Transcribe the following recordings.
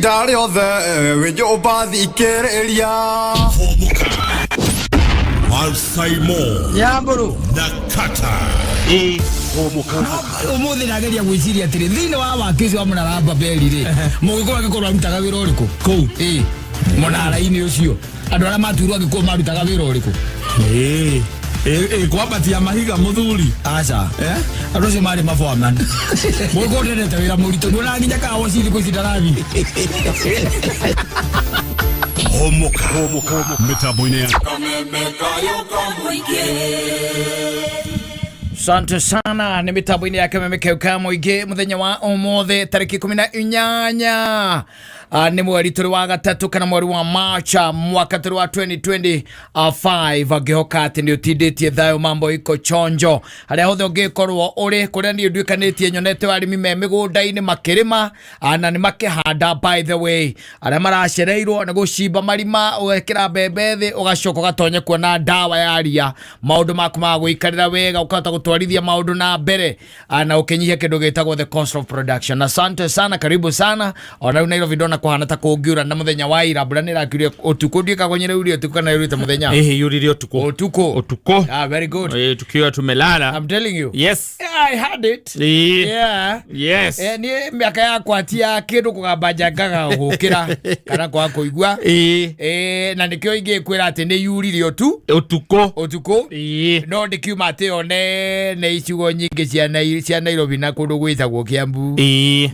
Indari othe wejo bathi kereria Alsaimo Yamburu Nakata umuthi nageria gwiciria atiri thini wa wakici wa munaramba berire mugiko agikorwo arutaga wira uriku kou munara-ini ucio andu aria maturwo agikuo marutaga wira uriku kwambatia mahiga muthuri aca andu acio mari mafoman mugiko ndendete wira muritu ndona nginya kawa cithi citarathi Homoka Metaboine Asante sana ni mitambo-ini yake memekeuka muingi muthenya wa umothe tariki 18 ni mweri turi wa gatatu kana mweri wa Marcha mwaka turi wa 2025 agihoka ati ni utinditie thayo mambo iko chonjo haria hothe ungikorwo uri kuria ni ndwikanitie nyonete arimi me migunda-ini makirima na ni makihanda by the way aria maracereirwo na gucimba marima ugekira mbembe thi ugacoka ugatonye kuona dawa ya ria maundu maku ma guikarira wega ukahota gutwarithia maundu na mbere na ukinyihia kindu gitagwo the cost of production. Asante sana, karibu sana ona riu Nairobi ndona kuhana ta kungiura na muthenya wa ira mbura nirakiuria utuku ndika gonyere uri utuku kana yurite muthenya yurire utuko very good tukiwa tumelala. I'm telling you, yes I had it yes ni miaka yakwa tia kindu kugambanja ngaga gukira kana kwa kuigua na nikio ingikwira ati ni yurire utuko no ndikiuma ati one icigo nyingi cia Nairobi na kundu gwitagwo Kiambu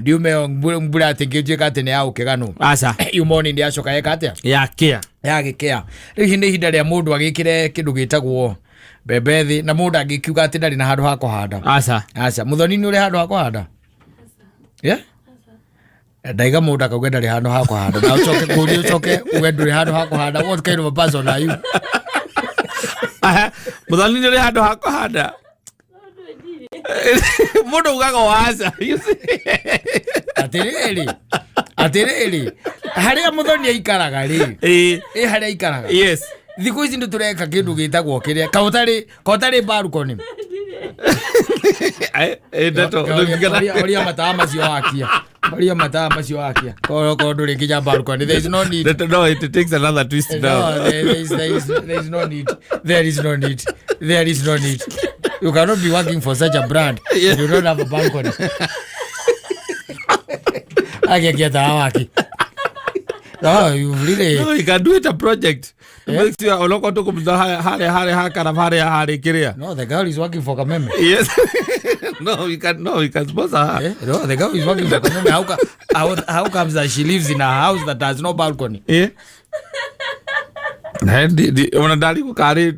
ndiume mbura ati ngituika ati ni ya ukiganu aca yumoni ndi acoka yeka atia ya gikea riu ni hinda ria mundu agikire kindu gitagwo bebethi na mundu agikiuga ati ndari na handu ha kuhanda aca muthoni ni uri handu ha kuhanda ndaiga mundu akauga ndari handu ha kuhanda na ucoke kuri ucoke uge nduri handu ha kuhanda. What kind of a person are you? muthoni ni uri handu ha kuhanda mundu ugaga waca atiriri haria muthoni aikaraga ri haria aikaraga thiku ici ndu tureka kindu gitagwo kiria kautari balcony oria mataa macio wakia ko nduri kinya balcony. There is no need. No, it takes another twist now. There is no need. You cannot be working for such a brand if you don't have a balcony. No, you really... No, you can do it a project. Makes you a local to come hare. No, the girl is working for Kameme. Yes. No, you can sponsor her. No, the girl is working for Kameme. How comes that she lives in a house that has no balcony? Unadali kukari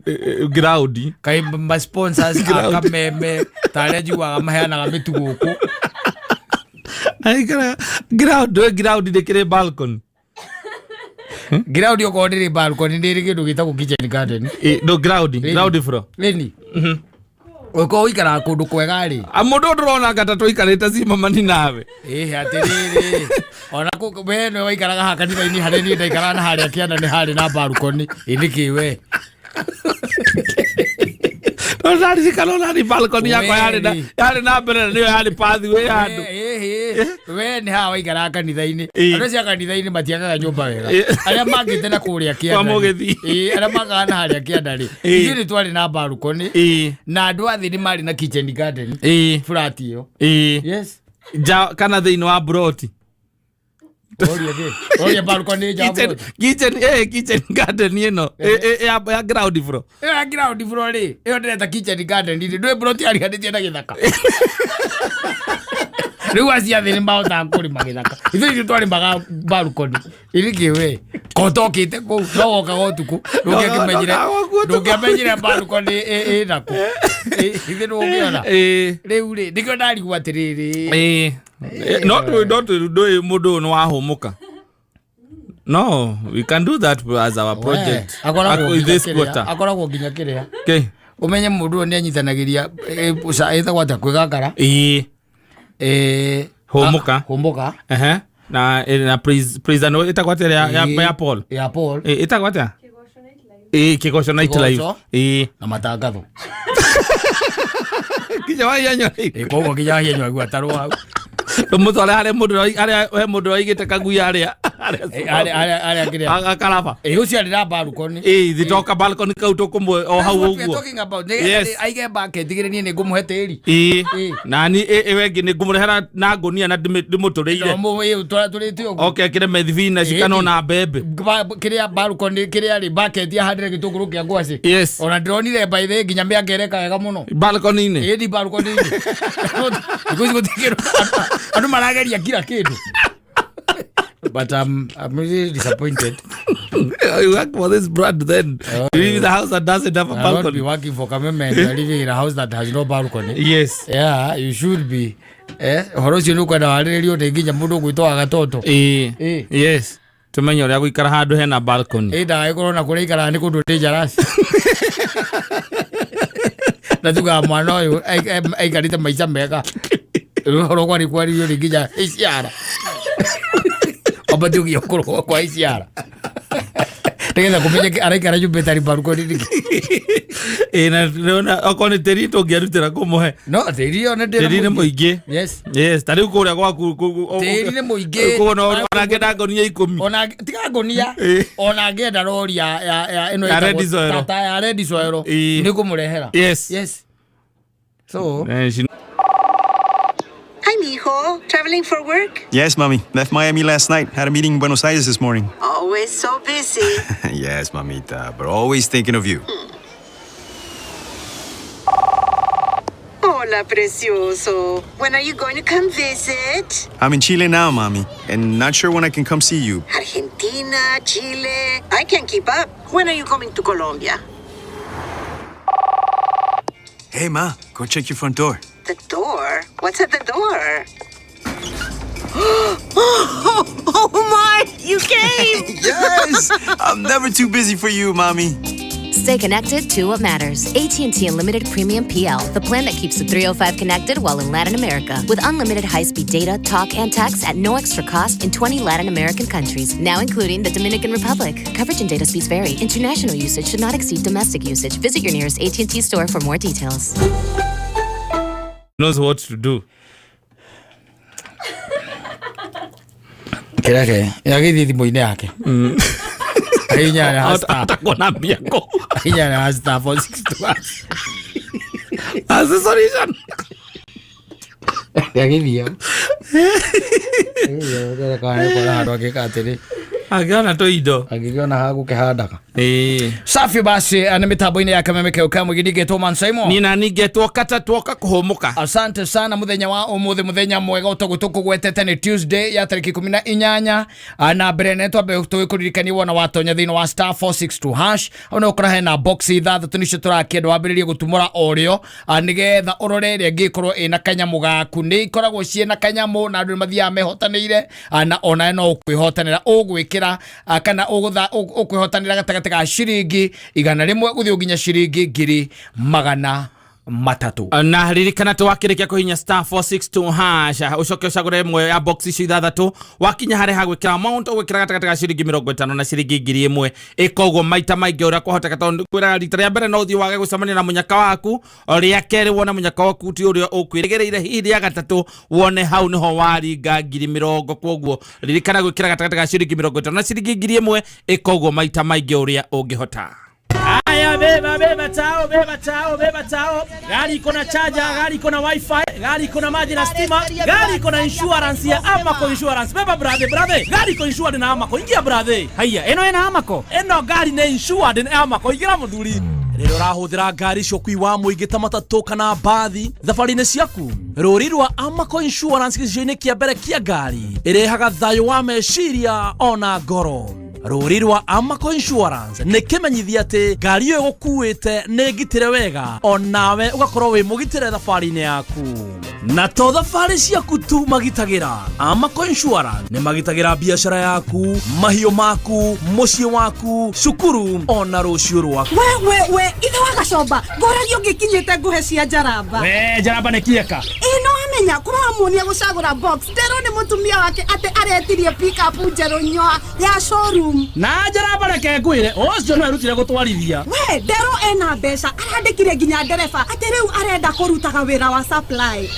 ground. Kai my sponsors Kameme. Tareji wa mahana gametu guku. Ground dekire balcony. Ground yoko ndiri balcony ndiri kindu gitagwo kitchen garden. No ground fro. Leni. Uko uikara kundu kwega ri. Amundu ndurona gatatu ikarite cima mani nawe. Atiriri. Ona ku we no uikaraga ha kanitha-ini haria ni ndaikara na haria kianda ni hari na balcony. Inikiwe. Ndari zikalona ni balcony yakwa yari na mbere ni yari pathway handu. We ni hawa igara kanitha-ini. Andu cia kanitha-ini matiagaga nyumba wega. Aria mangite na kuria kianda. Aria magaga na haria kianda ri. Ithuĩ twari na balcony. Na andu athi ni mari na kitchen garden. Flat iyo. Yes. Kana thiini wa broti. Oria balcony ja broti. Kitchen garden ino. Ya ground fro. Ya ground fro ri. Iyo ndeta kitchen garden ri. Ndwe broti ari haditie na githaka. Riu aciathi ni mahota kurima githaka. Ithuĩ twari mbaga balcony. Irikiwe kotokite ku no woka gotuku ndukiamenyire balcony naku ithuĩ ndũngĩona rĩu rĩ nĩkĩo ndarigwo atĩrĩrĩ no mundu no wahumuka. No, we can do that as our project. Akoragwo nginya kĩrĩa umenye mundu ni anyitanagiria ethagwo ata kwĩgangara humuka na praise no itakwate ya Paul itakwate Kigosho Night Live na matangatho kija wa yanyo kwa kija yanyo gwa tarwa Mutware hare mundu oigite kagui aria akaraba ucio arira balcony thitoka balcony kau tukumwe o hau uguo aige bucket tigire ni ngumuhe tiri nani wengi ni ngumurehera na ngonia na ndimuturiire okay kire medivina cikano na bebe kiria balcony kiria ri bucket ya handire gitunguru kia ngwasi ona ndronire by the nginya miangereka wega muno balcony ni di balcony ni kuzi kutikiro anu marageria kila kitu. But I'm really disappointed. You work for this brand then. You live in a house that doesn't have a balcony. I won't be working for Kameme. You're living in a house that has no balcony. Yes. Yeah, you should be. Horosi nuko na radio teginya mundu gwitwa gatoto. Yes. Tumenyo ya guikara handu hena balcony. Da ikoro na kure ikara ni kundu dangerous. Natuga mwana uyu aikarite maica mega. Horo kwari yo riginya iciara. Abadu yokoro kwa iciara. Tegeza kumenye araikara jumbe tari balcony ni. Na okone terito ngiarutira kumuhe. No, terito na terine muingi. Yes, tari kuria gwaku. Terine muingi. Kuona ona ngenda ngonia 10. Ona tiga ngonia. Ona ngenda rori ya eno tata ya Red Soil. Ni kumurehera. Yes. So, Hi, mijo. Traveling for work? Yes, Mommy. Left Miami last night. Had a meeting in Buenos Aires this morning. Always so busy. Yes, Mamita. But always thinking of you. Hola, precioso. When are you going to come visit? I'm in Chile now, Mommy. And not sure when I can come see you. Argentina, Chile. I can't keep up. When are you coming to Colombia? Hey, Ma. Go check your front door. The door? What's at the door? Oh my! You came! Yes! I'm never too busy for you, Mommy. Stay connected to what matters. AT&T Unlimited Premium PL, the plan that keeps the 305 connected while in Latin America. With unlimited high-speed data, talk, and text at no extra cost in 20 Latin American countries, now including the Dominican Republic. Coverage and data speeds vary. International usage should not exceed domestic usage. Visit your nearest AT&T store for more details. Knows what to do. Kirake, yagithi thimũ-inĩ yake. Ainyana hasta. Atakona miako. Ainyana hasta for 6 hours. Accessorization. Yagithi. Ndio kana kwa hado akikatiri. Agana to ido. Agigiona hagu kehandaka. Safi basi ni mitambo-inĩ ya Kameme Keuka mugidigetwo Mansaimo. Nina nigetwo kata twoka kuhumuka. Asante sana muthenya wa umuthi muthenya mwega utogutugwetete ni Tuesday ya tariki 18 na brene twabe tuikuririkania wona watonya thino wa star 462 hash ona ukora hena box ithathatũ nicio turakenda wambiririe gutumura orio nigetha urore ria ngikorwo ina kanyamu gaku ni ikoragwo ciena kanyamu na andu mathia mehotanire na ona no ukwihotanira ugwikira kana ukwihotanira gatagati ga shiringi 100 guthio nginya shiringi 300 na ririkana twakirikia kuhinya star 462 hash ucoke ucagure imwe ya box icio ithathatũ wakinya hare ha gwikira amount ugwikira gatagati ga shiringi 50 na shiringi 1000 ikogo maita maingi uria kwahoteka tondu kwira rita ria mbere no uthii wage gucemania na munyaka waku uria keri wona munyaka waku ti uria ukwirigereire hihi ya gatatũ wone hau niho waringa 50 kwoguo ririkana gwikira gatagati ga shiringi 50 na shiringi 1000 ikogo maita maingi uria ungihota. Aya beba tao. Gari iko na charger, gari iko na wifi, gari iko na maji na stima, gari iko na insurance ya Amaco Insurance. Beba brother. Gari iko insured na Amaco. Ingia brother. Haya, eno ena Amaco. Eno gari na insured na Amaco. Ingira muthuri. Rero rahuthira ngari cio kuiwa muingi ta matatu kana bathi thabari-inĩ ciaku. Rũri rwa Amaco Insurance gĩcigo-inĩ kĩa mbere kĩa ngari irehaga thayũ wa meciria ona ngoro. Rũri rwa Amaco Insurance nĩ kĩmenyithia atĩ ngari ĩyo ĩgũkuĩte nĩ ngitĩre wega onawe ũgakorwo wĩ mũgitĩre thabarĩ-inĩ yaku. Na to thabarĩ ciaku tu magitagĩra. Amaco Insurance nĩ magitagĩra biacara yaku, mahiũ maku, mũciĩ waku, cukuru ona rũciũ rwaku. We ithe wa Gacomba ngũragia ũngĩkinyĩte nguhe cia Njaramba. Njaramba nĩ kieka. Ĩno amenya kũrwo amuonia gũcagũra box Ndero nĩ mũtumia wake atĩ aretirie pick up njerũ nyoa ya showroom. Na Njaramba reke ngwĩre ũcio no erutire gũtwarithia. We Ndero ena mbeca arandĩkire nginya ndereba atĩ rĩu arenda kũrutaga wĩra wa supply.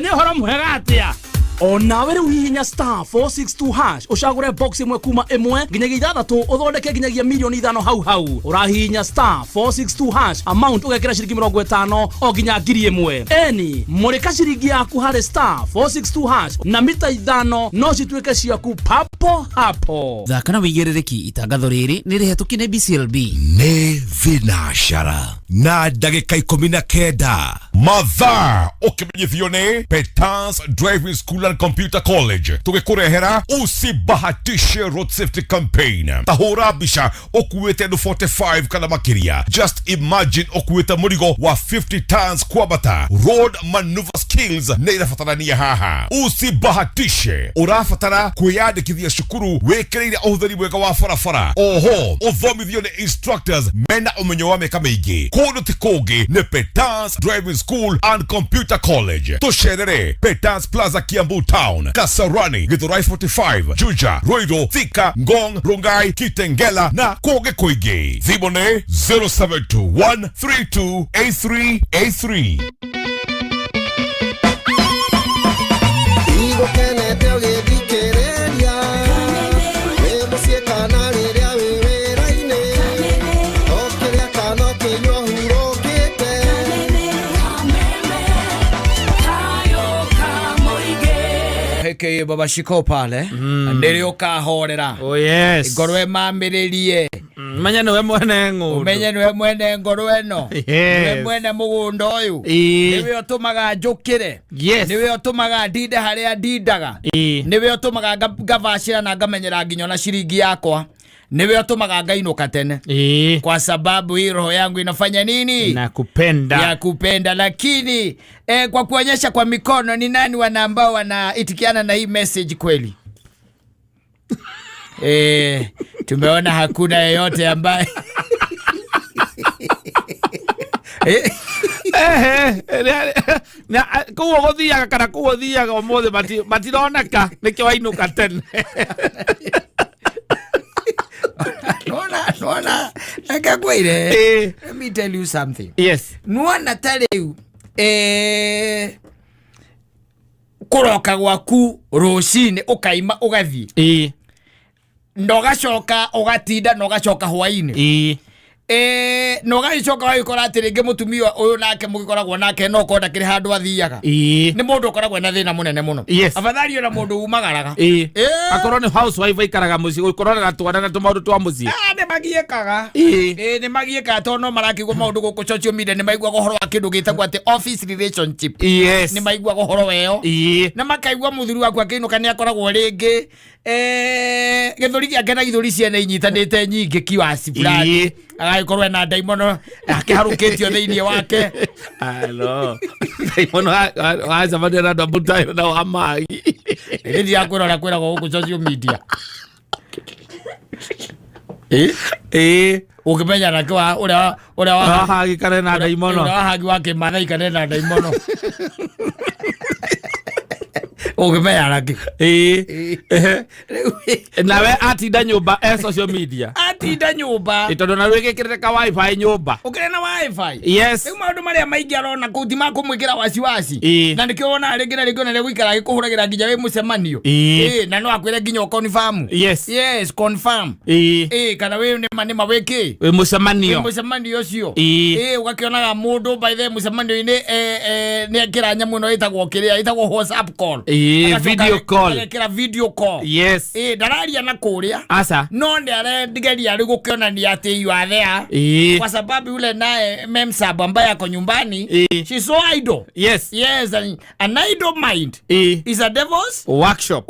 Nĩ ũhoro mwega atĩa. onawe rĩu hihinya star 462 hash ucagure box imwe kuma imwe nginyagia ithathatũ uthondeke nginyagia milioni 5 hau urahihinya star 462 hash amount ugekira ciringi 50 o nginya 1000 eni murika ciringi yaku harĩ star 462 hash na mita 5 no cituĩke ciaku papo hapo. Thaka na wĩigĩrĩrĩki itangatho rĩrĩ nĩ rĩhetũkie nĩ BCLB nĩ vinashara na ndagĩka 19 mathaa ũkĩmenyithio nĩ Petans Driving School and Computer College tũgĩkũrehera usibahatishe road safety campaign. Tahũra mbica ũkuĩte andũ 45 kana makĩria. Just imagine ũkuĩte mũrigo wa 50 tons kwambata. Road maneuver skills nĩ irabatarania haha. Usibahatishe ũrabatara kwĩyandĩkithia cukuru wĩkĩrĩire ũhũthĩri mwega wa barabara. Oho ũthomithio nĩ instructors mena ũmenyo wa mĩaka mĩingĩ. Kũndũ ti kũngĩ nĩ Petans Driving School and Computer College. Tũcerere Petans Plaza Kiambu Town, Kasarani, Githurai 45, Juja, Ruiru, Thika, Ngong, Rongai, Kitengela na kũngĩ kũingĩ. Thimũ nĩ 0721328383. Heke baba shiko pale ndiri ukahorera. Oh yes. Ngorwe mamiririe. Manya niwe mwene ng'undu. Umenye niwe mwene ngorwe no. Niwe mwene mugunda uyu. Niwe utumaga njukire. Yes. Niwe utumaga ndinde haria ndindaga. Niwe utumaga ngavacira na ngamenyera nginyo na ciringi yakwa. Niwe utumaga ngainuka tene. Kwa sababu hii roho yangu inafanya nini? Nakupenda. Ya kupenda. Lakini kwa kuonyesha kwa mikono ni nani wana ambao wanaitikiana na hii message kweli? Tumeona hakuna yeyote ambaye kuo guthiaga kana kuo thiaga umuthi matironeka nikio wainuka tene. Nona nakakwire. Let me tell you something. Yes. Nuona tareu kuroka gwaku rucini ukaima ugathi nogacoka ugatinda nogacoka hwaini nogacoka wagikora ati ringi mutumia uyu nake mugikoragwo nake no konda kiri handu athiaga ni mundu ukoragwo na thina munene muno. Afadhali ona mundu umagaraga akorwo ni housewife ikaraga muci ukorora twana na tumaundu twa muci ni magiekaga ni magieka to no marakigwo maundu guku social media ni maigwa gohoro wa kindu gitagwo ati office relationship. Yes. Ni maigwa gohoro weo na makaigwa muthuri waku akinuka ni akoragwo ringi githuri giake na githuri ciana inyitanite nyingi kiwasi fulani agaikorwo na daimono akiharukitio thiini wake. Hello. Daimono aza madera ndo mutayo na amagi. Ndi akwira kwira guku social media. Ukimenya na kwa ura hagi kare na daimono. Ura hagi wake mathai kare na daimono. Ukimenya naki. Nawe atinda nyumba social media. Atinda nyumba. Itondo na rwigikirite ka wifi nyumba. Ukire na wifi. Yes. Ni maundu maria maingi arona kutima kumwikira wasiwasi. Na nikiona ringira ringona ri gwikara gikuhuragira nginya wi mucemanio. Na no akwire nginya confirm. Yes. Yes, confirm. Kana we ni manima wiki. We mucemanio. We mucemanio ucio. Ugakionaga mundu by the mucemanio ini ni akira nyamu no itagwo kiria itagwo WhatsApp call. Video call. Akira video call. Yes. Dararia na kuria. Asa. No ndi are ndigeria ari gukionania ati you are there. Kwa sababu yule naye memsab ambaye ako nyumbani. She's so idle. Yes. Yes, an idle mind is a devil's workshop.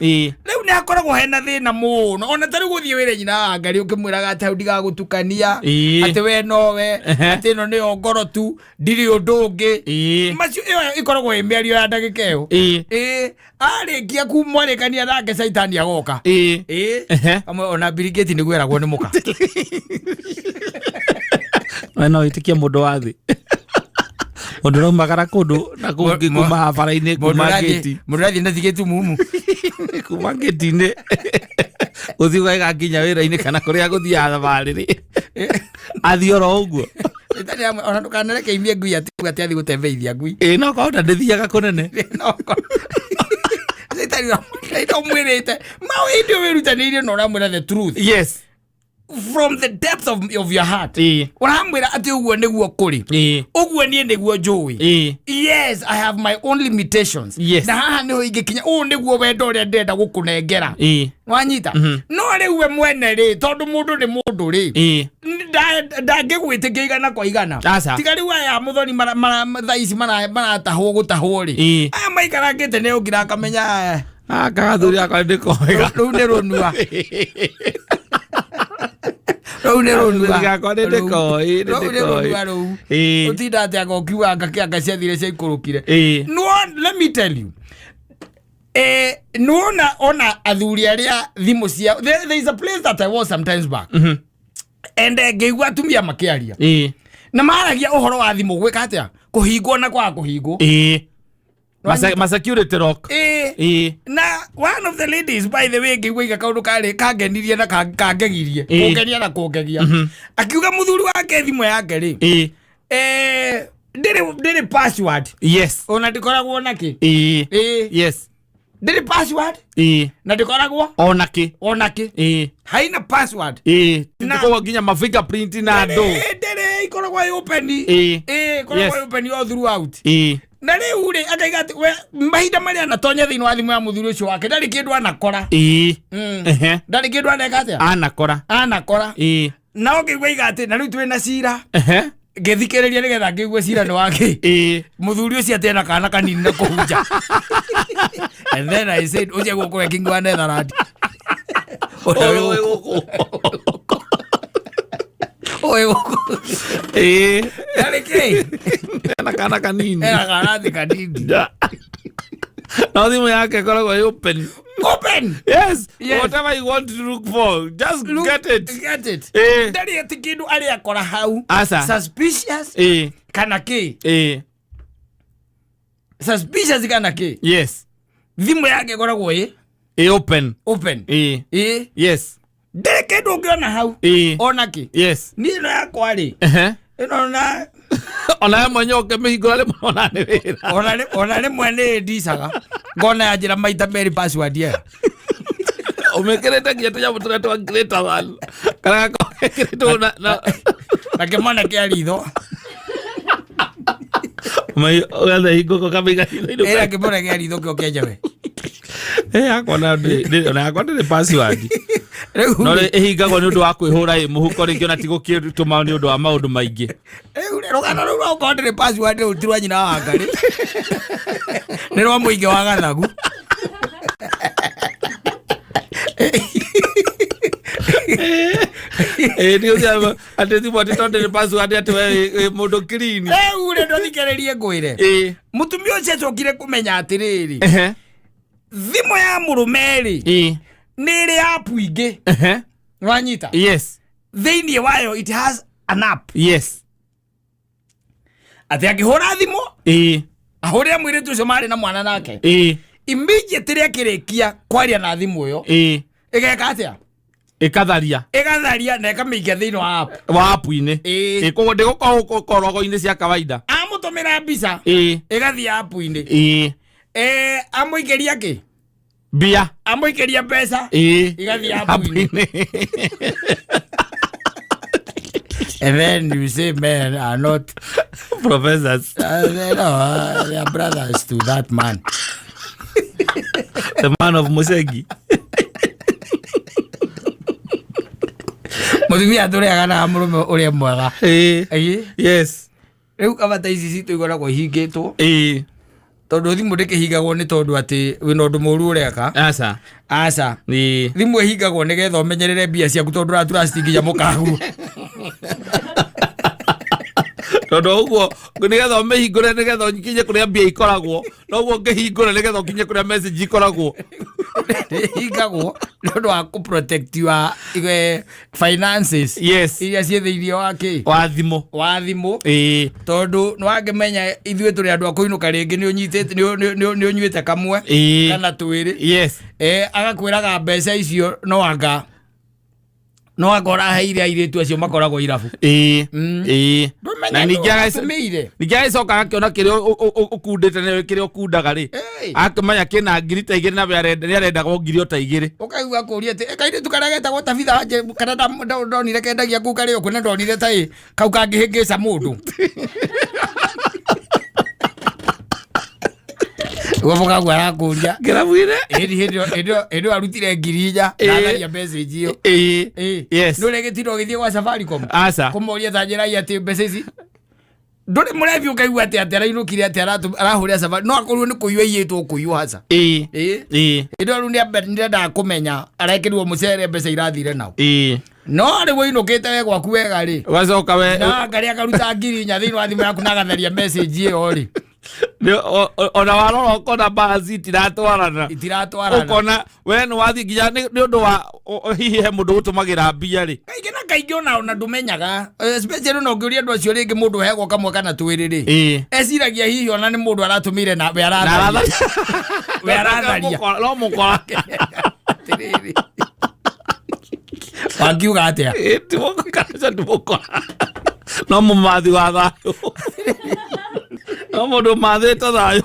Leo ni akoragwo hena thina muno. Ona tari guthie wire nyina ngari ukimwiraga ati ndiga gutukania ati we nowe ati no ni ongoro tu ndiri undu ungi. Macio iyo ikoragwo imberio ya ndagika iyo. Arikia kumwarekania nake Saitani agoka. Amwe ona birigeti ni gwiragwo ni muka. No itikia mundu wathi. Mundu no magara kundu na kungi kuma habara-ini kuma geti. Mundu rathi na thigetu mumu. Kuma geti-ini. Uthi wega nginya wira-ini kana kuria guthia thabari ri. Athioro uguo. Itani ona ndukanareke imie ngui ati athi gutembeithia ngui. No kaunda ndithiaga kunene. don't mwirite mau ndio wirutanĩirie no ramwira the truth. Yes. From the depth of your heart. Uramwira ati uguo niguo kuri. Uguo nie niguo njui. Yes, I have my own limitations. Yes. Na haha niho ingikinya u niguo wendo uria ndenda gukunengera. Wanyita. No riu we mwene ri tondu mundu ni mundu ri. Ndangigwitikia igana kwa igana. Tiga riu aya muthoni thaici maratahwo gutahwo ri. Aya maikarangite ni ungira akamenya kagathuri akwa ndikoiga. Riu ni runua. Utinda ati agokiwa anga ciathire cia ikurukire. No, let me tell you. No ona athuri aria thimu cia there is a place that I was sometimes back. And ngeigua atumia makiaria. Na maragia uhoro wa thimu gwika atia kuhingwo na kwa kuhingwo. Ma security rock. Na one of the ladies by the way ngeigua kaundu kale kangenirie na kangegirie kungenia na kungegia akiuga muthuri wake thimu yake ri ndiri password. Yes. Ona ndikoragwo naki. Yes. Ndiri password. Na ndikoragwo onaki. Haina password. Ndikogwa nginya ma fingerprint na ndo. Ndiri ikoragwo open. Ikoragwo open all throughout. Na riu ri akaiga ati we mahinda maria anatonya thiini wa thimu ya muthuri ucio wake ndari kindu anakora. Ndari kindu aneka atia anakora. Na okigwa iga ati na riu twina cira. Ngethikiriria nigetha ngigwe cira ni wake. Muthuri ucio atena kana kanini na kuhunja. And then I said ucia gukwe kingwa Netherland. Oye. Alike. Kana kanini. Kanini. Na thimu yake koragwo open. Yes. Whatever you want to look for, just get it. Ndari ati kindu ari akora hau. Suspicious. Kana ki. Suspicious kana ki. Yes. Thimu yake koragwo open. Yes. Ndari kindu ngiona hau. Onaki. Yes. Ni no yakwa ri. Ino na ona mwenyoke mihingo ale mona ni wira. Ona mwene ndisaga. Ngona ya njira maita meri password ye. Umekerete kiatu ya mtu wa greater one. Kana ko kitu na kimona kia ritho. Mai oya higo kabiga ilo. Era kimona kia ritho kio kiajawe. Akona ndi password. No ehingagwo ni undu wa kwihura muhuko ringio na tigo kituma ni undu wa maundu maingi. Rogana ro ko ndi password utirwa nyina wa ngari. Ni ro muingi wa gathagu. Ni uja ateti bote tonde password ati we mundu clean. Ure ndo thikererie ngwire. Mutumio ucio acokire kumenya atiriri. Thimu ya murumeri. Nere app ingi. Wanyita. Yes. Thiini wayo it has an app. Yes. Ati akihura thimu. Ahore mwire tu somari na mwana nake. Immediately akirikia kwaria na thimu yo. Igeka atia? Ikatharia na ikamikia thiini wa app. Wa app ini. Kogo ndigukorwo korogo ini cia kawaida. Amutumira mbica. Igathia app ini. Amuikeria ki? Bia. Amuikeria pesa. Igathia app ini. And then you say men are not professors. They are brothers to that man. The man of Musegi. Muthimia tureaga na murume uria mwega. Yes. Riu kabata ici citu igoragwo hingitwo. Tondu thimu ndikihingagwo ni tondu ati wina undu muru ureka. Aca. Thimu ihingagwo nigetha umenyerere mbia ciaku tondu ratura citinginya mukagu. Tondu uguo nigetha umehingure nigetha unyikinye kuria mbia ikoragwo. Noguo ngihingura nigetha ukinye kuria message ikoragwo. Hingagwo tondu wa ku protect your finances. Yes. Iria ciethiirie wake. Wa thimu. Tondu nwangimenya ithue turi andu akuinuka ringi ni unyitete ni unyuite kamwe kana twiri. Yes. Agakwiraga mbeca icio no anga no akora heire airetu acio makoragwo irabu na ningĩ cokaga kĩona kĩrĩa ũkundĩte nĩwe kĩrĩa ũkundaga rĩ akĩmenya kĩna ngiri ta igĩrĩ na nĩarendaga ngiri ta igĩrĩ ũkaigua kũria atĩ kairĩtu karĩa getagwo tabitha kana ndonire kendagia kuu karĩ ũkũ na ndonire ta kau kangĩhĩngĩca mũndũ Waboka kwa rakuria kirabuire endo arutire ngirija na ya message iyo yes no legetiro githie kwa Safaricom asa kumoria thajira ya te message ndore murebi ukaigua ati atera inukire ati arahuria Safaricom no akorwo ni kuyua yetu kuyua hasa endo arundi ndenda kumenya arekirwo mucere mbeca irathire nao no ri winukite we gwaku wega ri wacoka we na ngari akaruta ngiri nya thiini wa thimu yaku na gatheria message iyo ri ona warora ukona bazi itiratwarana ukona we ni wathi nginya ni undu wa hihi he mundu utumagira mbia ri kaingĩ ona ndumenyaga especially no ngiuria andu acio ringi mundu hegwo kamwe kana twiri ri eciragia hihi ona ni mundu aratumire na we aratharia no mukora wangiuga atia ndimukora no mumathi wa thayo no mundu mathite thayo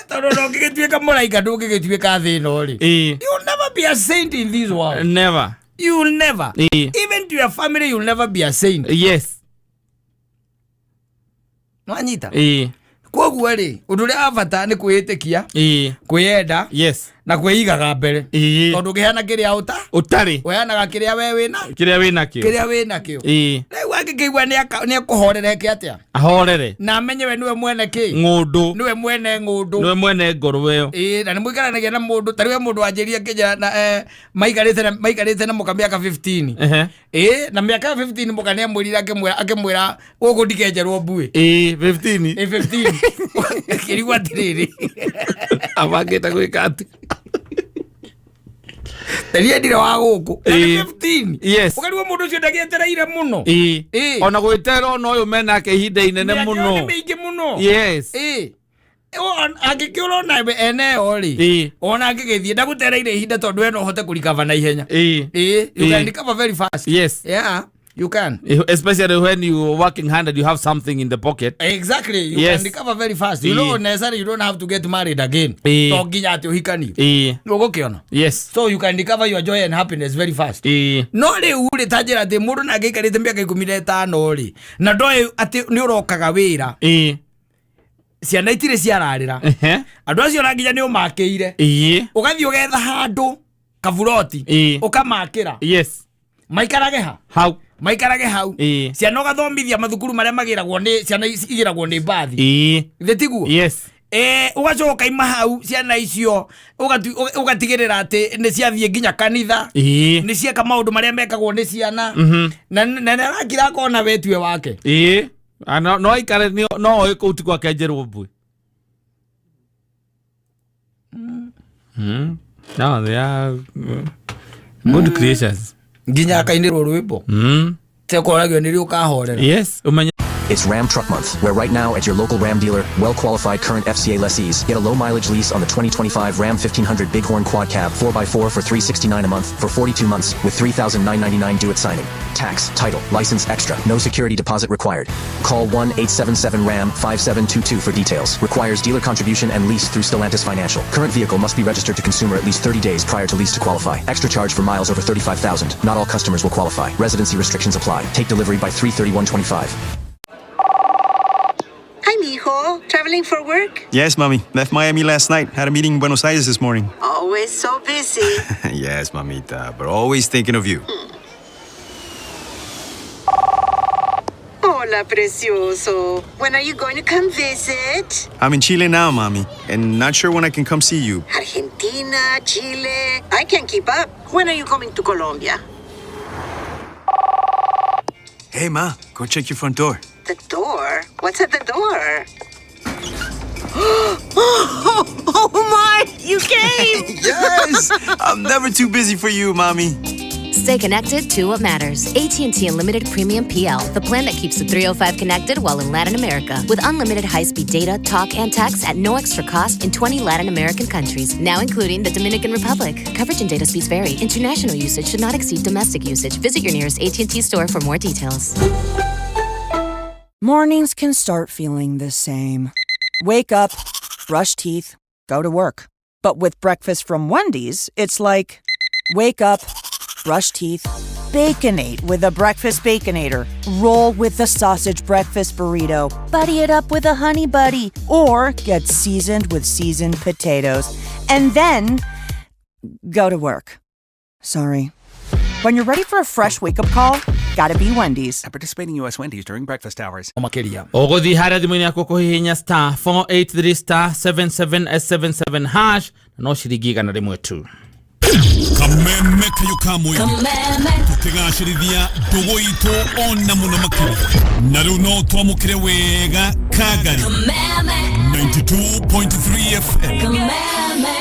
toro no ngigituika muraika ndungigituika thino ri you'll never be a saint in this world. Never. You'll never even to your family you'll never be a saint. Yes. Mwanyita koguo ri undu ria avata ni kwiyitikia kwiyenda yes na kwiigaga mbere tondu ngiheana kiria utari weanaga kiria we wina kio riu angikigua ni akuhorere ki atia ahorere na amenye we niwe mwene ki ngundu niwe mwene ngoro yo na nimwikaranagia na mundu tariwe mundu anjiria kija na maikarite na muka miaka 15 na miaka 15 muka ni amwirira akimwira guku ndikenjerwo mbui 15 kirigwa tiriri abangita gwika ati Teria ndire wa guku 15 yes ukariwa mundu cio ndagietereire muno ona gwitera no uyu mena ke ihinda inene muno ni mingi muno yes angikiro na ene ori ona angigithie ndagutereire ihinda tondu eno hote kurikava na ihenya you can recover very fast yes yeah you can, especially when you are working hard and you have something in the pocket. Exactly, you can recover very fast. You know, necessarily you don't have to get married again. So ginya ati uhikani. Ugokiona. Yes. So you can recover your joy and happiness very fast. No le uri tajira ati mundu na gikarite miaka 15 ri. Na ndoe ati ni urokaga wira. Ciana itire ciararira. Andu acio na ginya ni umakiire. Ugathi ugetha handu kavuroti. Ukamakira. Yes. Maikarage ha. How? Maikarage hau ciana ugathomithia mathukuru maria magiragwo ni ciana igiragwo ni bathi thetigu yes ugacoka ima hau ciana icio ugatigirira ati ni ciathie nginya kanitha ni cieka maundu maria mekagwo ni ciana na narakira kona wetue wake no ikare no ikuti kwa kenjerwo mbui no they are good creatures nginya kainirwo rwimbo tekoragio ni rio kahorera yes umenya. It's Ram Truck Month, where right now at your local Ram dealer, well-qualified current FCA lessees get a low-mileage lease on the 2025 Ram 1500 Bighorn Quad Cab 4x4 for $369 a month for 42 months with $3,999 due at signing. Tax, title, license extra, no security deposit required. Call 1-877-RAM-5722 for details. Requires dealer contribution and lease through Stellantis Financial. Current vehicle must be registered to consumer at least 30 days prior to lease to qualify. Extra charge for miles over 35,000. Not all customers will qualify. Residency restrictions apply. Take delivery by 3/31/25. Hi, mijo. Traveling for work? Yes, Mommy. Left Miami last night. Had a meeting in Buenos Aires this morning. Always so busy. Yes, mamita, but always thinking of you. Hola, precioso. When are you going to come visit? I'm in Chile now, Mommy, and not sure when I can come see you. Argentina, Chile. I can't keep up. When are you coming to Colombia? Hey, Ma, go check your front door. The door? What's at the door? Oh my! You came! Yes! I'm never too busy for you, Mommy. Stay connected to what matters. AT&T Unlimited Premium PL, the plan that keeps the 305 connected while in Latin America. With unlimited high-speed data, talk, and text at no extra cost in 20 Latin American countries, now including the Dominican Republic. Coverage and data speeds vary. International usage should not exceed domestic usage. Visit your nearest AT&T store for more details. Mornings can start feeling the same. Wake up, brush teeth, go to work. But with breakfast from Wendy's, it's like, wake up, brush teeth, Baconate with a breakfast Baconator. Roll with the sausage breakfast burrito. Buddy it up with a honey buddy. Or get seasoned with seasoned potatoes. And then go to work. Sorry. When you're ready for a fresh wake-up call, gotta be Wendy's. At participating U.S. Wendy's during breakfast hours. Ogothi hara thimuni yako kuhihinya star 483 star 77 hash na no shiringi gana rimwe tu. Kameme kayo kamwe tutegashirithia dogo ito ona muno makiri na runo twamukire wega kagari 92.3 FM Kameme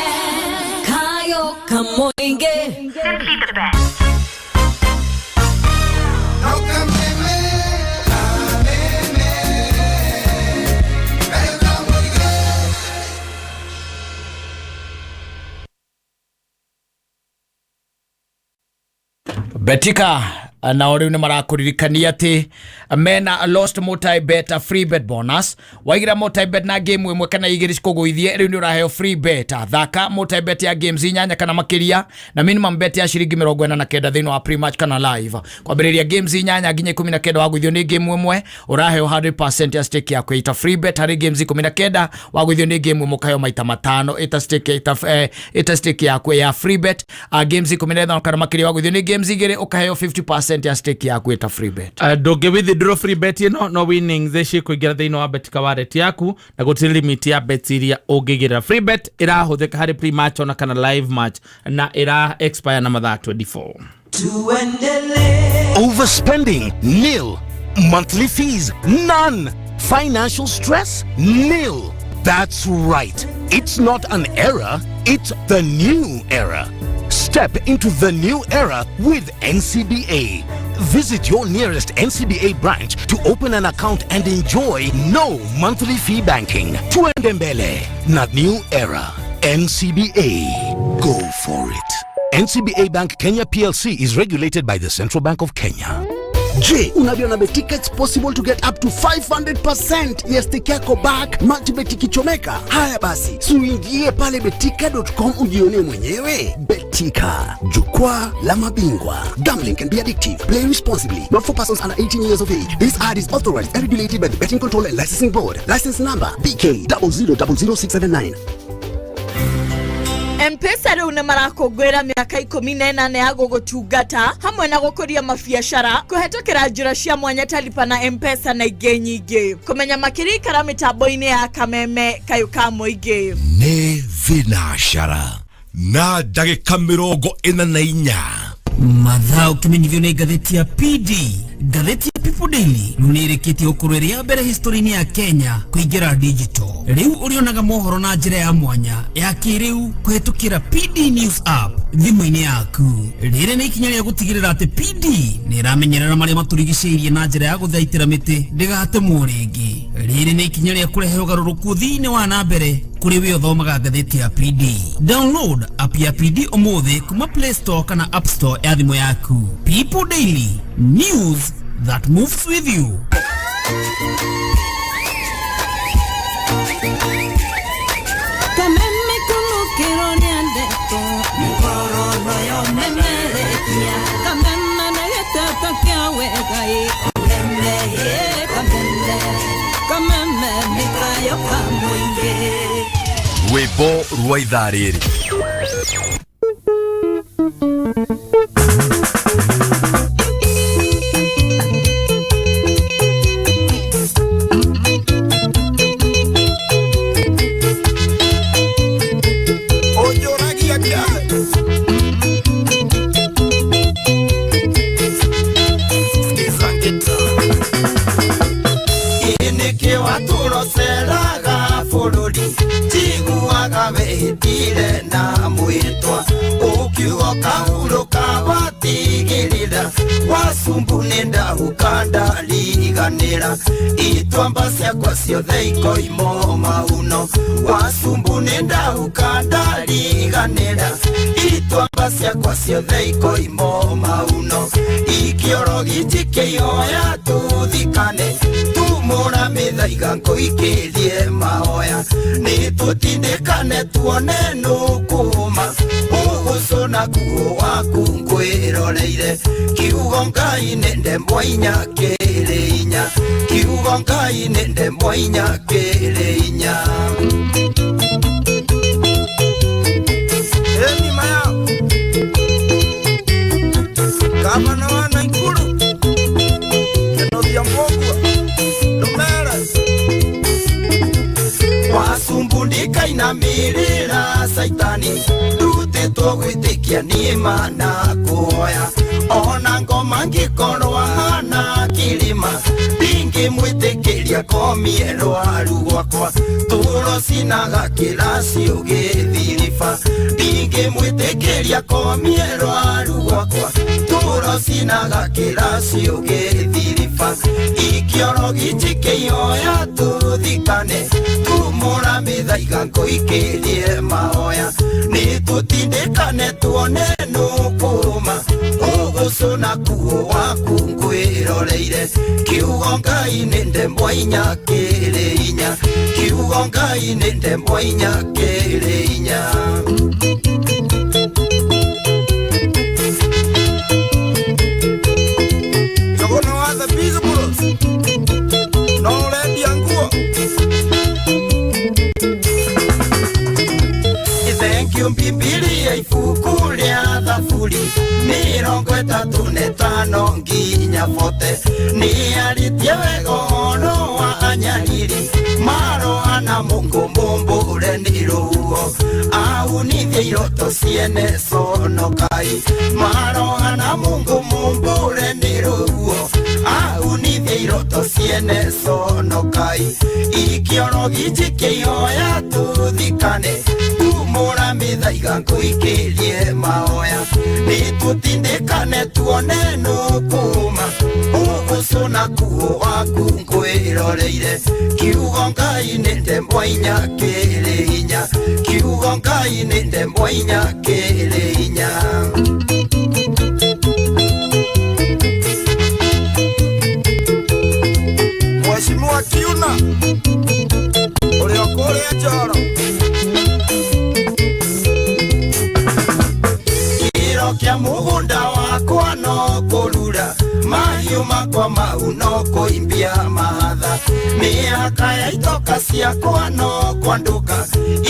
kayo kamoinge simply the best. Betika na ori ni marakuririkania ati mena lost multi-bet free bet bonus waigira multi-bet na game imwe kana igiri cikuguithie riu ni uraheo free bet thaka multi-bet ya games inyanya kana makiria na minimum bet ya ciringi 49 thini wa pre-match kana live kwambiriria games inyanya nginya 19 waguithio ni game imwe uraheo 100% ya stake yako ita free bet hari games 19 waguithio ni game imwe kayo maita matano ita stake yako ya free bet games 19 kana makiria waguithio ni games igiri ukaheo 50% ya stake yako ita free bet. Doge withdraw free bet no winnings zeshi kuingira thini wa Betika wallet yaku na gutiri limit ya bet iria ungigira. Free bet irahuthika hari pre match ona kana live match na ira expire na mathaa 24. Overspending? Nil. Monthly fees? None. Financial stress? Nil. That's right. It's not an era, it's the new era. Step into the new era with NCBA. Visit your nearest NCBA branch to open an account and enjoy no monthly fee banking. Tuendembele, not new era. NCBA. Go for it. NCBA Bank Kenya PLC is regulated by the Central Bank of Kenya. Je, unaviona Betika it's possible to get up to 500% ya stake yako back multi-bet ikichomeka? Haya basi, suingie pale betika.com ujione mwenyewe. Betika, jukwaa la mabingwa. Gambling can be addictive. Play responsibly. Not for persons under 18 years of age. This ad is authorized and regulated by the Betting Control and Licensing Board. License number BK 0000679. M-Pesa rĩu nĩ marakũngũĩra mĩaka 18 ya gũgũtungata hamwe na gũkũria mabiacara kũhetũkĩra njĩra cia mwanya ta Lipa na M-Pesa na ingĩ nyingĩ. Kũmenya makĩria ikara mĩtambo-inĩ ya Kameme kayo ka mũingĩ. Nĩ thinashara na ndagĩka 44 mathaa ukimenyithio ni gatheti ya PD. Gatheti ya People Daily nĩrĩkĩtie ũkũrũĩria mbere history-inĩ ya Kenya kũingĩra digital. Rĩu ũrĩonaga mohoro na njĩra ya mwanya ya kĩrĩu kũhetũkĩra PD News app thimũ-inĩ yaku. Rĩrĩ nĩ ikinya rĩa gũtigĩrĩra atĩ PD nĩramenyerera marĩa matũrigicĩirie na njĩra ya gũthaitĩra mĩtĩ ndĩgatemwo rĩngĩ. Rĩrĩ nĩ ikinya rĩa kũrehe ũgarũrũku thĩinĩ wa na mbere kũrĩ we ũthomaga gatheti ya PD. Download app ya PD ũmũthĩ kuma Play Store kana App Store ya thimũ yaku. People Daily, news that moves with you. Kameme kulukiro nyandeko Mikoro noyo memerekia Kameme negete pakia wegai Kameme Kameme mikayo kamuinge Rwĩmbo rwa ithaa rĩrĩ. Tire na mwitwa ukiugo kahuru kabati nera itwamba ciakwa ciothe ikoimo mauno wasumbu nenda ukandariganira itwamba ciakwa ciothe ikoimo mauno ikioro giti kioya tuthikane tumura mithaiga nkuikirie mahoya nitutindikane tuone nukuma ugusuna kuo waku ngwiroreire kiugo Ngai nende mwinya kirinya kiugo Ngai nende mwinya kirinya eni maya gavana wa Nakuru Kenothia Mbogua Lumera wasumbundika inamirira saitani dutetwo gwitikia ni mana kuoya ona ngoma ngikorwa hana kilima ndingi mwitikiria komie rwaru gwakwa turo sinaga kirasi ugithiriba ndingi mwitikiria komie rwaru gwakwa turo sinaga kirasi ugithiriba ikioro gitikioya tuthikane tumura mithaiga nkuikirie mahoya nitutindikane tuone nukuma ugusuna kuo waku ngwiroreire kiugo Ngai ninde mwinya kirinya kiugo Ngai ninde mwinya kirinya Jogono wa the Bizabulos no ready anguo Thank you Bibilia ifuku ria thafuri 35 nginya 40 ni aritie wegono wa anyariri maro ana Mungu mumbure ni ruo au ni iroto ciene sonokai maro ana Mungu mumbure ni ruo au ni iroto ciene sonokai ikioro gijikioya tuthikane tumura mithaiga nkuikirie mahoya nitutindikane tuone nukuma ugusuna kuo waku ngwiroreire kiugo Ngai ninde mwinya kirinya kiugo Ngai ninde mwinya kirinya Mheshimiwa Kiuna uliokulia Njoro kia mugunda wakwa no kurura mahiu makwa mau no kuimbia mahatha miaka ya itoka ciakwa no kwanduka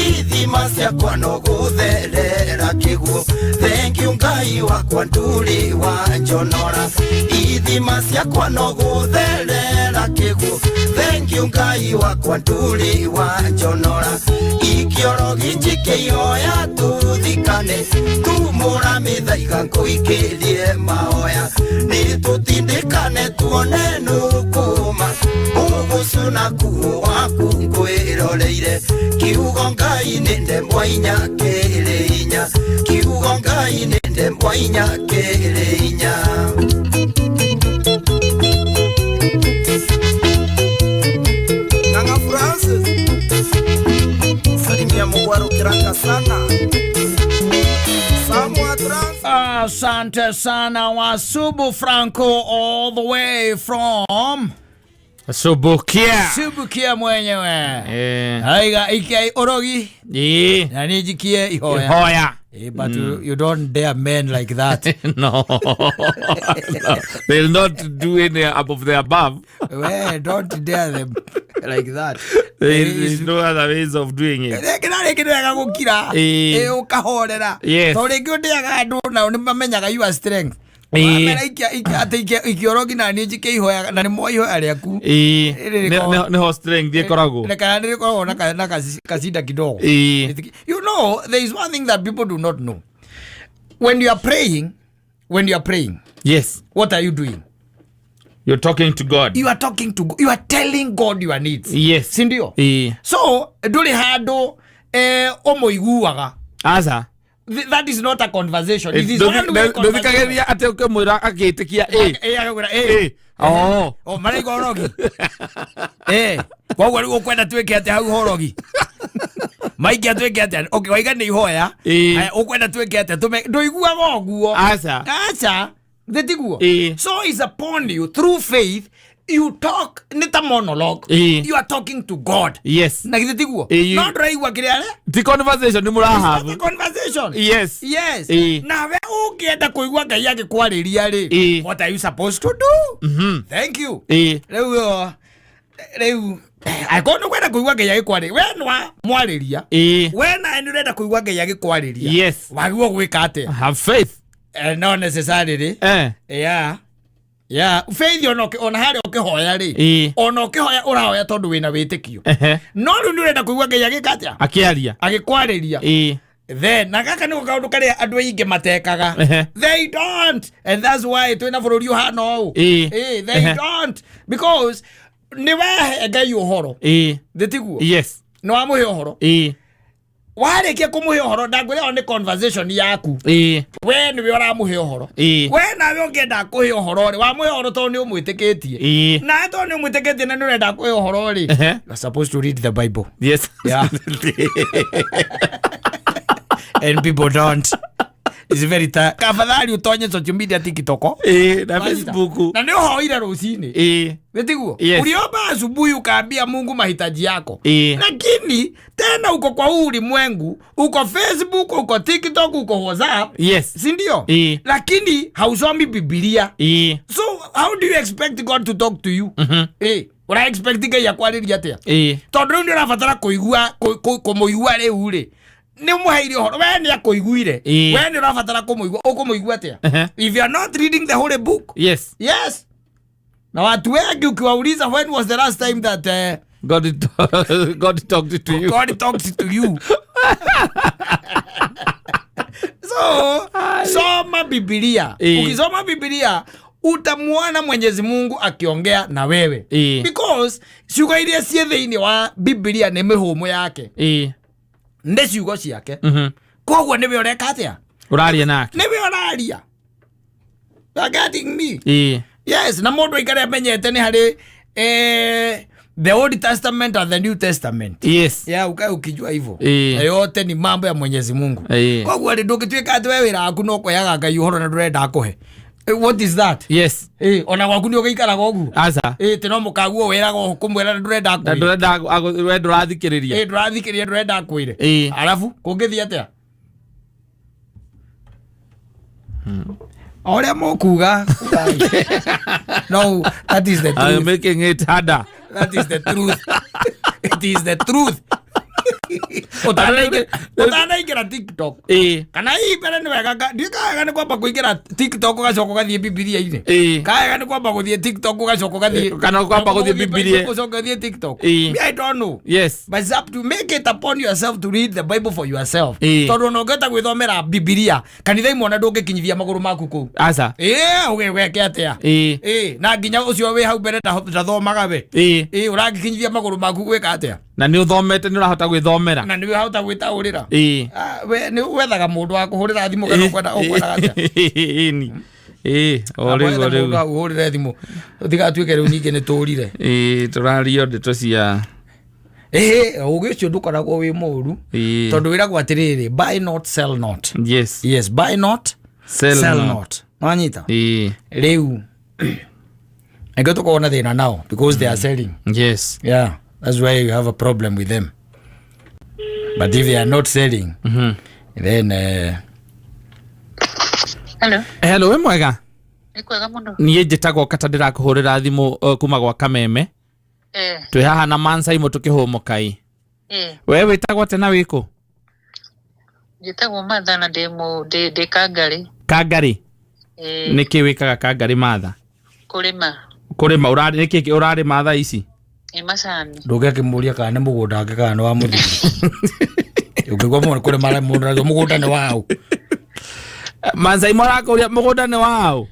ithima ciakwa no gutherera kiguo thank you Ngai wakwa nduri wa njonora ithima ciakwa no gutherera kiguo thank you Ngai wakwa nduri wa njonora ikioro gijikioya tuthikane tumura mithaiga nkuikirie mahoya nitutindikane tuone nukuma ugusuna kuo waku ngwiroreire kiugo Ngai ninde mwinya kirinya kiugo Ngai ninde mwinya kirinya Nanga Francis salimia mugwaro kiraka sana Asante sana Wasubu Franco all the way from Subukia mwenyewe Haiga ikia orogi na nijikie ihoya but you don't dare men like that no. They'll not do any above the above well, don't dare them like that there's no other ways of doing it ukahorera tori ngiundiaga andu na nimamenyaga your strength ikiorogi na ni njike ihoya na ni mo ihoya riaku ni ho strength ikoragwo kana ni koragwo na kasida kidogo you know there is one thing that people do not know when you are praying yes what are you doing? You're talking to God. You are talking to God. You are telling God your needs. Yes. Sindio? So, duli hado omoiguaga. Asa. That is not a conversation. It is one way conversation. Ndozikageria ate ukemwira agitikia Oh maraiga horogi. Kwa gwa ukwenda tweke ate hau horogi. Maiki atweke ate. Okay, waiga ni ihoya. Ukwenda tweke ate tume ndoigua goguo. Acha. Ndetiguo. So is upon you through faith. You talk nita monologue. You are talking to God. Yes. Na ndetiguo. Not right wa kile. The conversation ni muraha. The conversation. Yes. Na we ukienda kuigua Ngai agikwariria ri. What are you supposed to do? Thank you. Reu akono kwenda kuigua Ngai agikwariria. We nwa mwariria. We na ndurenda kuigua Ngai agikwariria. Yes. Wagwo gwika ate. Have faith. Not necessarily. Yeah, faith on hari ukihoya ri. Ona ukihoya urahoya tondu wina witikio. No ru ndurenda kuigua Ngai agikatia. Akiaria. Agikwariria. Then nagaka ni ukaundu kare andu aingi matekaga. They don't, and that's why twina bururi uhano. They don't, because ni we Ngai uhoro. Ndetiguo. Yes. No amuhe uhoro. Wareke kumuhe uhoro ndagwire on conversation yaku. We ni we uramuhe uhoro. We na we ungenda kuhe uhoro ri wamuhe uhoro to ni umwitikitie. Na to ni umwitikitie na ndurenda kuhe uhoro ri. You're supposed to read the Bible. Yes. Yeah. And people don't. It's very tight. Kafadhali utonye social media TikTok. Na Facebook. Na ndio hoira rusini. Ndetiguo. Uliomba asubuhi ukaambia Mungu mahitaji yako. Lakini tena uko kwa ulimwengu, uko Facebook, uko TikTok, uko WhatsApp. Yes. Si ndio? Lakini hausomi Biblia. So how do you expect God to talk to you? Ura expect Ngai akwariria atia? Tondu ndio rafatara kuigua kumuigua riu ri. Ni muhairi horo we ni akuiguire. We ni rafatara kumuigua ukumuigua atia? If you are not reading the whole book. Yes. Na watu wengi ukiwauliza when was the last time that God talked to you. God talked to you. So soma Biblia. Ukisoma Biblia utamuona Mwenyezi Mungu akiongea na wewe. Because ciugo iria cie thiini wa Biblia ni mihumo yake. Nde ciugo ciake. Koguo niwe ureka atia? Uraria nake. Niwe uraria. You getting me? Yes, na mundu aikare menyete ni hari the Old Testament and the New Testament. Yes. Yeah, ukijua hivyo. Yote ni mambo ya Mwenyezi Mungu. Koguo ri ndugitwika ati wewe wira aku no koyaga Ngai uhoro na ndurenda akuhe. What is that? Yes. Ona gwaku ni ugeikara gogu. Aza. Tino mukaguo wira go kumwira ndurenda akuhe. Ndurenda we ndurathikiriria. Ndurathikiriria ndurenda akuire. Alafu kungithii atia? Oria mokuga. No, that is the truth. I'm making it harder. That is the truth. It is the truth. Utanaingira TikTok. Kana hii pere ni wega ndikaga ni kwamba kuingira TikTok ugacoka gathie Biblia ine. Kaga ni kwamba guthie TikTok ugacoka gathie. Kana kwamba guthie Biblia. Ugacoka gathie TikTok. I don't know. Yes. But it's up to make it upon yourself to read the Bible for yourself. Tondu no ngeta gwithomera Biblia. Kanitha imwe ndungikinyithia maguru maku ku. Aza. Ugeweke atia. Na nginya ucio wi hau mbere ndathomaga we. Uragikinyithia maguru maku gwika atia. Na ni uthomete ni urahota gwithomera. Na ni urahota gwitaurira. We ni wethaga mundu wa kuhurira thimu kana ukwenda atia. Ore uhurire thimu. Utigatuike riu nyingi ni turire. Turario ndeto cia ugi ucio ndukoragwo wi muru tondu wiragwo atiriri buy not sell not. Yes, buy not sell not. Wanyita riu Egoto ko na thina now because they are selling. Yes. Yeah, that's why you have a problem with them. But if they are not selling, then Hello, we mwega? Nikwega muno. Niĩ njĩtagwo Kata ndĩrakũhũrĩra thimũ kuma gwa Kameme. Twĩ haha na Mansa imo tũkĩhũmũkai. We wĩtagwo atĩa na wĩkũ? Njĩtagwo Martha na ndĩ Kangari. Kangari? Nĩkĩ wĩkaga Kangari Martha? Kũrĩma ũrarĩ nĩkĩ ũrarĩma thaa ici? Macani. Ndũgĩkĩmũria kana nĩ mũgũnda wake kana nĩ wa mũthuri. Ũkĩgwa mũno kũrĩma mũgũnda nĩ wao. Mansa imo arakũria mũgũnda nĩ wao?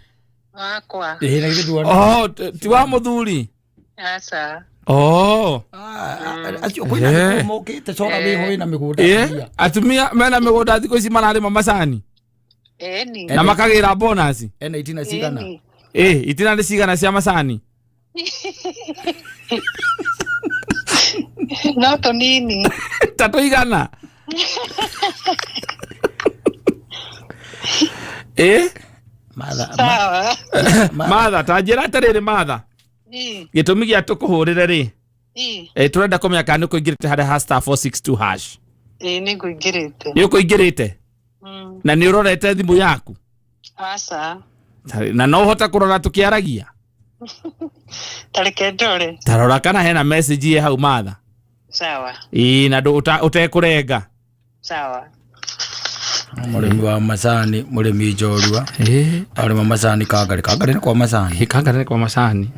Wakwa. Na gĩthuo. Ti wa mũthuri? Aca. Acio kwĩna mokĩte cora wĩho wĩna mĩgũnda. Atumia mena mĩgũnda thikũ ici mararĩma macani? Eni. Na makagĩra bonus? Ena itina cigana? itina nĩ cigana cia macani? No tũnini. Ta tũigana? Sawa. Matha, ta njĩra atĩrĩrĩ Matha. Gĩtũmi gĩa tũkũhũrĩre rĩ? Tũrenda kũmenya kana nĩ kũingĩrĩte harĩa *462#. Nĩ kũingĩrĩte. Nĩ kũingĩrĩte? Na nĩ ũrorete thimũ yaku? Aca. Na no ũhota kũrora tũkĩaragia? Tareke ndore. Tarora kana hena message ye hau Matha. Sawa. Na ũtekũrenga. Sawa. Mũrĩmi wa macani, mũrĩmi njorua. Arĩma macani Kangari nĩ kwa macani. Kangari nĩ kwa macani.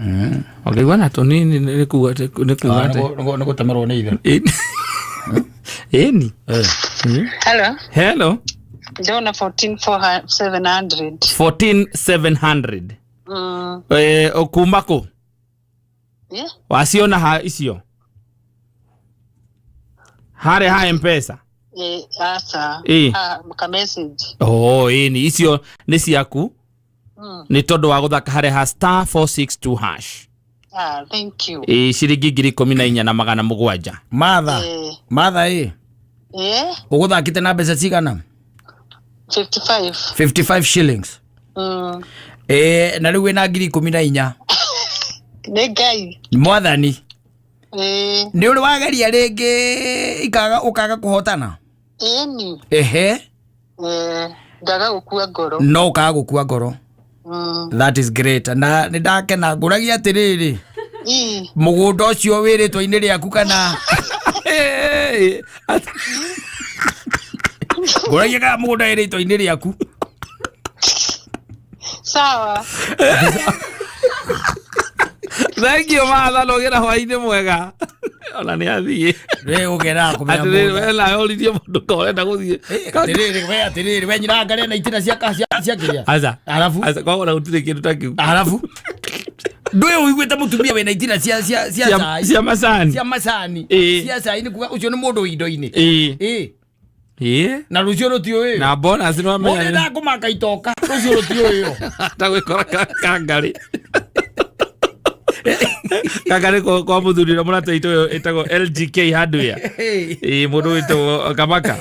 Ũngĩigua na tũnini nĩ kuga atĩ nĩ gũtemerwo nĩ ithe. Eni. Hello. Ndona 14,700. 14,700. Okuma kũ? Waciona ha icio? Hare ha M-Pesa? Asa. Ka message. Eni icio nĩ ciaku? Nĩ tondũ wa gũthaka harĩa ha *462#. Thank you. Ciringi 14,700. Matha ũgũthakĩte na mbeca cigana? 55. 55 shillings. Na rĩu wĩna 14,000. Nĩ Ngai. Mwathani. Nĩ ũrĩ wageria rĩngĩ ũkaga kũhotana? Eni. Ndaga gũkua ngoro. No ũkaga gũkua ngoro. That is great. Na nĩ ndakena ngũragia atĩrĩrĩ. Mũgũnda ũcio wĩrĩtwo-inĩ rĩaku kana? Ngũragia kana mũgũnda wĩrĩtwo-inĩ rĩaku? Sawa. Thank you Matha, nogera hwainĩ mwega. Ona nĩ athiĩ. Rĩu ũgera kũmenya mũndũ. Atĩrĩrĩ we na oririe mũndũ korenda gũthiĩ. Atĩrĩrĩ we nyina ngare na itina cia kĩrĩa. Arabu kwa na gũtirĩ kĩndũ ta kĩu. Arabu ndũĩ ũiguĩte mũtumia wĩna itina cia macani. Cia macani. Cia cai nĩ kuga ũcio nĩ mũndũ indo-inĩ. Na rũcio rũtiũĩ. Na bonus no amenya. Mũndũ ndakũmaka itoka. Rũcio rũtiũĩ. Ta gwĩkora Kangari. Kangari kwa mũthuri na mũrata ito ĩtagwo LGK hardware. Mũndũ wĩtagwo Kamaka.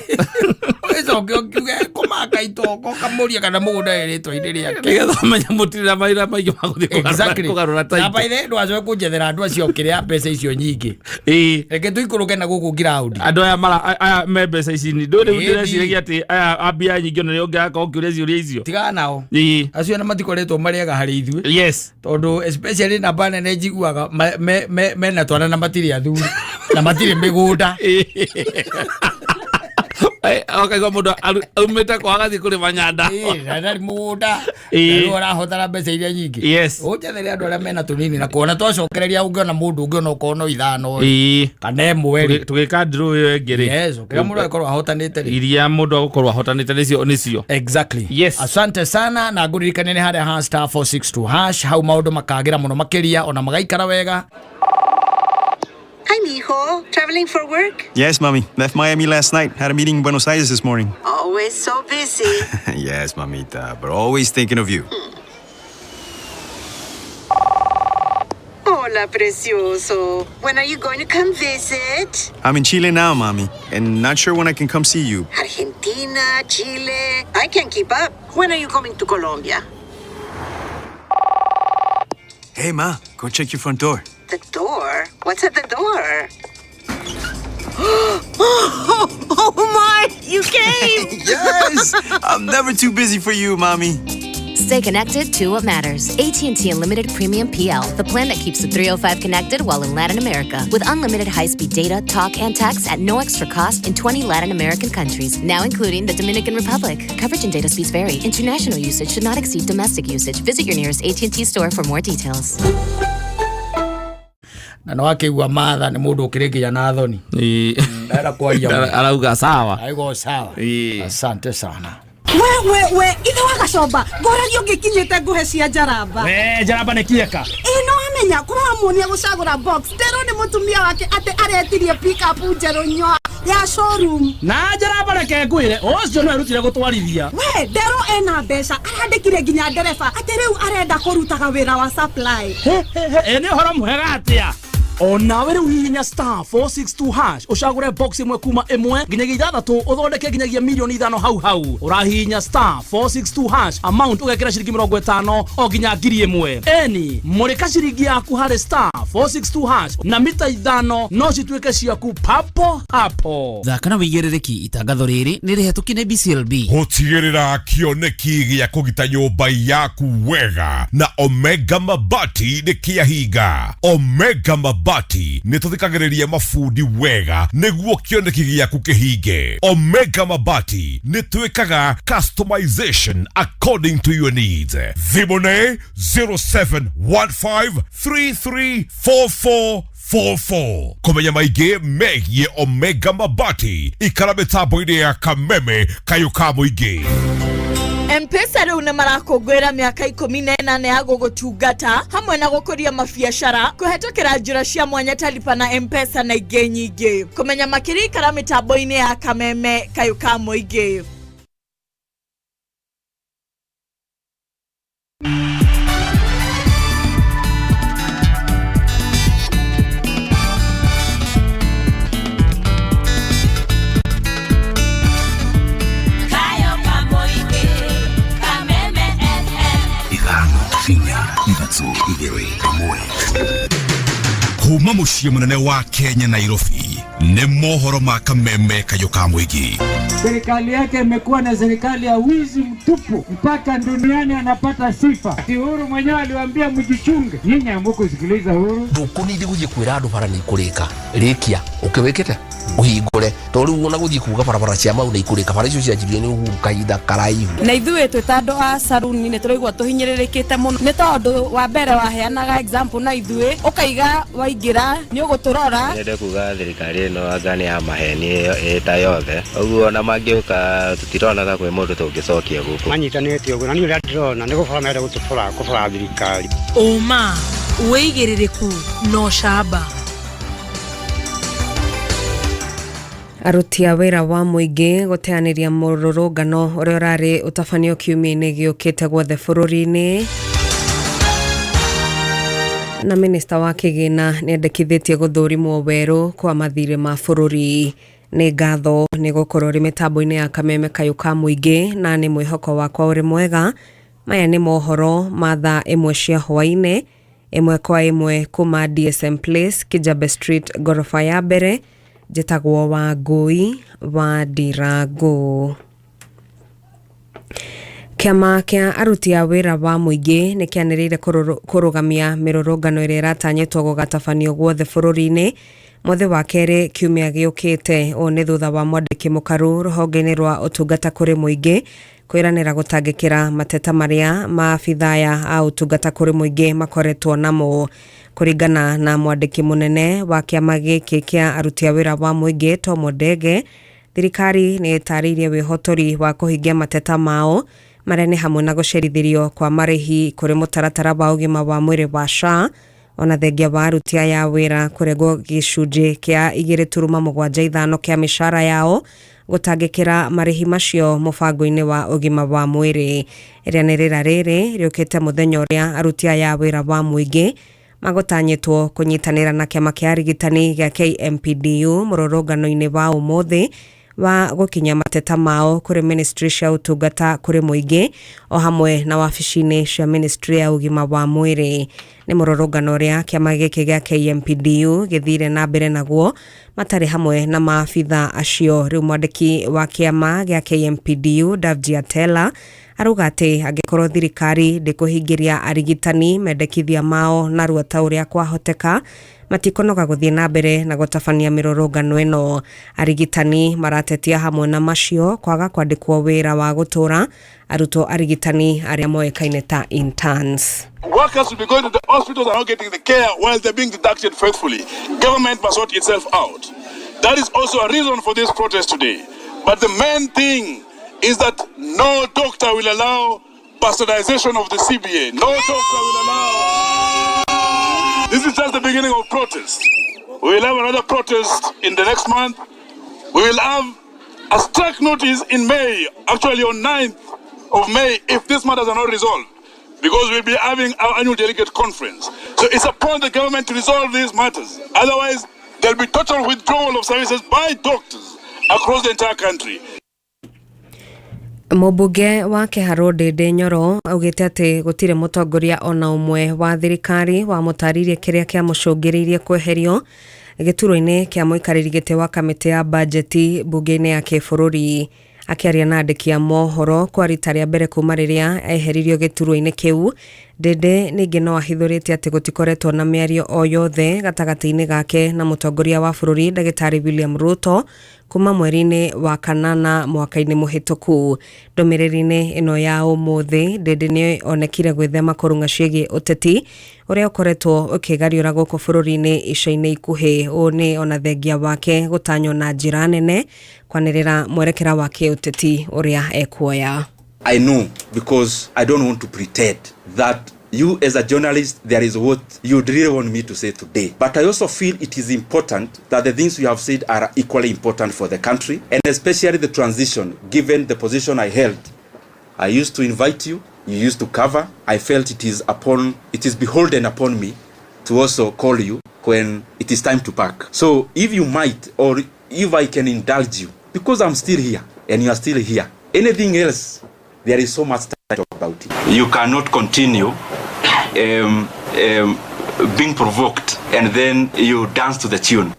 Ũcoke ũkiuge kũmaka itoko kamũria kana mũgũnda wĩrĩtwo-inĩ rĩake. Nĩgetha ũmenye mũtirĩ na maira maingĩ ma gũthiĩ kũgarũra taito. Na baithe ndwacoke kũnjethera andũ acio kĩrĩa mbeca icio nyingĩ. Reke tũikũrũke na gũkũ ground. Andũ aya me mbeca ici ni ndũrĩ ndĩreciragia atĩ aya ambia nyingĩ ona nĩ ũngĩaka ũkĩũria ciũria icio. Tiga nao. Acio na matikoretwo marĩega harĩ ithuĩ. Yes. Tondũ especially namba nene njiguaga mena twana na matirĩ athuri na matirĩ mĩgũnda. Okaigua mũndũ aumĩte kwa agathiĩ kũrĩma nyanda. Ndarĩ mũgũnda. Rĩu arahotana mbeca iria nyingĩ. Yes. Ũnjethere andũ arĩa mena tũnini na kuona twacokereria ũngĩona mũndũ ũngĩ ona ũkorwo 5 kana 1 tũgĩka ndĩrũ ĩyo ĩngĩ rĩ. Yes, kĩrĩa mũndũ agĩkorwo ahotanĩte rĩ. Iria mũndũ agũkorwo ahotanĩte nĩcio. Exactly. Yes. Asante sana na ngũririkane nĩ harĩa ha *462#. Hau maũndũ makagĩra mũno makĩria ona magaikara wega. Hi, mijo. Traveling for work? Yes, Mommy. Left Miami last night. Had a meeting in Buenos Aires this morning. Always so busy. Yes, Mamita. But always thinking of you. Hola, precioso. When are you going to come visit? I'm in Chile now, Mommy. And not sure when I can come see you. Argentina, Chile. I can't keep up. When are you coming to Colombia? Hey, Ma. Go check your front door. The door? What's at the door? Oh my! You came! Yes! I'm never too busy for you, Mommy. Stay connected to what matters. AT&T Unlimited Premium PL, the plan that keeps the 305 connected while in Latin America. With unlimited high-speed data, talk, and text at no extra cost in 20 Latin American countries, now including the Dominican Republic. Coverage and data speeds vary. International usage should not exceed domestic usage. Visit your nearest AT&T store for more details. Na no akĩigua Matha nĩ mũndũ ũkĩrĩkia na thoni. Ndaira kwaria. Arauga sawa. Aigo sawa. Asante sana. We ithe wa gacomba ngoragi ũngĩkinyĩte nguhe cia Njaramba. Njaramba nĩ kieka. No amenya kũramuonia gũcagũra box. Ndero nĩ mũtumia wake atĩ aretirie pick up njerũ nyoa. ya showroom. Na njara bareke ngwire ocio no rutire gutwarithia. We Dero ena mbeca arandikire nginya ndereba ati riu arenda kurutaga wira wa supply. Ene horo mwega atia. Ona we riu hihinya *462# ucagure box imwe kuma imwe nginyagia ithathatu uthondeke nginyagia milioni 5 hau urahihinya *462# amount ugekira ciringi 50 o nginya 1000 eni murika ciringi yaku hari *462# na mita 5 no cituike ciaku papo hapo. Thaka na wigirereki itangatho riri nirihetuki ni BCLB gutigirira kioneki gia kugita nyumba yaku wega na Omega Mabati ni kiahinga. Omega Mabati ni tuthikagiriria mafundi wega niguo kioneki giaku kihinge. Omega Mabati ni twikaga customization according to your needs. Vimone 0715334444 kumenya maige megie Omega Mabati ikara mitambo-ini ya Kameme kayuka muingi. M-Pesa riu ni marakongwira miaka 18 ya gugutungata hamwe na gukuria mabiacara kuhetokera njira cia mwanya ta Lipa na M-Pesa na ingĩ nyingĩ. Kumenya makiri ikara mitambo-ini ya Kameme kayuka muingi. Kuma muciĩ munene wa Kenya Nairobi ni mohoro ma Kameme kayuka muingi. Serikali yake imekuwa na serikali ya wizi mtupu mpaka duniani anapata sifa. Uhuru mwenyewe aliwaambia mjichunge. Nyinyi hamkusikiliza Uhuru. Ndukuni ndi guthie kwira andu bara ni ikurika. Rikia ukiwikite uhingure tori wona guthie kuga barabara cia mau ni ikurika bara icio cianjirie ni Uhuru kaida karaihu. Na ithuĩ twĩtando a saruni nĩ tũraigua tũhinyĩrĩrĩkĩte mũno nĩ tondũ wa mbere waheanaga example na ithuĩ ũkaiga waingĩra nĩ ũgũtũrora. Nende kuga thirikari ĩno anga nĩ ya maheni ta yothe ũguo na mangĩũka tũtironaga kwĩ mũndũ tũngĩcokia gũkũ. Manyitanĩte ũguo na niĩ ũrĩa ndĩrona nĩ gũbara mende gũtũbara thirikari. Ũma wĩigĩrĩrĩku no camba. Aruti a wĩra wa mũingĩ gũteanĩria mũrũrũngano ũrĩa ũrarĩ ũtabanio kiumia-inĩ gĩũkĩte guothe bũrũri-inĩ. Na minista wa kĩgĩna nĩendekithĩtie gũthũrimwo werũ kwa mathirĩ ma bũrũri. Nĩ ngatho nĩ gũkorwo rĩ mĩtambo-inĩ ya Kameme kayuka mũingĩ na nĩ mwĩhoko wakwa ũrĩ mwega. Maya nĩ mohoro ma thaa 1 cia hwaĩ-inĩ, 1 kwa 1 kuma DSM Place, Kijabe Street, gorofa ya mbere. Njĩtagwo Wangui wa Ndirangu. Kĩama kĩa aruti a wĩra wa mũingĩ nĩ kĩanĩrĩire kũrũgamia mĩrũrũngano ĩrĩa ĩratanyĩtwo gũgatabanio guothe bũrũri-inĩ mweri wa kerĩ kiumia gĩũkĩte. Ũũ nĩ thutha wa mwandĩki mũkaru rũhonge-inĩ rwa ũtungata kũrĩ mũingĩ kwĩranĩra gũtangĩkĩra mateta marĩa maabithaya a ũtungata kũrĩ mũingĩ makoretwo namo. Kũringana na mwandĩki mũnene wa kĩama gĩkĩ kĩa aruti a wĩra wa mũingĩ Tom Odege, thirikari nĩ ĩtarĩirie wĩhotori wa kũhingia mateta mao marĩa nĩ hamwe na gũcerithĩrio kwa marĩhi kũrĩ mũtaratara wa ũgima wa mwĩrĩ wa SHA, ona thengia wa aruti aya wĩra kũregwo gĩcunjĩ kĩa 2.75 kĩa mĩcara yao gũtangĩkĩra marĩhi macio mũbango-inĩ wa ũgima wa mwĩrĩ. Rĩanĩrĩra rĩrĩ rĩũkĩte mũthenya ũrĩa aruti aya wĩra wa mũingĩ magũtanyĩtwo kũnyitanĩra na kĩama kĩa arigitani gĩa KMPDU mũrũrũngano-inĩ wa ũmũthĩ wa gũkinya mateta mao kũrĩ ministry cia ũtungata kũrĩ mũingĩ o hamwe na wabici-inĩ cia ministry ya ũgima wa mwĩrĩ. Nĩ mũrũrũngano ũrĩa kĩama gĩkĩ gĩa KMPDU gĩthire na mbere naguo matarĩ hamwe na maabitha acio. Rĩu mwandĩki wa kĩama gĩa KMPDU Davji Atela arauga atĩ angĩkorwo thirikari ndĩkũhingĩria arigitani mendekithia mao narua ta ũrĩa kwahoteka matikonoga gũthiĩ na mbere na gũtabania mĩrũrũngano ĩno. Arigitani maratetia hamwe na macio kwaga kwandĩkwo wĩra wa gũtũra arutwo arigitani arĩa moĩkaine ta interns. Workers will be going to the hospitals and not getting the care while they're being deducted faithfully. Government must sort itself out. That is also a reason for this protest today. But the main thing is that no doctor will allow bastardization of the CBA. No doctor will allow. This is just the beginning of protest. We will have another protest in the next month. We will have a struck notice in May, actually on 9th of May, if these matters are not resolved, because we'll be having our annual delegate conference. So it's upon the government to resolve these matters. Otherwise, there'll be total withdrawal of services by doctors across the entire country. Mũmbunge wa Kĩharũ Ndĩndĩ Nyoro augĩte atĩ gũtirĩ mũtongoria ona ũmwe wa thirikari wa mũtarĩrie kĩrĩa kĩamũcũngĩrĩirie kweherio gĩturwa-inĩ kĩa mũikarĩri gĩtĩ wa kamĩtĩ ya bajeti mbunge-inĩ ya kĩbũrũri. Akĩaria na andĩki a mohoro kwa rita rĩa mbere kuma rĩrĩa eheririo gĩturwa-inĩ kĩu, Ndĩndĩ ningĩ no ahithũrĩtie atĩ gũtikoretwo na mĩario o yothe gatagatĩ-inĩ gake na mũtongoria wa bũrũri Ndagĩtarĩ William Ruto kuma mweri-inĩ wa kanana mwaka-inĩ mũhĩtũku. Ndũmĩrĩri-inĩ ĩno ya ũmũthĩ, Ndĩndĩ nĩ onekire gwĩthema kũrũnga ciĩgiĩ ũteti ũrĩa ũkoretwo ũkĩgariũra gũkũ bũrũri-inĩ ica-inĩ ikuhĩ. Ũũ nĩ ona thengia wake gũtanywo na njĩra nene kwanĩrĩra mwerekera wa kĩũteti ũrĩa ekuoya. I know, because I don't want to pretend that you as a journalist, there is what you really want me to say today. But I also feel it is important that the things you have said are equally important for the country, and especially the transition, given the position I held. I used to invite you, you used to cover. I felt it is beholden upon me to also call you when it is time to pack. So if you might, or if I can indulge you, because I'm still here and you are still here, anything else, there is so much to talk about it. You cannot continue being provoked and then you dance to the tune.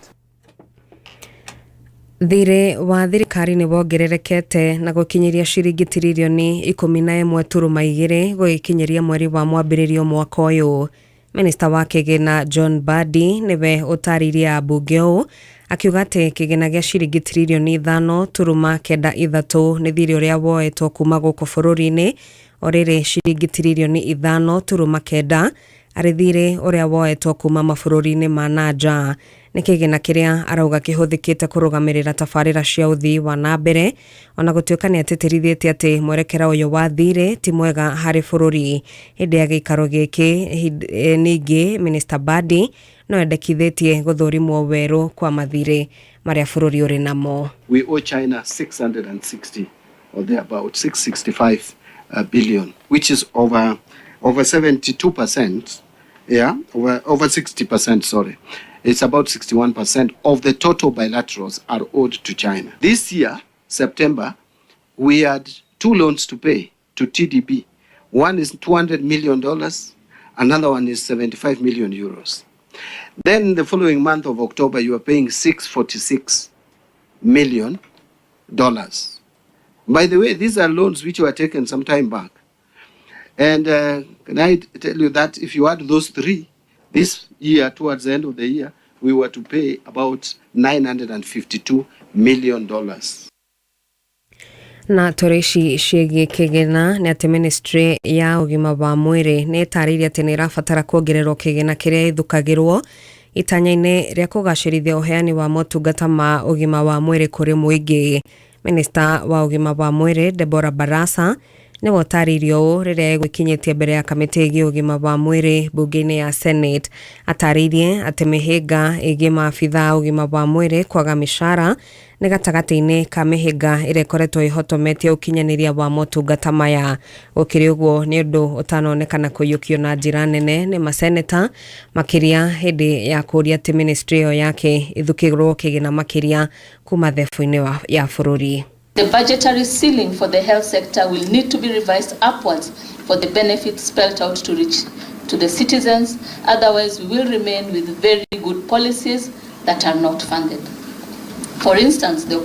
Thirĩ wa thirikari nĩ wongererekete na gũkinyĩria ciringi tiririoni 11.2 gũgĩkinyĩria mweri wa mwambĩrĩrio mwaka ũyũ. Minista wa kĩgĩna John Mbadi nĩwe ũtarĩirie ambunge ũũ, akiuga atĩ kĩgĩna gĩa ciringi tiririoni 5.93 nĩ thirĩ ũrĩa woetwo kuma gũkũ bũrũri-inĩ, o rĩrĩ ciringi tiririoni 5.9 arĩ thirĩ ũrĩa woetwo kuma mabũrũri-inĩ ma nanja. Nĩ kĩgĩna kĩrĩa arauga kĩhũthĩkĩte kũrũgamĩrĩra tabarĩra cia ũthii wa na mbere, ona gũtuĩka nĩ atĩtĩrithĩtie atĩ mwerekera ũyũ wa thirĩ ti mwega harĩ bũrũri. Hĩndĩ ya gĩikaro gĩkĩ ningĩ Minista Mbadi no endekithĩtie gũthũrimwo werũ kwa mathirĩ marĩa bũrũri ũrĩ namo. We owe China 660 or thereabout 665 billion, which is over 72%, over 60%, sorry. It's about 61% of the total bilaterals are owed to China. This year, September, we had 2 loans to pay to TDB. One is $200 million, another one is 75 million euros. Then the following month of October, you are paying $646 million. By the way, these are loans which were taken some time back. And can I tell you that if you add those 3, this year, towards the end of the year, we were to pay about $952 million. Na tũrĩci ciĩgiĩ kĩgĩna nĩ atĩ ministry ya ũgima wa mwĩrĩ nĩ ĩtarĩirie atĩ nĩ ĩrabatara kuongererwo kĩgĩna kĩrĩa ĩthukagĩrwo itanya-inĩ rĩa kũgacĩrithia ũheani wa motungata ma ũgima wa mwĩrĩ kũrĩ mũingĩ. Minista wa ũgima wa mwĩrĩ Deborah Barasa nĩ wotarĩirio ũũ rĩrĩa egũkinyĩtie mbere ya kamĩtĩ ĩgiĩ ũgima wa mwĩrĩ mbunge-inĩ ya Senate. Atarĩirie atĩ mĩhĩnga ĩgiĩ maabitha ũgima wa mwĩrĩ kwaga mĩcara nĩ gatagatĩ-inĩ ka mĩhĩnga ĩrĩa ĩkoretwo ĩhotometie ũkinyanĩria wa motungata maya. Gũkĩrĩ ũguo nĩ ũndũ ũtanonekana kũiyũkio na njĩra nene nĩ maseneta, makĩria hĩndĩ ya kũũria atĩ ministry ĩyo yake ĩthukĩrwo kĩgĩna makĩria kuma thebũ-inĩ ya bũrũri. The budgetary ceiling for the health sector will need to be revised upwards for the benefits spelled out to reach to the citizens. Otherwise, we will remain with very good policies that are not funded. For instance, the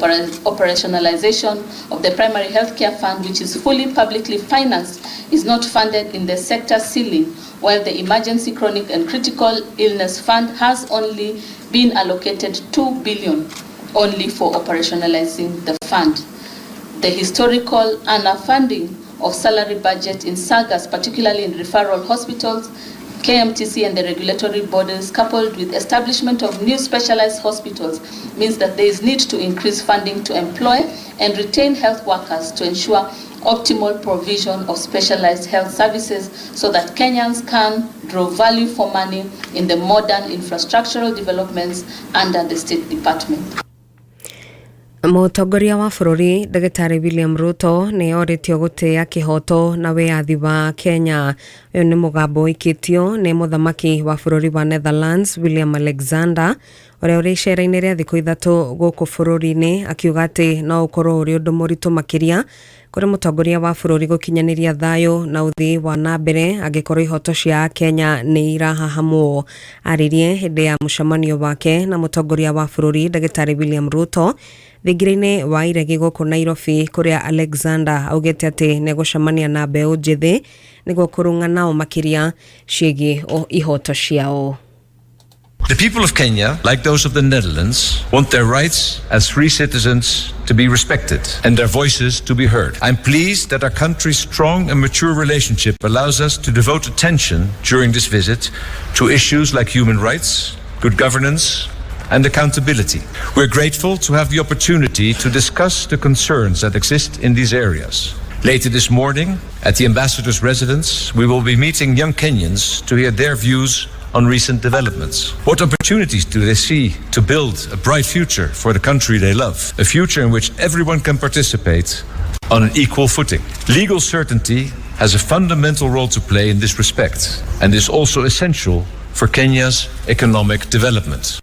operationalization of the primary healthcare fund, which is fully publicly financed, is not funded in the sector ceiling, while the emergency chronic and critical illness fund has only been allocated $2 billion only for operationalizing the fund. The historical underfunding of salary budget in SAGAs, particularly in referral hospitals, KMTC and the regulatory bodies, coupled with establishment of new specialized hospitals, means that there is need to increase funding to employ and retain health workers to ensure optimal provision of specialized health services so that Kenyans can draw value for money in the modern infrastructural developments under the State Department. Mũtongoria wa bũrũri Ndagĩtarĩ William Ruto nĩ oretio gũtĩa kĩhoto na wĩyathi wa Kenya. Ũyũ nĩ mũgambo ũikĩtio nĩ mũthamaki wa bũrũri wa Netherlands William Alexander ũrĩa ũrĩ icera-inĩ rĩa thikũ ithatũ gũkũ bũrũri-inĩ, akiuga atĩ no ũkorwo ũrĩ ũndũ mũritũ makĩria kũrĩ mũtongoria wa bũrũri gũkinyanĩria thayũ na ũthii wa nambere angĩkorwo ihoto cia Kenya nĩ irahahamwo. Aririe hĩndĩ ya mũcemanio wake na mũtongoria wa bũrũri Ndagĩtarĩ William Ruto thingira-inĩ wa iregi gũkũ Nairobi, kũrĩa Alexander augĩte atĩ nĩ gũcemania na mbeũ njĩthĩ nĩguo kũrũng'a nao makĩria ciĩgiĩ ihoto ciao. The people of Kenya, like those of the Netherlands, want their rights as free citizens to be respected and their voices to be heard. I'm pleased that our country's strong and mature relationship allows us to devote attention during this visit to issues like human rights, good governance, and accountability. We're grateful to have the opportunity to discuss the concerns that exist in these areas. Later this morning, at the ambassador's residence, we will be meeting young Kenyans to hear their views on recent developments. What opportunities do they see to build a bright future for the country they love? A future in which everyone can participate on an equal footing. Legal certainty has a fundamental role to play in this respect and is also essential for Kenya's economic development.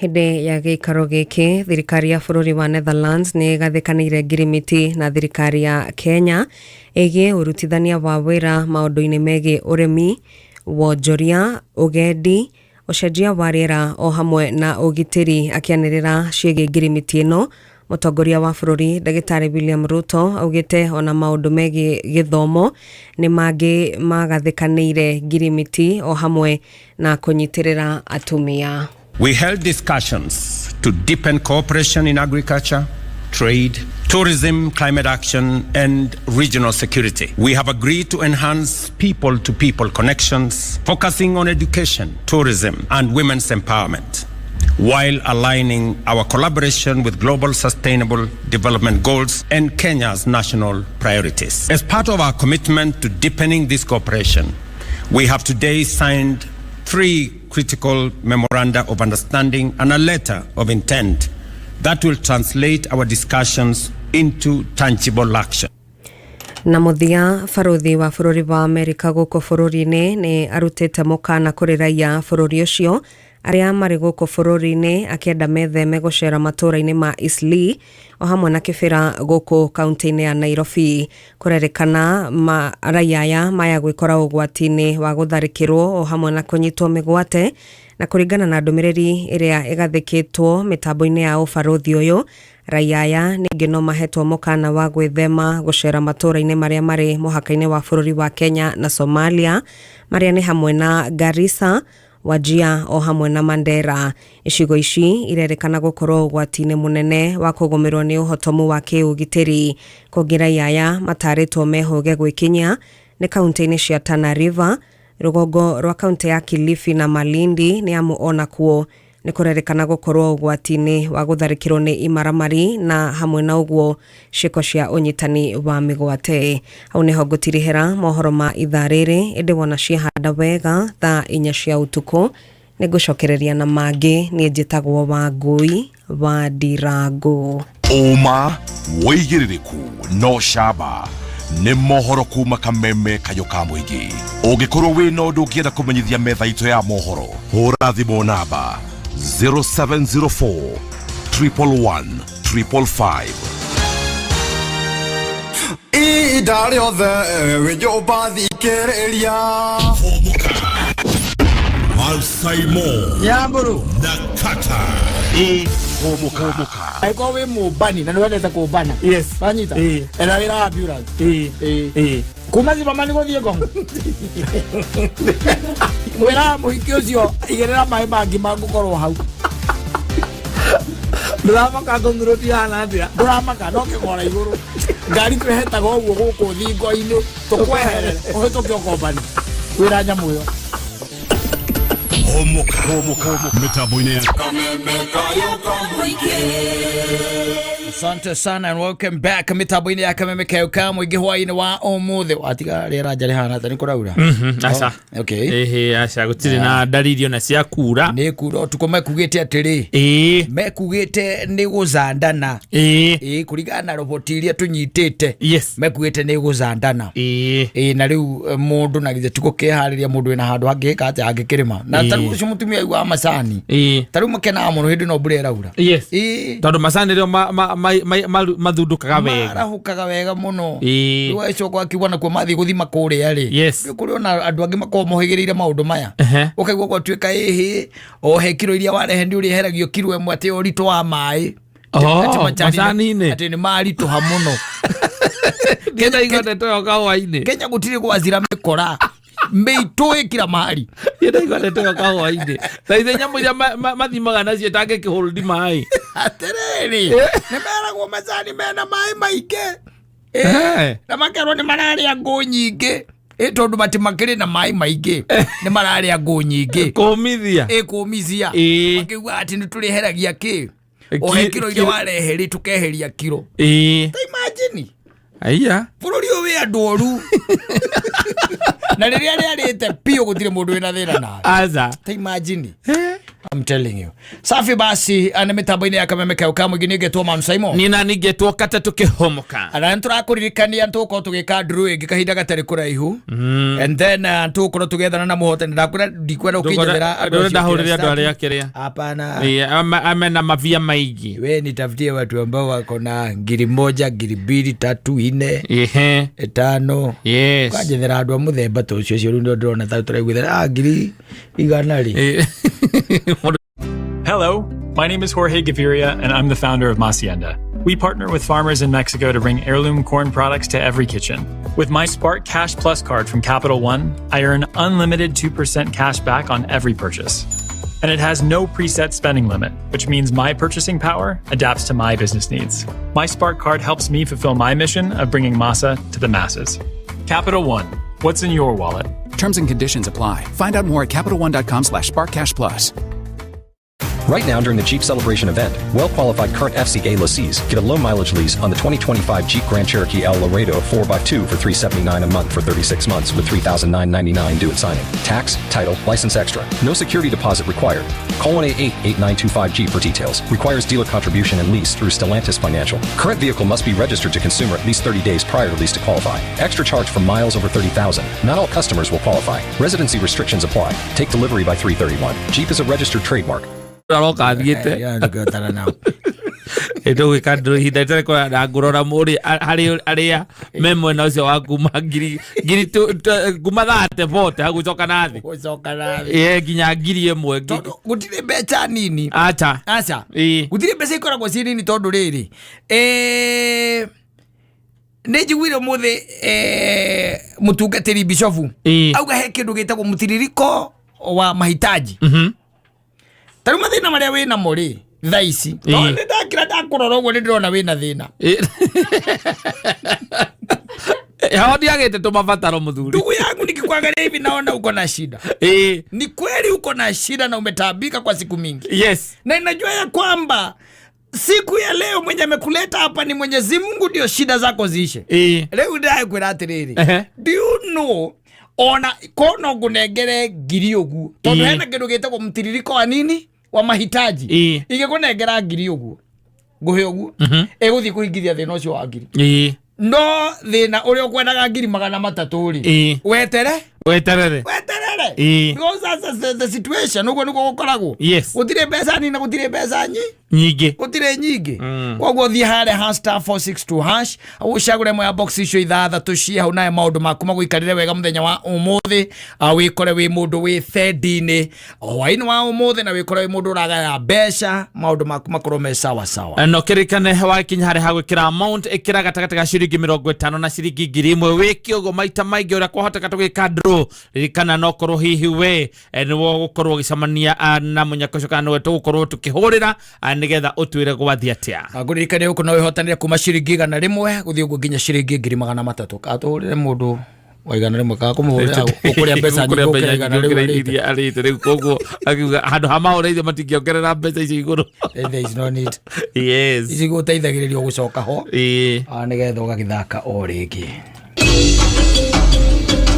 Hĩndĩ ya gĩikaro gĩkĩ, thirikari ya bũrũri wa Netherlands nĩ ĩgathĩkanĩire ngirimiti na thirikari ya Kenya ĩgiĩ ũrutithania wa wĩra maũndũ-inĩ megiĩ ũrĩmi, wonjoria, ũgendi, ũcenjia wa rĩera o hamwe na ũgitĩri. Akĩanĩrĩra ciĩgiĩ ngirimiti ĩno, mũtongoria wa bũrũri Ndagĩtarĩ William Ruto augĩte ona maũndũ megiĩ gĩthomo nĩ mangĩ magathĩkanĩire ngirimiti o hamwe na kũnyitĩrĩra atumia. We held discussions to deepen cooperation in agriculture, trade, tourism, climate action, and regional security. We have agreed to enhance people-to-people connections, focusing on education, tourism, and women's empowerment, while aligning our collaboration with global sustainable development goals and Kenya's national priorities. As part of our commitment to deepening this cooperation, we have today signed 3 critical memoranda of understanding and a letter of intent that will translate our discussions into tangible action. Na muthia baruthi wa bũrũri wa Amerika gũkũ bũrũri-inĩ nĩ arutĩte mũkana kũrĩ raia bũrũri ũcio arĩa marĩ gũkũ bũrũri-inĩ akĩenda metheme gũcera matũũra-inĩ ma Eastleigh o hamwe na Kĩbĩra gũkũ kaunti-inĩ ya Nairobi. Kũrerĩkana raia aya maya gwĩkora ũgwati-inĩ wa gũtharĩkĩrwo o hamwe na kũnyitwo mĩgwate, na kũringana na ndũmĩrĩri ĩrĩa ĩgathĩkĩtwo mĩtambo-inĩ ya ũbarũthi ũyũ, raia aya ningĩ no mahetwo mũkana wa gwĩthema gũcera matũũra-inĩ marĩa marĩ mũhaka-inĩ wa bũrũri wa Kenya na Somalia, marĩa nĩ hamwe na Garissa, Wajir o hamwe na Mandera. Icigo ici irerĩkana gũkorwo ũgwati-inĩ mũnene wa kũgũmĩrwo nĩ ũhotomu wa kĩũgitĩri. Kũngĩ raia aya matarĩtwo mehũge gwĩkinyia nĩ kaunti-inĩ cia Tana River, rũgongo rwa kaunti ya Kilifi na Malindi, nĩ amu ona kuo nĩ kũrerĩkana gũkorwo ũgwati-inĩ wa gũtharĩkĩrwo nĩ imaramari na hamwe na ũguo ciĩko cia ũnyitani wa mĩgwate. Hau nĩho ngũtirihĩra mohoro ma ithaa rĩrĩ, ĩndĩ wona ciahanda wega thaa 4 cia ũtukũ nĩ ngũcokereria na mangĩ. Niĩ njĩtagwo Wangui wa Ndirangu. Ũma, wĩigĩrĩrĩku no camba nĩ mohoro kuma Kameme kayo ka mũingĩ. Ũngĩkorwo wĩna ũndũ ũngĩenda kũmenyithia metha itũ ya mohoro, hũra thimũ namba 0704 111 555. Ida rĩothe wĩnyũmba thikĩrĩria Malsaimo Nyambũrũ na Kata Homoka. Aiko we mubani na niwendete kubana. Yes. Banyita. Era wira ambulance. Kuma ziba mani gothie gongo. Wira muhiki ucio igerera mai mangi magukorwo hau. Drama ka gongro tiana ndia. Drama ka no kigora iguru. Ngari twehetaga uguo guku thingo-ini tukweherere. Uhituke ukobani. Wira nyamuyo. Homoka. Mitambo-inĩ ya Kameme kayo ka mũingĩ. Asante sana and welcome back mitambo-ini ya kamemekeuka mwingi hwaini wa umuthi watiga rĩera nja rĩhana ta nĩ kũraura. Aca. Okay. Aca gũtirĩ na dalili ona cia kura. Nĩ kura ũtukũ mekugĩte atĩrĩ. Mekugĩte nĩ gũcandana. Kũringana na roboti iria tũnyitĩte. Yes. Mekugĩte nĩ gũcandana. Na rĩu mũndũ na githĩ tukũkĩharĩria mũndũ wĩna handũ hangĩka atĩ angĩkĩrĩma. Na tarĩu ũcio mũtumia wa macani. Tarĩu makenaga mũno hĩndĩ no mbura ĩraura. Yes. Tondũ macani rĩo mathundukaga wega. Marahukaga wega muno. Rĩu acoka akiuga nakuo mathiĩ gũthima kũrĩa rĩ. Yes. Kũrĩ ona andũ angĩ makorwo mohĩgĩrĩire maũndũ maya. Ũkaigua gwatuĩka ohe kiro iria warehe nĩ ũrĩheragio kiro ĩmwe atĩ ũritũ wa maĩ. Macani-inĩ. Atĩ nĩ maritũha mũno. Kenya igotete o kahũa-inĩ. Kenya gũtirĩ gwacira mĩkora. Mĩitũ ĩkira mari. Kenya igotete o kahũa-inĩ. Ta ithe nyamũ iria mathimaga nacio tangĩkĩhũrũri maĩ. Atĩrĩrĩ. Nĩ meragwo macani mena maĩ maingĩ. Na makerwo nĩ mararĩa ngũ nyingĩ. Tondũ matimakĩrĩ na maĩ maingĩ. Nĩ mararĩa ngũ nyingĩ. Kũmithia. Kũmithia. Makĩuga atĩ nĩ tũrĩheragia kĩ. Ohe kiro iria warehe rĩ tukeheria kiro. Ta imagine. Aya. Bũrũri ũyũ wĩ andũ oru. Na rĩrĩa rĩarĩte piũ gũtirĩ mũndũ wĩna thĩna nawe. Aza. Ta imagine. I'm telling you. Safi basi ana mitambo-ini ya kamemekeuka mwingi ningetwo Manu Simon. Nina ningetwo kata tukihomoka. Ana nitũrakũririkania ntuko tugika draw ĩngĩ kahinda gatarĩ kũraihu. And then ntuko tugethana na muhotani ndikwenda ũkinyethera andũ ndahũrĩre andũ arĩa kĩrĩa. Hapana. Amena mavia maingĩ. We nitafutie watu ambao wako na 1,000, 2,000, 3, 4, 5. Yes. Kwanjethera andũ a mũthemba ta ũcio rĩu ndio ndĩrona ta tũraigwithera 100 rĩ. Hello, my name is Jorge Gaviria, and I'm the founder of Macienda. We partner with farmers in Mexico to bring heirloom corn products to every kitchen. With my Spark Cash Plus card from Capital One, I earn unlimited 2% cash back on every purchase. And it has no preset spending limit, which means my purchasing power adapts to my business needs. My Spark card helps me fulfill my mission of bringing masa to the masses. Capital One, what's in your wallet? Terms and conditions apply. Find out more at CapitalOne.com/SparkCashPlus. Right now, during the Jeep Celebration event, well-qualified current FCA lessees get a low mileage lease on the 2025 Jeep Grand Cherokee L Laredo 4x2 for $379 a month for 36 months with $3,999 due at signing. Tax, title, license extra. No security deposit required. Call 1-888-8925-Jeep for details. Requires dealer contribution and lease through Stellantis Financial. Current vehicle must be registered to consumer at least 30 days prior to lease to qualify. Extra charge for miles over 30,000. Not all customers will qualify. Residency restrictions apply. Take delivery by 3/31. Jeep is a registered trademark. Roka thiete ndo gikandro hida tare ko na ngurora muri aria memwe na ucio wa kuma ngiri kuma thate vote hagucoka nathi nginya ngiri ĩmwe gutire mbeca nini acha gutire mbeca ikoragwo ciĩ nini tondu riri nĩ njiguire muthi mutungatĩri bishofu auga he kĩndũ gĩtagwo mũtiririko wa mahitaji. Taruma thĩna marĩa wĩna mo rĩ thaa ici no nĩ ndakĩra ndakũrora ũguo nĩ ndĩrona wĩna thĩna hao ndiagĩte tũmabataro mũthuri. Ndugu yangu nikikuangalia hivi naona uko na shida. Ni kweli uko na shida na umetabika kwa siku mingi. Yes. Na inajua ya kwamba siku ya leo mwenye amekuleta hapa ni Mwenyezi Mungu, ndio shida zako ziishe. Leo ndai kwera atiriri. Do you know ona kono gunengere ngiri ugu tondu hena kindu gitagwo mtiririko wa nini wa mahitaji igĩkũnengera ngiri ũguo nguhe ũguo ĩgũthiĩ kũhingithia thĩna ũcio wa ngiri no thĩna ũrĩa ũkwendaga ngiri 300 rĩ weterere because that's the situation ũguo nĩguo gũkoragwo gũtirĩ mbeca nini na gũtirĩ mbeca nyingĩ gũtirĩ nyingĩ koguo thiĩ harĩa #462# ũcagũre moya box icio ithathatũ cia hau nayo maũndũ maku magũikarĩre wega mũthenya wa ũmũthĩ wĩkore wĩ mũndũ wĩ thendi-inĩ hwaĩ-inĩ wa ũmũthĩ na wĩkore wĩ mũndũ ũragaya mbeca maũndũ maku makorwo me sawa sawa. No kĩrĩkane wakinya harĩa hagwĩkĩra amount ĩkĩra gatagatĩ ga ciringi 50 na ciringi 1000 wĩke ũguo maita maingĩ ũrĩa kwahoteka tũgĩka draw ririkana no korwo hihi we nĩwo gũkorwo gĩcemania na mũnyaka ũcio kana nĩwe tũgũkorwo tũkĩhũrĩra nigetha ũtwĩre gwathi atĩa. Ngũririkane ũko no wĩhotanĩre kuma ciringi 100 gũthiĩ ũguo nginya ciringi 300 katũhũrĩre mũndũ waigana rimwe ka kumuhurira ukuria mbeca nyingi ukirigana riu arite riu koguo akiuga handu hamaurithia matingiongerera mbeca icio iguru. There is no need. Yes. Ici guteithagiriria gucoka ho. Nigetha ugagithaka o ringi.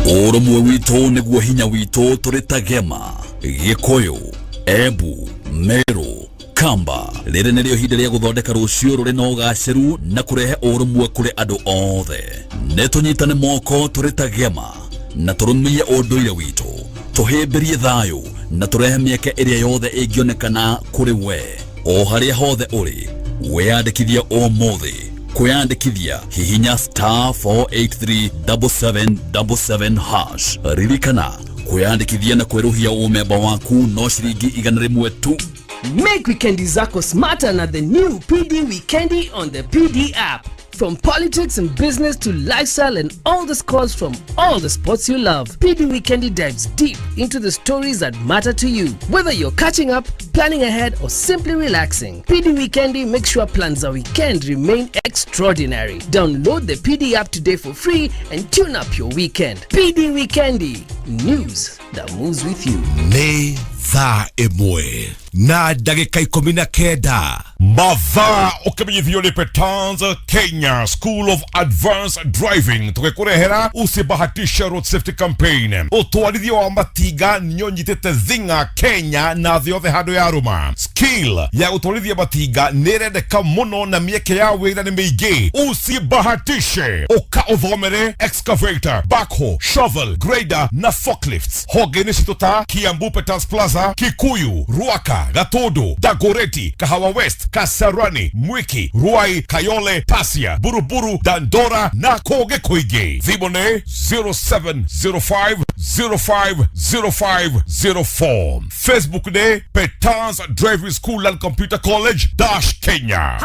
Urumwe witũ nĩguo hinya witũ tũrĩtagema Gĩkũyũ, Embu, Meru, Kamba. Rĩrĩ nĩrĩo ihinda rĩa gũthondeka rũciũ rũrĩ na ũgacĩru na kũrehe ũrũmwe kũrĩ andũ othe. Nĩtũnyitane moko tũrĩtagema na tũrũmie ũndũire witũ, tũhĩmbĩrie thayũ na tũrehe mĩeke ĩrĩa yothe ĩngĩonekana kũrĩ we. O harĩa hothe ũrĩ, wĩyandĩkithia ũmũthĩ. Kwĩyandĩkithia hihinya *4837777 hash. Ririkana kwĩyandĩkithia na kwĩrũhia ũmemba waku no ciringi 100 tu. Make weekendi zako smarter na the new PD Weekendi on the PD app. From politics and business to lifestyle and all the scores from all the sports you love, PD Weekendi dives deep into the stories that matter to you. Whether you're catching up, planning ahead, or simply relaxing, PD Weekendi makes sure plans of weekend remain extraordinary. Download the PD app today for free and tune up your weekend. PD Weekendi, news that moves with you. Nĩ thaa ĩmwe na ndagĩka 19 mathaa ũkĩmenyithio nĩ Petans Kenya School of Advanced Driving tũgĩkũrehera usibahatisha road safety campaign. Ũtwarithia wa matinga nĩũnyitĩte thing'a Kenya na thĩ yothe handũ ya rũma. Skill ya ũtwarithia matinga nĩrendeka mũno na mĩeke ya wĩra nĩ mĩingĩ. Usibahatishe ũka ũthomere excavator, backhoe, shovel, grader na forklifts. Honge nĩ citũta Kiambu Petans Plaza, Kikuyu, Ruaka, Gatodo, Dagoretti, Kahawa West, Kasarani, Mwiki, Ruai, Kayole, Pasia, Buruburu, Dandora na Koge Koige. Vibone 0705050504. Facebook ne Petans Driving School and Computer College Dash Kenya.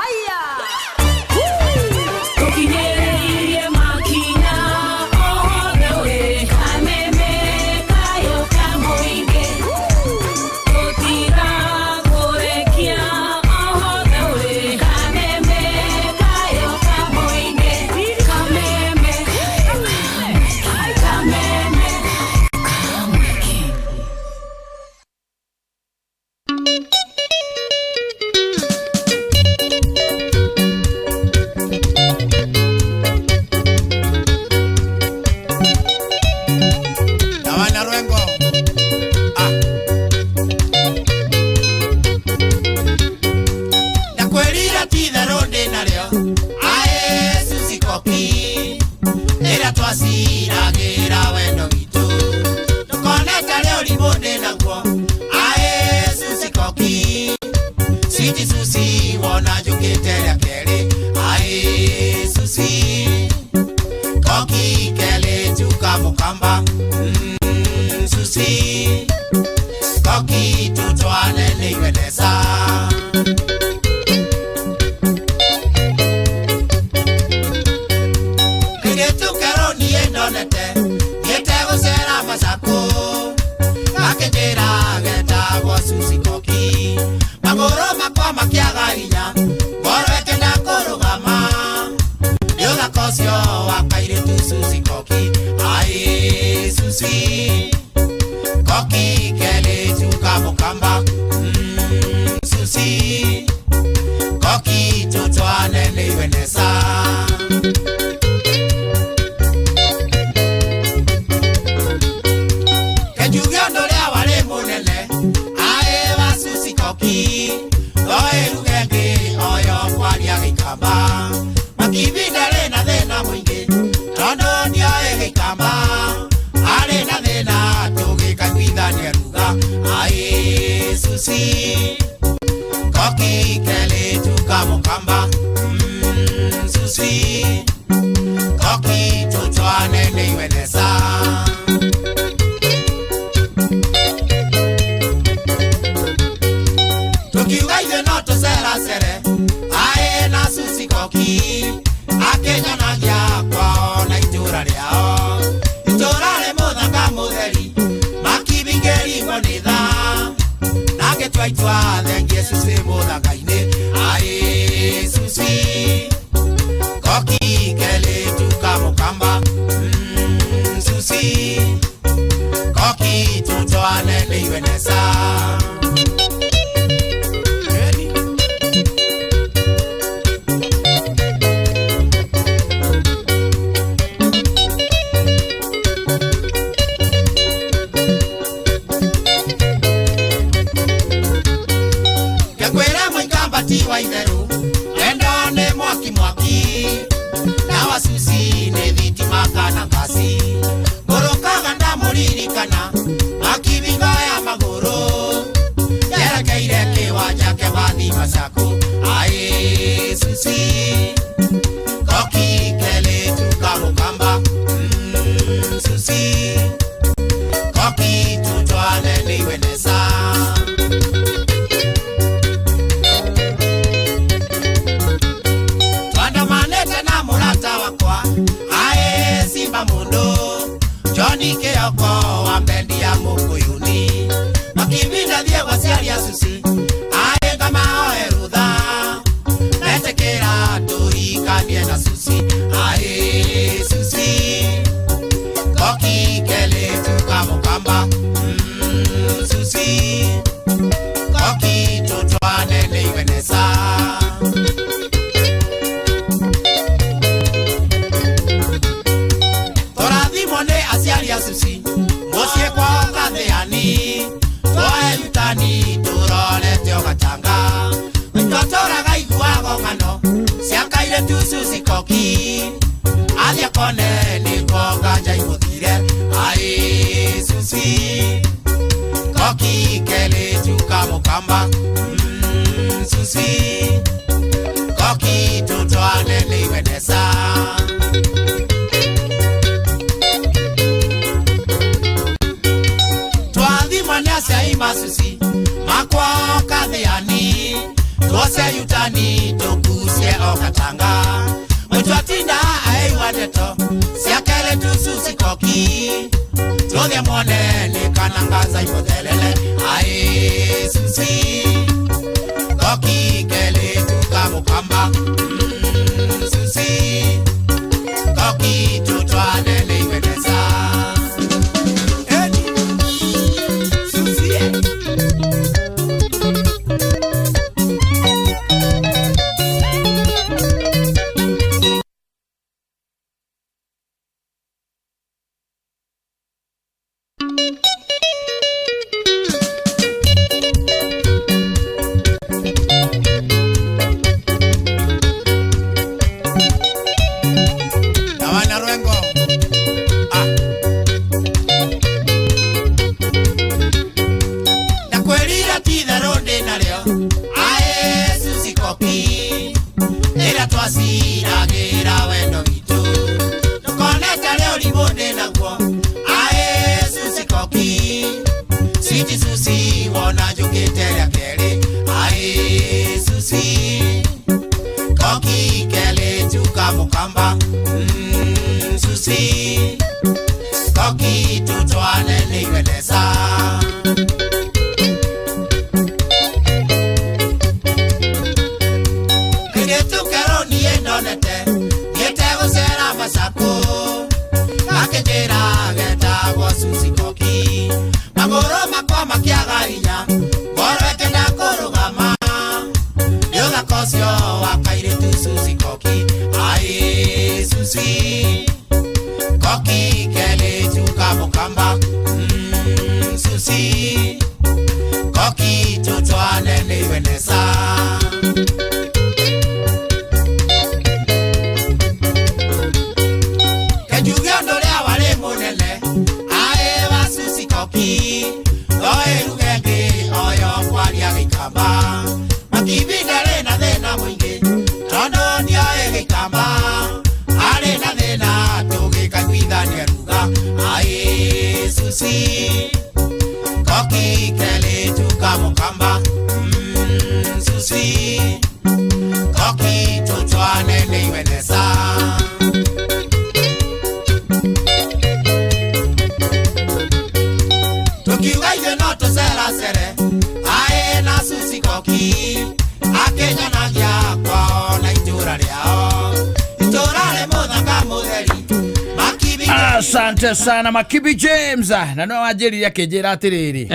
Asante sana Makibi James na no ajiri yake njira atiriri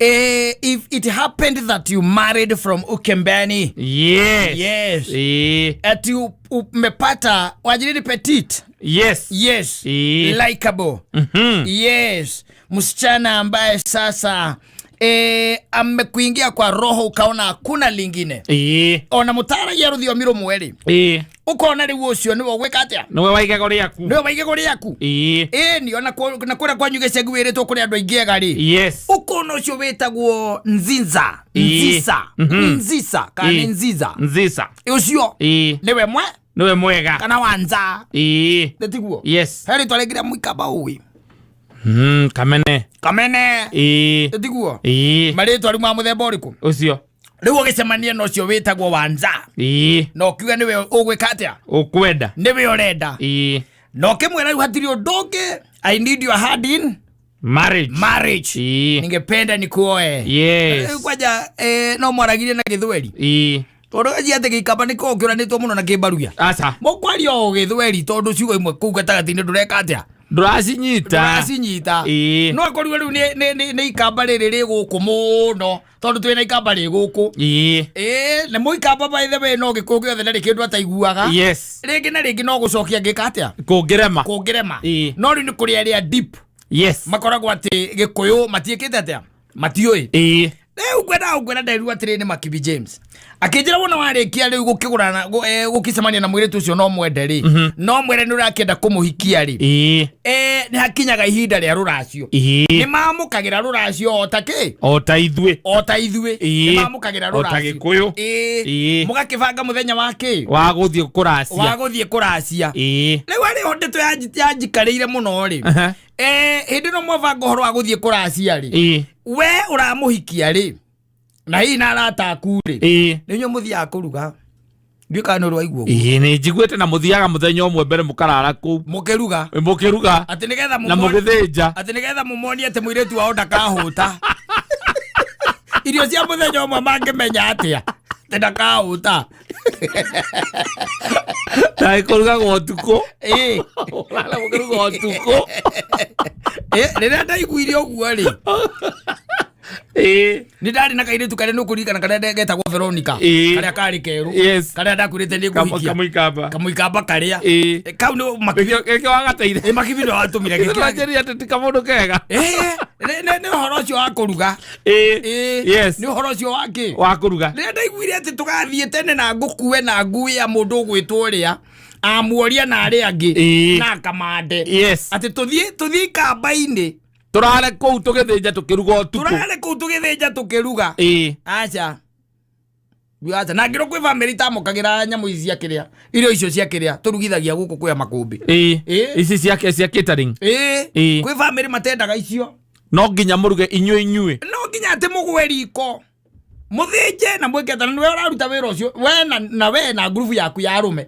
if it happened that you married from Ukembani, yes, at umepata wajiri petite, yes, likeable, yes, msichana ambaye sasa amekuingia kwa roho ukaona hakuna lingine, ona mutara ya ruthio miro mweri, ukona riwo ucio niwo gwika atia, niwe waige gori yaku, ni ona nakora kwa nyuge segwiritwo kuri andu aingi gari, ukona ucio wetagwo nzinza, kana nziza ucio niwe mwega kana wanza, ndetiguo, heri twaregira mwikaba uwi kamene ndiguo maritwa ari mwa muthemba uriku ucio riu gicemania no cio witagwo wanza no kiuga niwe ugwika atia ukwenda niwe urenda no kimwera riu hatiri undugi I need your hand in marriage ningependa nikuoe kwaja no mwaragirie na githweri tondu aji ate gikaba niko ngiuranitwo muno na kibaruya asa mukwario githweri tondu ciugo imwe kuu gatagati-ini ndureka atia nduracinyita no akorirwo riu ni ikamba riri ri guku muno tondu twina ikamba ri guku na muikamba by the way no giku giothe na rikindu ataiguaga ringi na ringi no gucokia ngika atia kungirema no riu ni kuri aria deep makoragwo ati gikuyu matiikite atia matioi ukwenda nderu atiri ni Makibi James akinjira wona warikia riu gukigurana gukicemania na mwiritu ucio no mwende ri no mwere ni urakenda kumuhikia ri ni hakinyaga ihinda ria ruracio ni mamukagira ruracio ota ithue ni mamukagira ruracio ota gikuyu mugakibanga muthenya wake wa guthie kuracia riu ari hondeto yanjikarire muno ri hindi no mwavanga horo wa guthie kuracia ri we uramuhikia ri na hii na arataku ri ninyo muthia kuruga ndika no rwaiguo ni njiguite na muthiaga muthenya umwe mbere mukarara ku mukiruga ati nigetha na mugithinja ati nigetha mumonie ati muiretu wao ndakahuta irio cia muthenya umwe mangimenya atia ndakahuta dai kuruga gotuko wala mukiruga gotuko rira ndaiguire uguo ri ni ndari na kairitu kare no kurika na kare getagwo Veronica kare kari keru kare ndakurite ni guikia kamuikamba kare kau no makibio wagateire makibio no atumire gikira ati tikamundu kega ne horo ucio wa kuruga ni horo ucio wake wa kuruga ni ndaiguire ati tugathie tene na ngukuwe na ngui ya mundu gwitwo ria amuoria na ari angi na kamande ati tuthie kamba-ini turare kou tugithinja tukiruga acha biacha na ngiro kwi family tamukagira nyamu ici akiria irio icio cia kiria turugithagia guku kwa makumbi ici cia catering kwi family matendaga icio no nginya muruge inyue no nginya ati mugwe riko muthinje na mweketana niwe uraruta wira ucio we na group yaku ya arume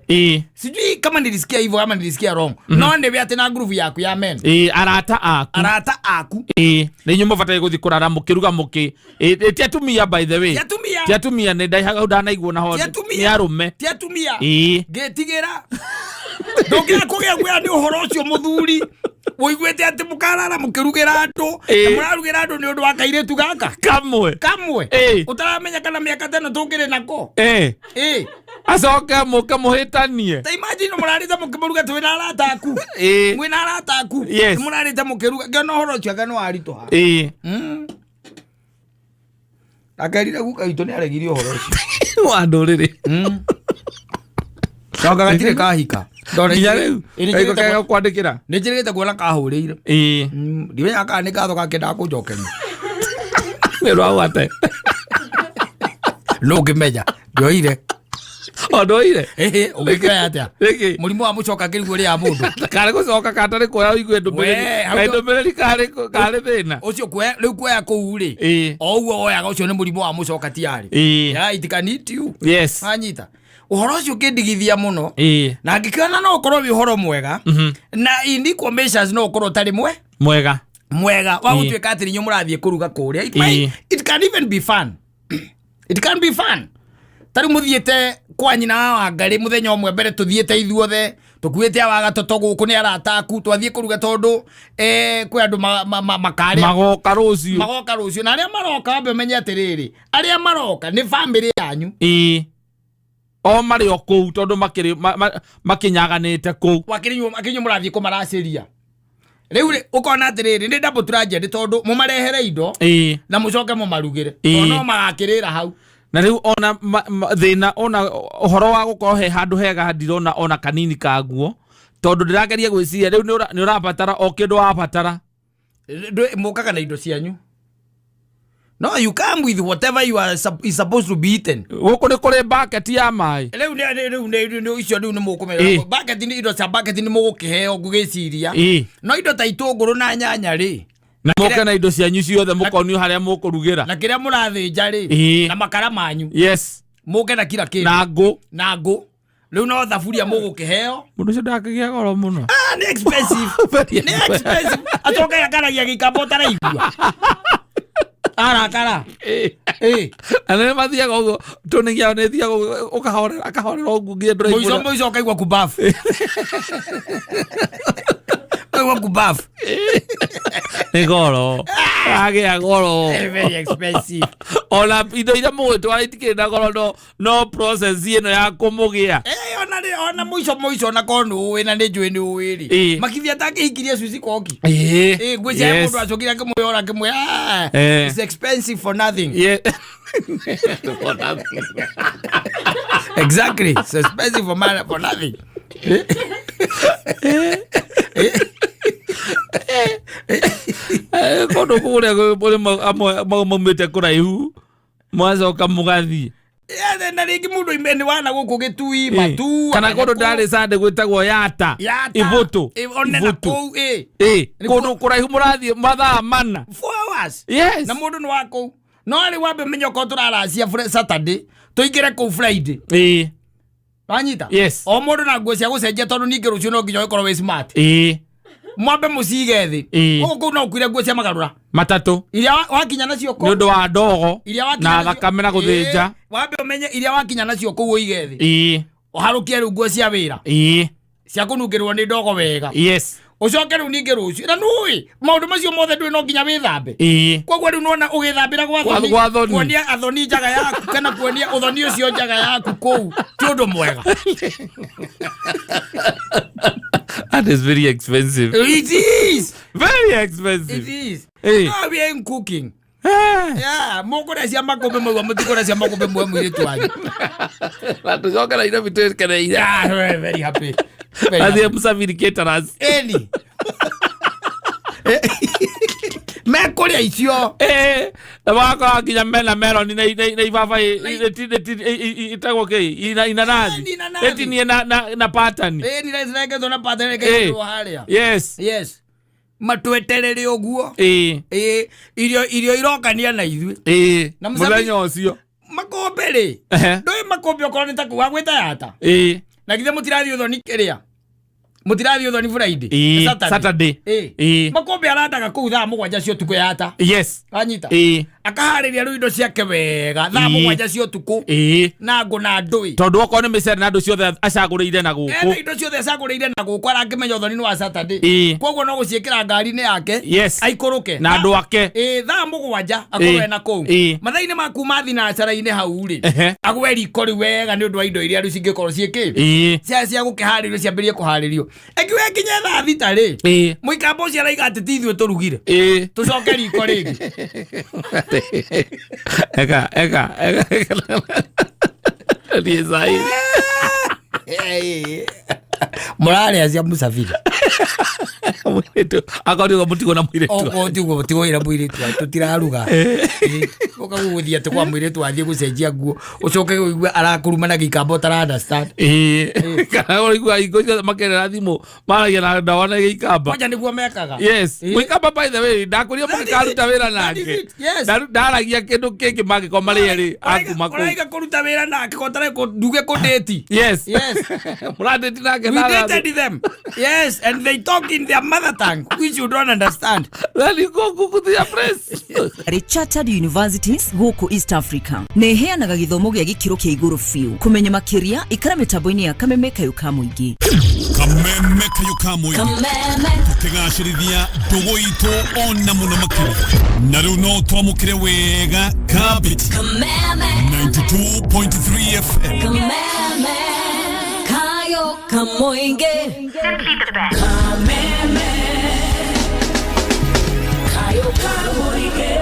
sijui kama nilisikia hivyo ama nilisikia wrong no ni ati na group yaku ya men arata aku ninyu mubatai guthi kurara mukiruga muki ti atumia by the way ti atumia ni ndaihaga ndanaiguo na ho ni arume ti atumia ngetigira ndogira kugia gwa ni uhoro ucio muthuri woigwete ati mukarara mukirugira andu na murarugira andu ni undu wa kairetu gaka kamwe utaramenya kana miaka tano tungire nako acoke muke muhitanie ta imagine murarita mukimuruga twina arata aku mwina arata aku murarita mukiruga ngeno horo ucio ngano arito agarira guka ito ni aregirie horo ucio wa nduriri Kaga gatire kahika. Ndore rĩu. Iko kaga kwandikira. Nĩ njĩrĩte kuona kahũrĩire. Ndimenya kana nĩ gatho gakenda kũnjokeria. Nĩ rwagwate. No ngĩmenya. Ndoire. Ondoire. Ũgĩkaya atĩa? Mũrimũ wa mũcoka kĩrigũ rĩa mũndũ. Kare gũcoka katarĩ kuoya igue ndũmĩrĩri. Ndũmĩrĩri karĩ thĩna. Ũcio kuoya rĩu kuoya kũu rĩ. O ũguo woyaga ũcio nĩ mũrimũ wa mũcoka tiarĩ. Ya it can eat you. Yes. Anyita. Uhoro ucio kindigithia muno na ngikana no ukorwo wi uhoro mwega na indiko measures no ukorwo tari mwega wa gutweka atiri nyu murathie kuruga kuria it can even be fun it can be fun tari muthiete kwa nyina wa ngari muthenya omwe mbere tuthiete ithuothe tukuite awaga totoguku ni arataku twathie kuruga tondu kwi andu makari magoka rucio na aria maroka ambe menye atiriri aria maroka ni family yanyu o mari o kuu tondu makinyaganite kuu wakinyu murathie kumaraciria riu ukona atiriri ni double tragedy tondu mumarehere indo na mucoke mumarugire no magakirira hau na riu ona thina ona uhoro wa gukorwo he handu hega handirona ona kanini kaguo tondu ndirageria gwiciria riu ni urabatara o kindu wabatara mukaga na indo cianyu. No, you come with whatever you are is supposed to be eaten. Guku ni kuri bucket ya mai. Riu icio riu ni mukumera bucket ni indo cia bucket ni mugukiheo ngugiciria. No indo ta itunguru na nyanya ri. Na muke na indo cianyu ciothe mukonio haria mukurugira. Na kiria murathinja ri na makara manyu. Yes. Muke na kila kindu. Na ngo. Riu no thaburia mugukiheo. Mundu cio ndakigia goro muno. Ni expensive. Ni expensive. Atoka yakaragia gikambo taraigua. Arakara. Ane mathiaga ugo tunigia ne thiaga ukahorera ugu ngia ndura. Moico kaigwa kubafu. Kaigwa kubafu. Ni goro. Age goro. Very expensive. Ona indo ira mugitwa itikenda goro no process ino ya kumugia. Ona moico na kono wena ni njui ni uwiri. Makithia takihikiria suci koki. Ngwija mundu acokira kimuyora kimwe. It's expensive for nothing. Yeah. For nothing. Exactly. It's expensive for nothing. Kono kure pole mamete kuraihu. Mwazo kamugathi. Na rigi mundu imeni wana guku gitui matu kana kono ndari sande gwitagwo yata ibutu kono kuraihu murathie mathaa mana 4 hours. Yes. Na mundu ni wako no ari wambe menyoko turaracia Saturday tuigire ku Friday Wanyita? Yes. O mundu na nguo cia gucenjia tondu ningi rucio no nginya ukorwo we smart. Mwambe mucige thi. Guku no kwire nguo cia magarura matatu iria wakinya nacio ko nundu wa ndogo na thakame na guthinja wambe umenye iria wakinya nacio ko uige thi uharukie nguo cia wira cia kunungirwo ni ndogo wega. Yes. Ucoke riu ningi rucio na nui maundu macio mothe ndui no nginya withambe. Koguo riu nona ugithambira gwa thoni kuonia athoni njaga yaku kana kuonia uthoni ucio njaga yaku kou ti undu mwega. That is very expensive. It is very expensive. It is. No, we ain't cooking. Yeah, mokore cia makombe mwa mutikore cia makombe mwa mwiritu wanyu. Latu zoka na ina vitu kana ina. Yeah, very happy. Azie musafiri caterers. Eli. Mekore icio. Na wako nginya mena melon na ibaba itagwo ke ina nazi. Eti ni na pattern. Ni nazo na pattern ke haria. Yes. Yes. Matweterere oguo irio irokania na ithui na muthenya ucio makombe ri ndoi makombe okoro ni taku wagwita yata na githe mutirathi uthoni kiria mutirathi uthoni Friday Saturday makombe arandaga kuu thaa mugwanja cio tuku yata. Yes. Anyita akahariria riu indo ciake wega thaa mugwanja cio tuku na ngo na ndui tondu okoro ni micere na ndu ciothe acagurire na guku indo ciothe acagurire na guku arangimenya uthoni ni wa Saturday koguo no guciikira ngari-ini yake aikuruke na andu ake thaa mugwanja akorwe na kou mathaini maku mathi na cara-ini hau ri agwe riko riu wega ni undu wa indo iria riu cingikorwo ciikiri cia gukiharirio ciambirie kuharirio ekiwe nginya thaa thita ri muikambo cia raiga atiti ithuĩ turugire tucoke riko ringi eka ni zai murare cia musafiri mwiretu akaudigo mutigo na mwiretu otigo mutigo ira mwiretu tutiraruga uka guthia tu kwa mwiretu athie gucenjia nguo ucoke uigwe arakuruma na gikambo tara understand kana uigwa igoja makerera thimu maragia na ndawana gikamba kwaja niguo mekaga. Yes. Mwikamba by the way ndakuria mukikaruta wira nake ndaragia kindu kingi magiko mari akuma uraiga kuruta wira nake kotare nduge kudeti. Yes. Muradeti nake we dated them. Yes, and they talk in their mother tongue which you don't understand. Then you go to their press. Chartered Universities huku East Africa neheanaga githomo gia gikiro kia iguru fiu kumenya makiria ikara mitambo-ini ya kameme kayuka muingi kameme kayo kamwe tukigashirithia ndugu itu ona muno makiri na riu no twamukire wega kabiti 92.3 FM kayo kamoinge kayo kamoinge.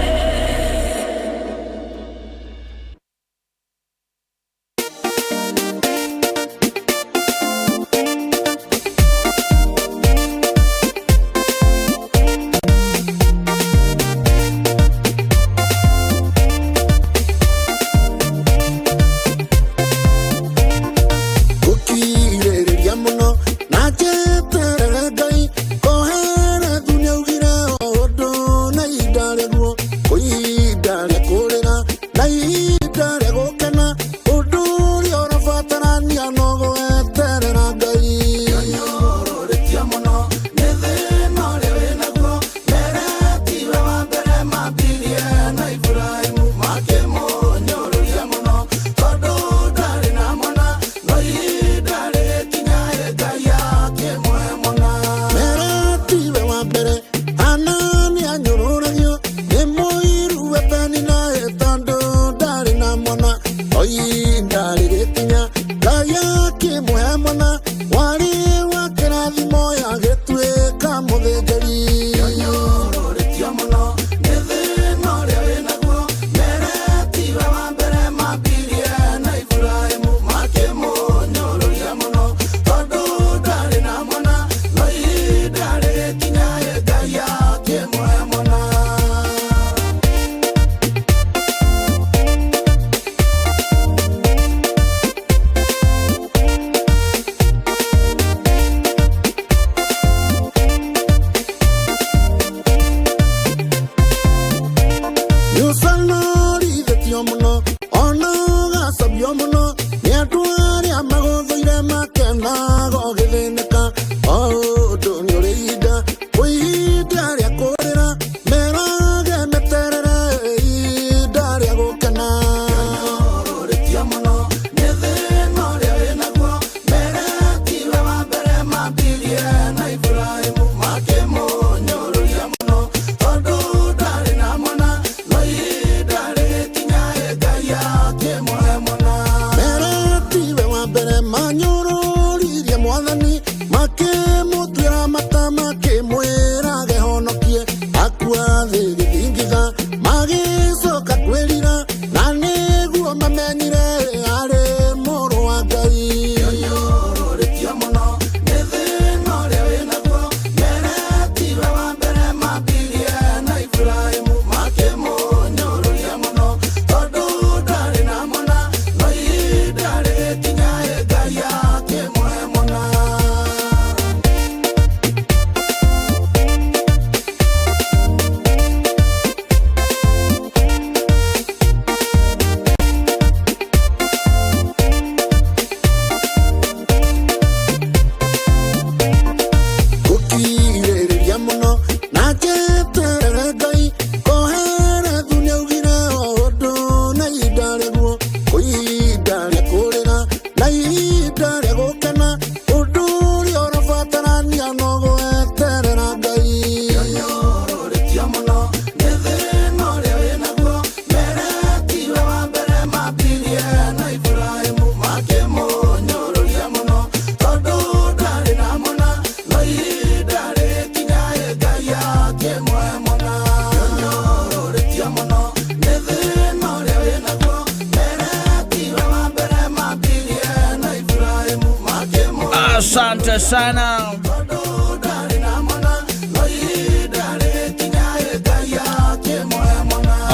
Asante sana.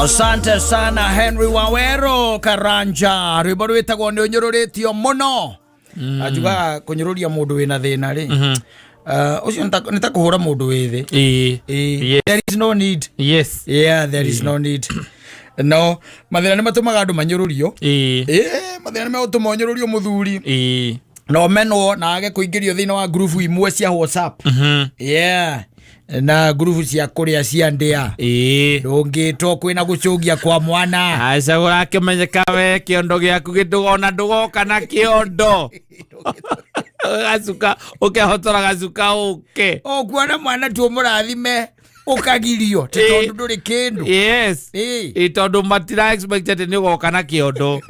Asante sana Henry Wawero Karanja. Rwimbo rwitagwo ni unyururitio muno. Ajuga kunyoruria mundu wina thina ri. Ucio nita kuhura mundu withi. There is no need. Yes. Yeah, there is no need. No, mathina ni matumaga andu manyururio. Mathina ni matuma unyururio muthuri. No menwo na age kuingirio thina wa group imwe cia WhatsApp. Yeah. Na group cia kuria cia ndia. Ndungitwo kwina gucungia kwa mwana. Acagura kimenyeka we kiondo giaku gitugona ndugoka na kiondo. gacuka ukehotora gacuka uke kuona mwana tu mũrathime ukagirio tondu nduri kindu. Yes, tondu matira expected ni goka na kiondo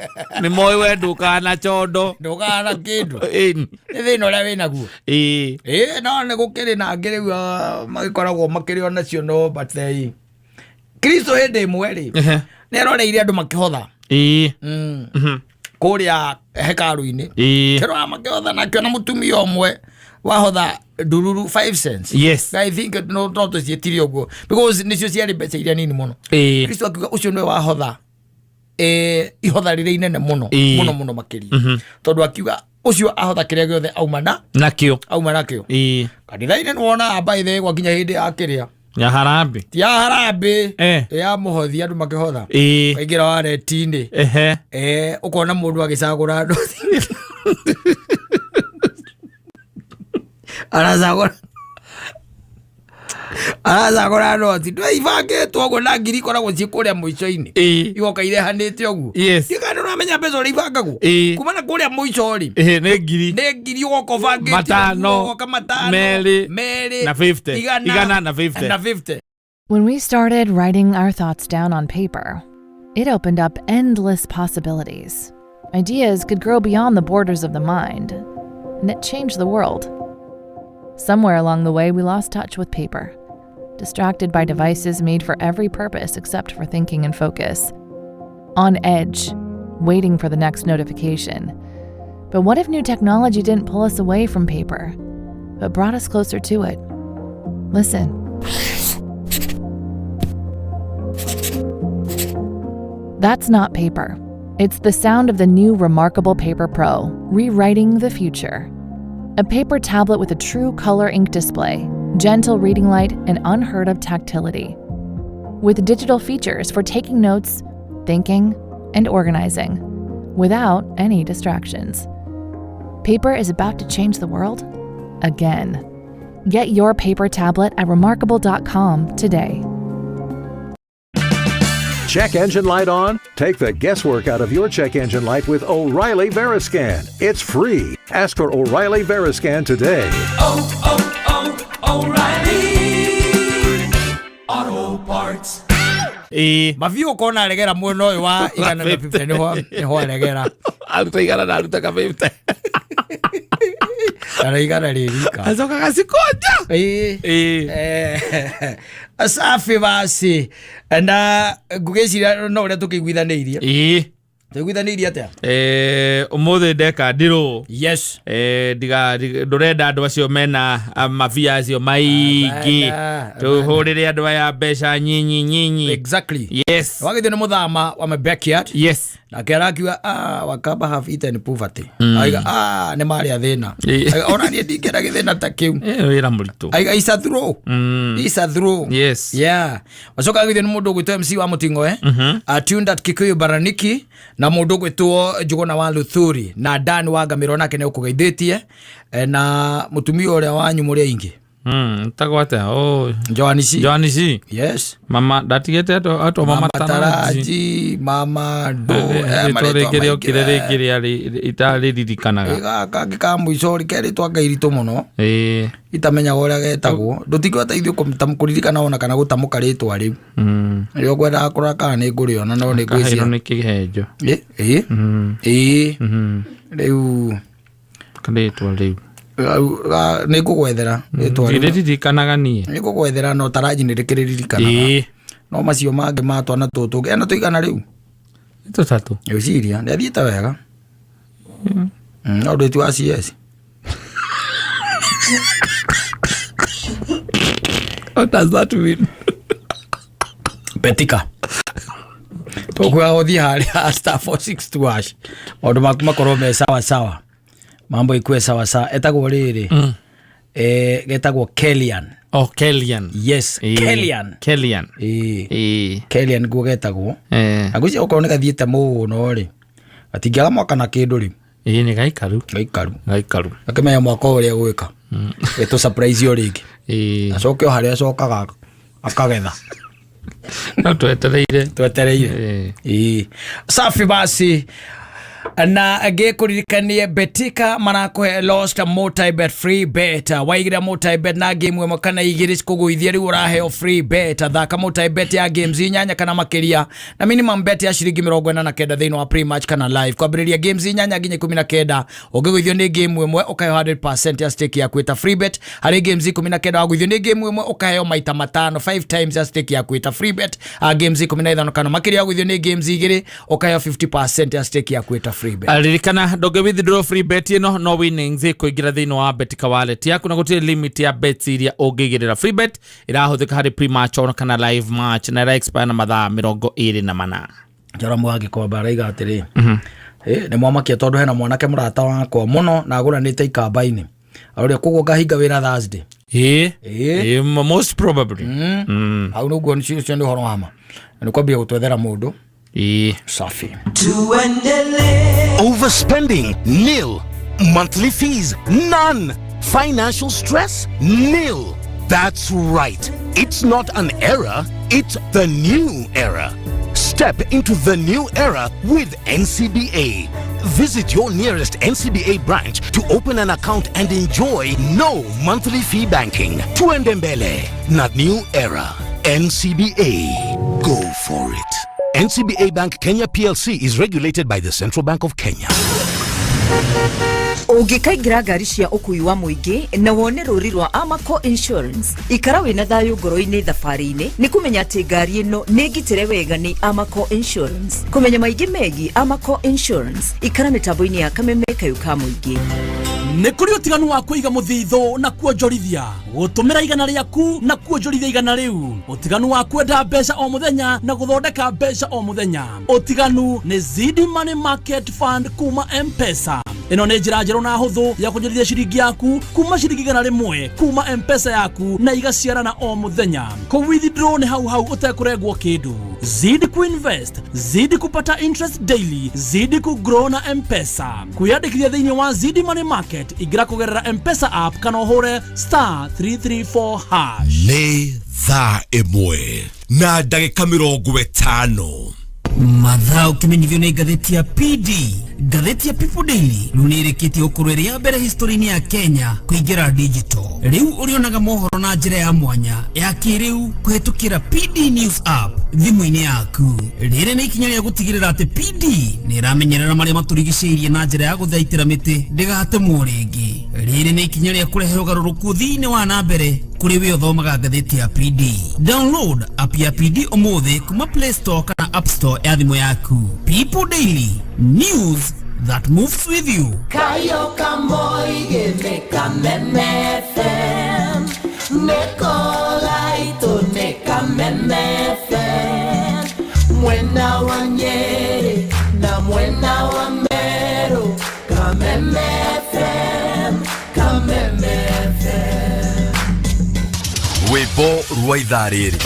ni moy we ndukana chondo ndukana kindu thina uria wina guo no ni gukiri na ngiri magikoragwo makirio nacio no but they Kristo hindi imwe ri ni aroreire andu makihotha kuria hekaru-ini kero makihotha na kiona mutumia umwe wahotha ndururu 5 cents. Yes, I think no to cietirio uguo because nicio ciari mbeca iria nini muno. Kristo akiuga ucio nĩ wahotha ihotha rĩrĩa inene muno muno makĩria tondu akiuga ucio ahotha kĩrĩa gĩothe auma nakĩo kanitha-inĩ nĩwona by the way gwakinya hĩndĩ ya kĩrĩa ya harambe ya muhothi andu makihotha kaingira wareti-inĩ ukona mundu agicagura ndothi aracagura noti ndwaibangĩtwo ũguo na ngiri ikoragwo ciĩ kũrĩa mũico-inĩ igoka irehanĩte ũguo tikana ũramenya mbeca ũrĩa ibangagwo kuma na kũrĩa mũico-rĩ nĩ ngiri ũgoka ũbangĩte matano merĩ na 50 igana na 50. When we started writing our thoughts down on paper, it opened up endless possibilities. Ideas could grow beyond the borders of the mind, and it changed the world. Somewhere along the way, we lost touch with paper, distracted by devices made for every purpose except for thinking and focus. On edge, waiting for the next notification. But what if new technology didn't pull us away from paper, but brought us closer to it? Listen. That's not paper. It's the sound of the new Remarkable Paper Pro, rewriting the future. A paper tablet with a true color ink display, gentle reading light, and unheard of tactility. With digital features for taking notes, thinking, and organizing, without any distractions. Paper is about to change the world again. Get your paper tablet at remarkable.com today. Check engine light on? Take the guesswork out of your check engine light with O'Reilly Veriscan. It's free. Ask for O'Reilly Veriscan today. O'Reilly Auto Parts. Mavio kona aregera mweno uyu wa igana na 50 niho aregera aruta igana na aruta ka 50 ara igana ririka azoka kasikoja asafi basi na ngugecira no uria tukiguithanirie Tugwithanirie atia umuthi ndeka ndirũ yes ndiga ndurenda andu acio mena mafia acio maingĩ tuhũrĩre andu aya mbeca nyinyi exactly yes wagithĩ nĩ mũthama wa my backyard yes na kĩarakiuga wakamba have eaten poverty aiga nĩ marĩa thĩna ona niĩ ndingĩra gĩthĩna ta kĩu wĩra mũritũ aiga isa through yes yeah wacoka githĩ nĩ mũndũ ũgwĩtwo MC wa Mũting'o tuned at Kikuyu Baraniki na mũndũ ũgwĩtwo Njuguna wa Luthuri na Dan wa Ngamĩro nake nĩ ũkũgeithĩtie na mũtumia ũrĩa wanyu mũrĩ aingĩ tagwate Joani C yes mama datigete ato mama Taraji mama ndo mareto kirere itali ririkanaga ka mũico rikeri twangairitũ mũno itamenya ũrĩa getagwo ndũtingĩteithio kũririkana ona kana gũtamũka rĩtwa rĩu rĩo ngwenda kũrora kana nĩ ngũrĩona no nĩ ngwĩcia nĩ kĩhenjo rĩu rĩtwa rĩu nĩ ngũgwethera rĩtwa rĩu ririkanaga niĩ nĩ ngũgwethera no Taraji nĩ rĩkĩririkanaga no macio mangĩ ma twana tũtũ ena tũigana rĩu tũtatũ ũciria nĩ athiĩte wega no ndĩtu wa CS what does that mean Betika tũkwĩra gũthiĩ harĩa *462# maũndũ maku makorwo me sawa mambo ikue sawa etagwo rĩrĩ getagwo Kellyan yes Kellyan Kellyan guo getagwo agũcia ũkorwo nĩ gathiĩte mũno rĩ gatingĩaga mwaka na kĩndũ rĩu nĩ gaikaru akĩmenya mwaka ũrĩa gwĩka gĩtũ surprise yo rĩngĩ acoke o harĩa acokaga akagetha no twetereire safi basi na agekuririkanie betika marakohe lost multi-bet free bet waigira multi-bet na game imwe kana igiri kuguithia ri uraheo free bet thaka multi-bet ya games inyanya kana makiria na minimum bet ya shiringi 49 thini wa pre-match kana live kwambiriria games inyanya nginya 19 ungiguithio ni game imwe ukaheo 100% ya stake ya kwita free bet hari games 19 waguithio ni game imwe ukaheo maita matano 5 times ya stake ya kwita free bet games 15 kana makiria waguithio ni games igiri ukaheo 50% ya stake ya kwita free bet. Alirikana doge withdraw free bet ino no winnings kuingira thini wa betika wallet yaku na gutire limit ya bets iria ungigirira free bet irahuthika hari pre-match ona kana live match na expire na mathaa 24 jara mwagi kwa baraiga atiri ni mwamakia tondu hena mwanake murata wakwa muno na aguranite ikamba-ini aruria kugo ngahinga wira Thursday most probably au no gwan cio cio horo hama ni kwambia gutwethera mundu safi. Overspending? Nil. Monthly fees? None. Financial stress? Nil. That's right. It's not an era, it's the new era. Step into the new era with NCBA. Visit your nearest NCBA branch to open an account and enjoy no monthly fee banking. Tuende mbele na new era. NCBA. Go for it. NCBA Bank Kenya PLC is regulated by the Central Bank of Kenya. Ungikaingira ngari cia ukui wa muingi na wone ruri rwa Amaco Insurance ikara wina thayu ngoro-ini thabari-ini ni kumenya ati ngari ino ni ngitire wega ni Amaco Insurance. Kumenya maingi megi Amaco Insurance ikara mitambo-ini ya kameme kayuka muingi ni kuri utiganu wa kuiga muthitho na kuonjorithia gutumira igana riaku na kuonjorithia igana riu utiganu wa kwenda mbeca o muthenya na guthondeka mbeca o muthenya utiganu ni Zidi Money Market Fund kuma M-Pesa. Ino ni njira njerũ na hũthũ ya kuonjorithia ciringi yaku kuma ciringi igana rimwe kuma M-Pesa yaku na igaciarana o muthenya ku withdraw ni hau utekurengwo kindu. Zidi kuinvest, zidi kupata interest daily, zidi kugrow na M-Pesa. Kuyandikithia thiini wa Zidi Money Market igira kugerera M-Pesa app kana uhure *334#. Nĩ thaa ĩmwe na ndagĩka 50 mathaa ukimenyithio ni ngatheti ya PD. Ngatheti ya People Daily nunirikiti ukurweri ya mbere history-ini ya Kenya kuingira digital. Riu urionaga mohoro na njira ya mwanya ya kiriu kuhetukira PD News app thimu-ini yaku. Riri ni ikinya ria gutigirira ati PD ni iramenyerera maria maturigicĩirie na njira ya guthaitĩra mĩtĩ ndigatemwo ringi. Riri ni ikinya ria kurehe ugaruruku thiini wa na mbere kuri we uthomaga ngatheti ya PD. Download app ya PD umuthi kuma Play Store kana App Store ya thimu yaku. People Daily, news that moves with you. Kayo kamoi gene kameme FM Mekola ito ne kameme FM Mwena wa Nyeri na mwena wa Meru Kameme FM, Kameme FM Rwĩmbo rwa ithaa rĩrĩ.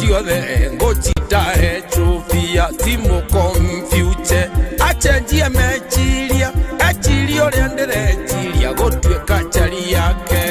Chiode ngochita echufia timo confute achenjie mechiria echirio riendere chiria gotweka chari yake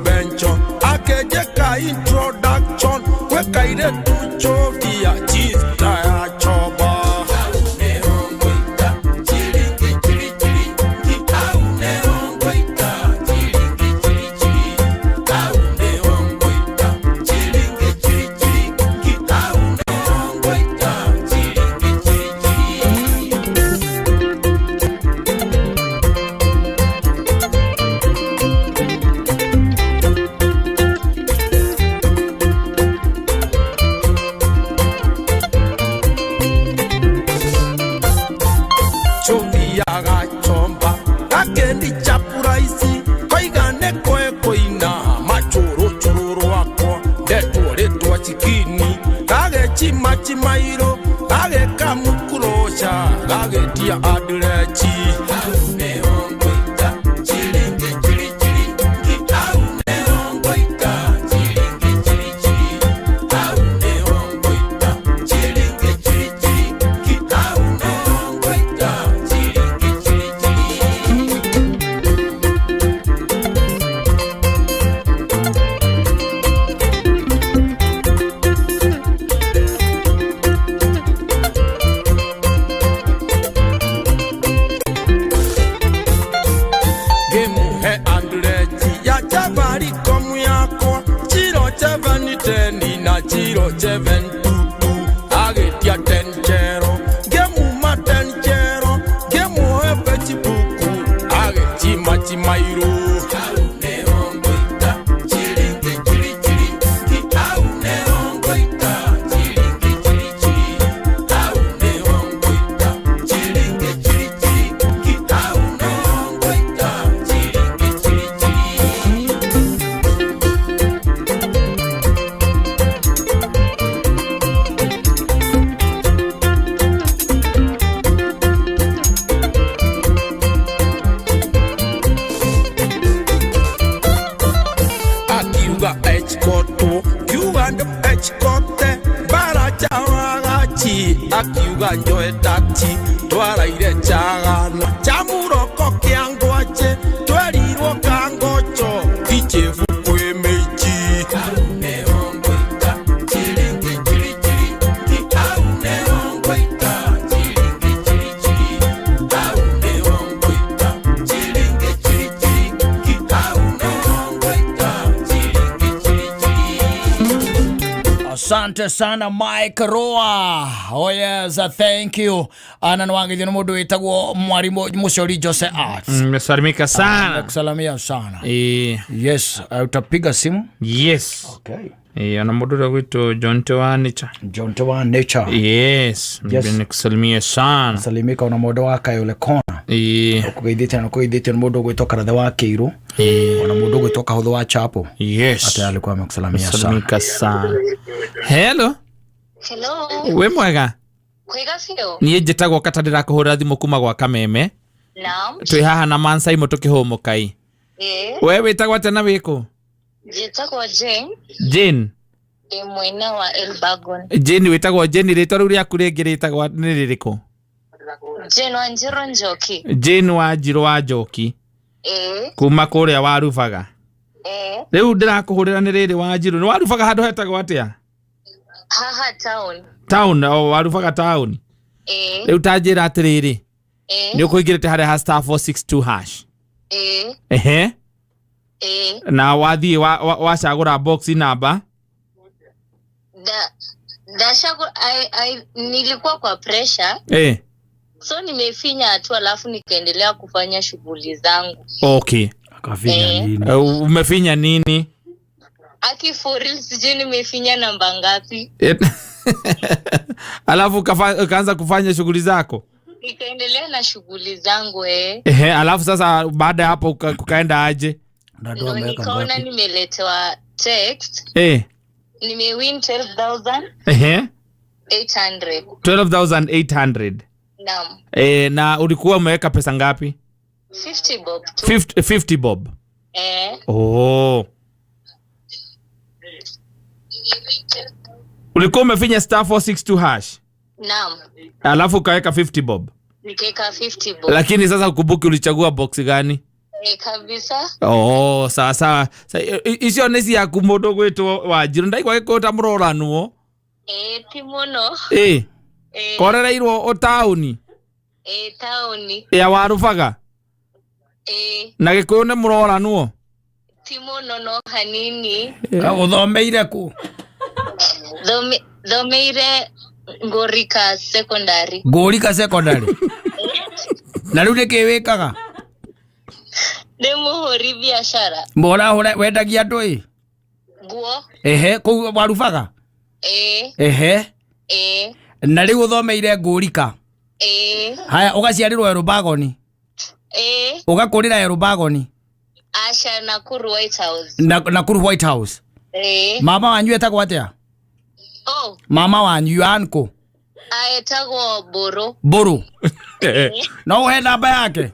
bencho akejeka introduction wekaire tuchovia chista ya choba machi mairo age kamukurosha age tia adrechi Chiro cheven tutu agetia tenchero gemu matenchero gemu epechi buku ageti machi mairo akiuga njoe taxi twaraire chagana chamuroko kiangwache twerirwo kangocho ichefu kwe mechi Asante sana Mike Roa. Oh yes, thank you. Ananwangithi ni mundu witagwo mwarimu Mucori Jose Arts. Mesalimika sana. Kusalamia sana. Yes, utapiga simu? Yes. Okay. Ana mundu witwa John Tewa Nature. John Tewa Nature. Yes. Mbene kusalimia sana. Salimika una mundu waka yule kona. Kugeithite ni mundu gwitoka rathe wa Kiiru. Ona mundu gwitoka huthu wa Chapo. Yes. Hata alikuwa amekusalamia sana. Salimika sana. Hello. Hello. We mwega? Kwega fio. Niĩ njĩtagwo Kata ndĩrakũhũra thimũ kuma gwa Kameme. Naam. Twĩ haha na Mansai mũtũkĩhũmũkai. We wĩtagwo atĩa na wĩkũ? Njĩtagwo Jane. Jane. Mwena wa Elbagon. Jane wĩtagwo Jane, rĩtwa rĩu rĩaku rĩngĩ rĩtagwo nĩ rĩrĩkũ? Jane Wanjiru Njoki. Jane Wanjiru wa Njoki. Kuma kũrĩa Warubaga. Rĩu ndĩrakũhũrĩra nĩ rĩrĩ Wanjiru. Nĩ Warubaga handũ hetagwo atĩa? Haha town. Town, Warubaga town. Rĩu tanjĩra atĩrĩrĩ. Nĩ ũkũingĩrĩte harĩa ha star 462 hash. Ehe. Na wathiĩ wacagũra box number. Nilikuwa kwa pressure. So nimefinya tu alafu nikaendelea kufanya shughuli zangu. Okay. Akafinya nini? Umefinya nini? Aki for real sijui nimefinya namba ngapi. Alafu ukaanza kufanya shughuli zako? Nikaendelea na shughuli zangu alafu sasa baada ya hapo kukaenda aje? Ndio nikaona nimeletewa text. Nimewin 12,000. 800. 12,800. Naam. Na ulikuwa umeweka pesa ngapi? 50 bob tu. 50 bob. Ulikuwa umefinya star 462 hash? Naam. Alafu ukaweka 50 bob. Nikaweka 50 bob. Lakini sasa ukumbuke ulichagua box gani? Kabisa. Sawa. Icio nĩ ciaku mũndũ gwĩtwo Wanjiru. Ndaigua gĩkũta mũroranu. Timono. Korereirwo o tauni. Tauni. Ya Warubaga. Na gĩkũyũ nĩ mũroranu. Timono no hanini. Uthomeire ku? Thomeire Ngorika secondary. Ngorika secondary. Na rĩu nĩkĩ wĩkaga? Ndemuhori biashara. Mbona wendagia andũ Nguo. Kũu Warubaga? Na rĩu ũthomeire Ngorika? Haya ũgaciarĩrwo Elbagon? Ũgakũrĩra Elbagon? Asha Nakuru White House. Nakuru White House. Mama wanyu etagwo atĩa? Oh. Mama wanyu yanko. Aetagwo Buru. Buru. No uhe namba yake.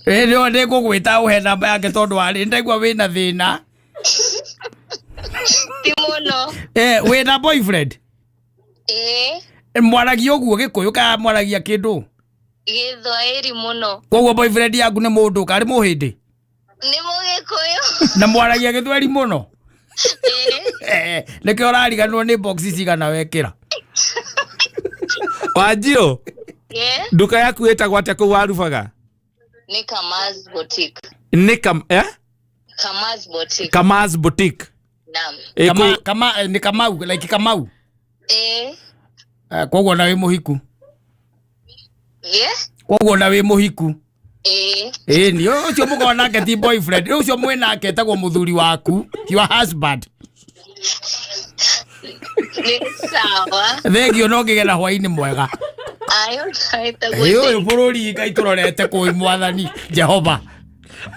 Ndio ndiko gwita uhe namba yake tondu ari ndegwa wina thina. Timono. Wina boyfriend? Mwaragia uguo Gikuyu ka mwaragia kindu? Githwairi muno. Koguo boyfriend yaku ni mundu kari muhindi? Ni Mugikuyu. Na mwaragia Githweri muno? Niki urariganwo ni boxi cigana wekira? Wanjio. Duka yaku etagwo atia kuu warubaga? Ni Kamaz Boutique. Kamaz Boutique. Kamaz Boutique. Naam. Ni Kamau, like Kamau. Koguo na wi muhiku. Koguo na wi muhiku. Ni ucio mugona ke ti boyfriend. Ucio mwena ke etagwo muthuri waku, your husband. Ni sawa. Thegio no ngigena hwaini mwega. Ayo kaitagwo. Uyu bururi Ngai turorete kui mwathani Jehova.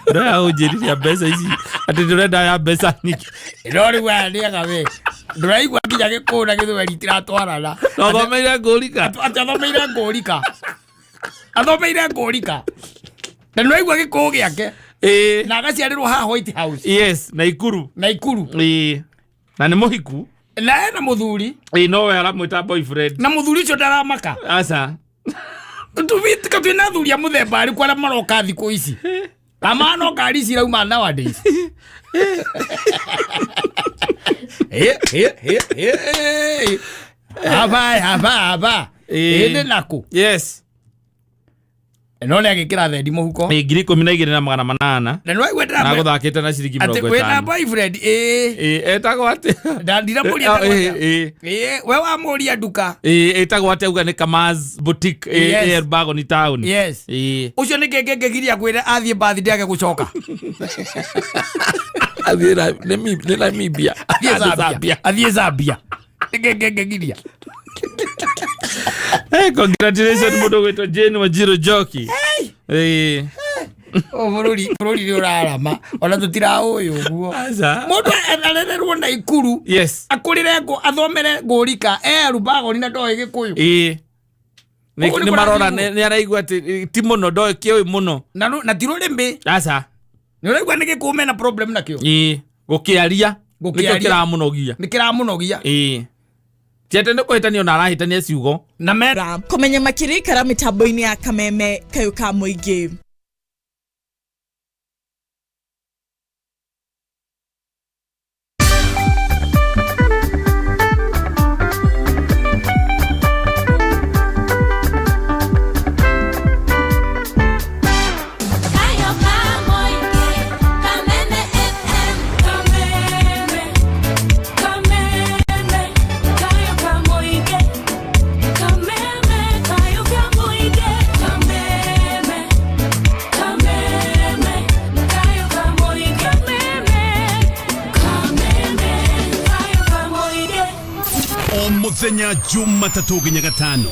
Ndio ujiriria mbeca ici. Ati ndurenda ya mbeca nyingi. Ndori wa ndiaga we. Nduraigwa nginya Gikuna Githweri tiratwarana. Athomeire ngurika. Athomeire ngurika. Athomeire ngurika. Na nduraigwa Gikuyu giake. Na agaciarirwo haha White House. Yes, Naikuru. Na ni muhiku. Na ena muthuri. No we aramwita boyfriend. Na muthuri ucio ndaramaka. Aca. Tuvitika twina thuri a muthemba ari kwa maroka thiku ici. Kamano ngari cirauma nowadays. Haba. Ende nako. Yes. No ne agikira thendi muhuko. 12,800. Na no igweta. Na guthakite na ciringi 50. Ate kwena boyfriend etagwo ate. Ndandira muri ate. We wa muri nduka. Etagwo ate uga ni Kamaz Boutique Elbago ni town. Yes. Ucio ni ngegiria kwira athie bathi ndage gucoka. Athira Namibia. Athie Zambia. Ngegiria. Hey, congratulations mudo wetu Jane Wajiro Joki. Bururi ni urarama. Ona tutira uyu guo. Mundu arererwo Naikuru. Yes. Akurire ngo athomere ngurika. Elbago ni na ndoe Gikuyu. Ni marora ni araigwa ati ti muno ndoe kioi muno. Na tiro lembe. Aca. Ni uraigwa ni Gikuyu na problem nakio. Gukiaria. Nikira munogia. Nikira munogia. Tiete ndo kuhitania na arahitania ciugo. Na mera kumenya makirikara mitambo-ini ya Kameme kayu ka muingi. Muthenya Jumatatu nginya Gatano.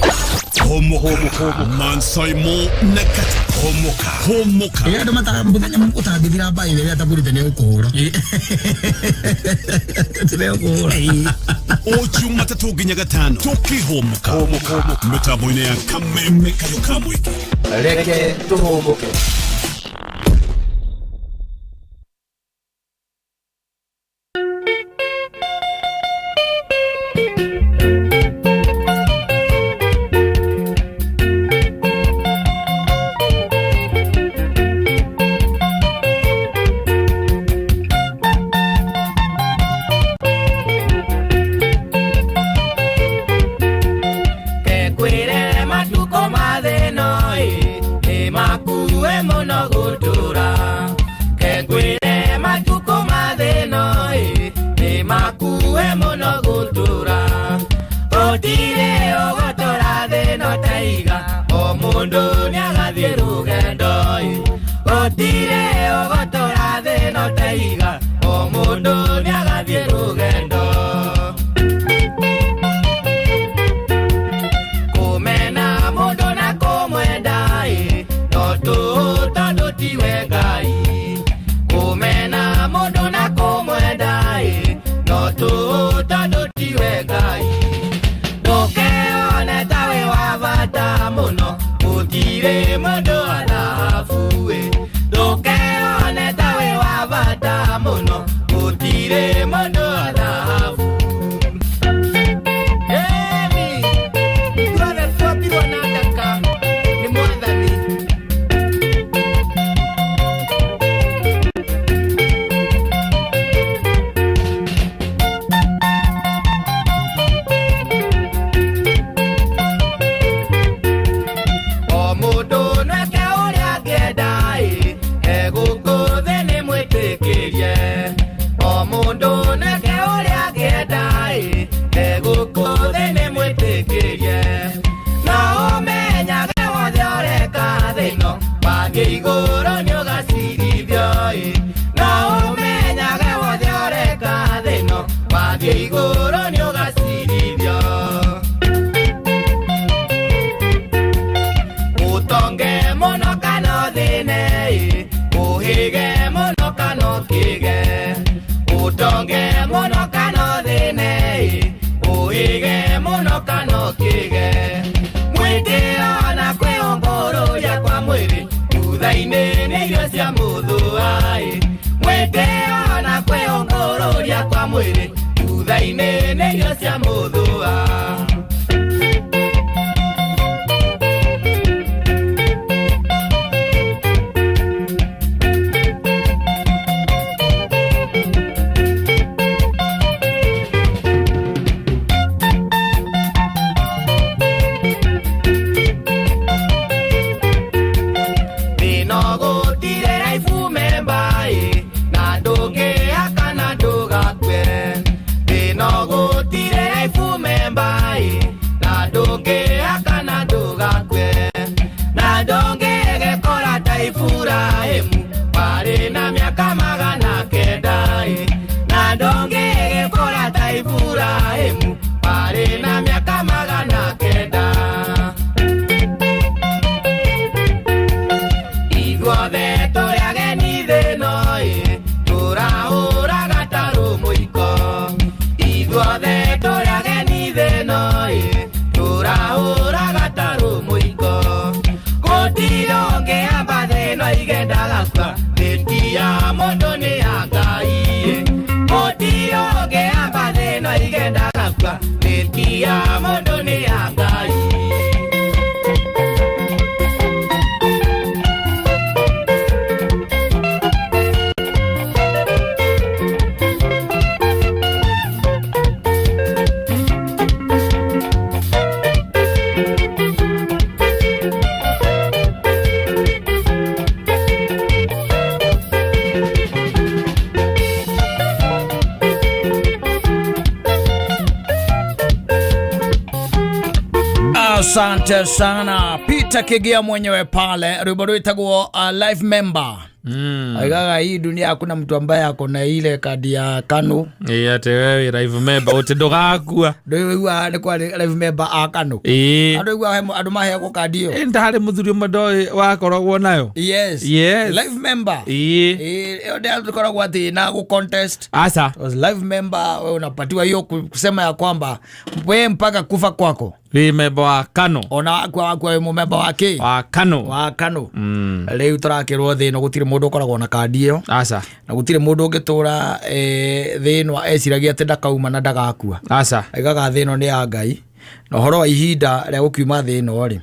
Homoka. Mansoimo nakati. Homoka. Ndo mataka muthenya mutangithira bai rĩrĩa taburite ni ukuhura. Tire ukuhura. O Jumatatu nginya Gatano. Tukihomoka. Mitambo-ini ya Kameme kayu ka muingi. Reke tuhomoke. Kumena mundu na kumwendai ige mwite ona kwĩongororia kwa mwĩrĩ thutha-inĩ nĩ irio cia mũthũa mwite ona kwĩongororia kwa mwĩrĩ thutha-inĩ nĩ irio cia mũthũa. Asante sana Peter Kigia mwenyewe pale rwimbo itagwo live member. Aigaga hii dunia hakuna mtu ambaye ako na ile kadi ya KANU. Ate wewe live member utindogakua. Ndoiwa ni kwa live member a KANU. Ndoiwa andu mahe ko kadi yo. Ndare muthuri mado wakoragwo nayo. Yes. Live member. Ndio tukoragwo ati na go contest. Asa. Was live member wewe unapatiwa hiyo kusema ya kwamba wewe mpaka kufa kwako. We member wa KANU. Ona kwa member wake. Wa KANU. Wa KANU. Leo turakirwo thino gutire mundu koragwo na kadi iyo. Asa. Na gutire mundu ungitura thino eciragia ati ndakauma na ndagakua. Asa. Aigaga thino ni ya Ngai. Na horo wa ihinda ria gukiuma thino ri.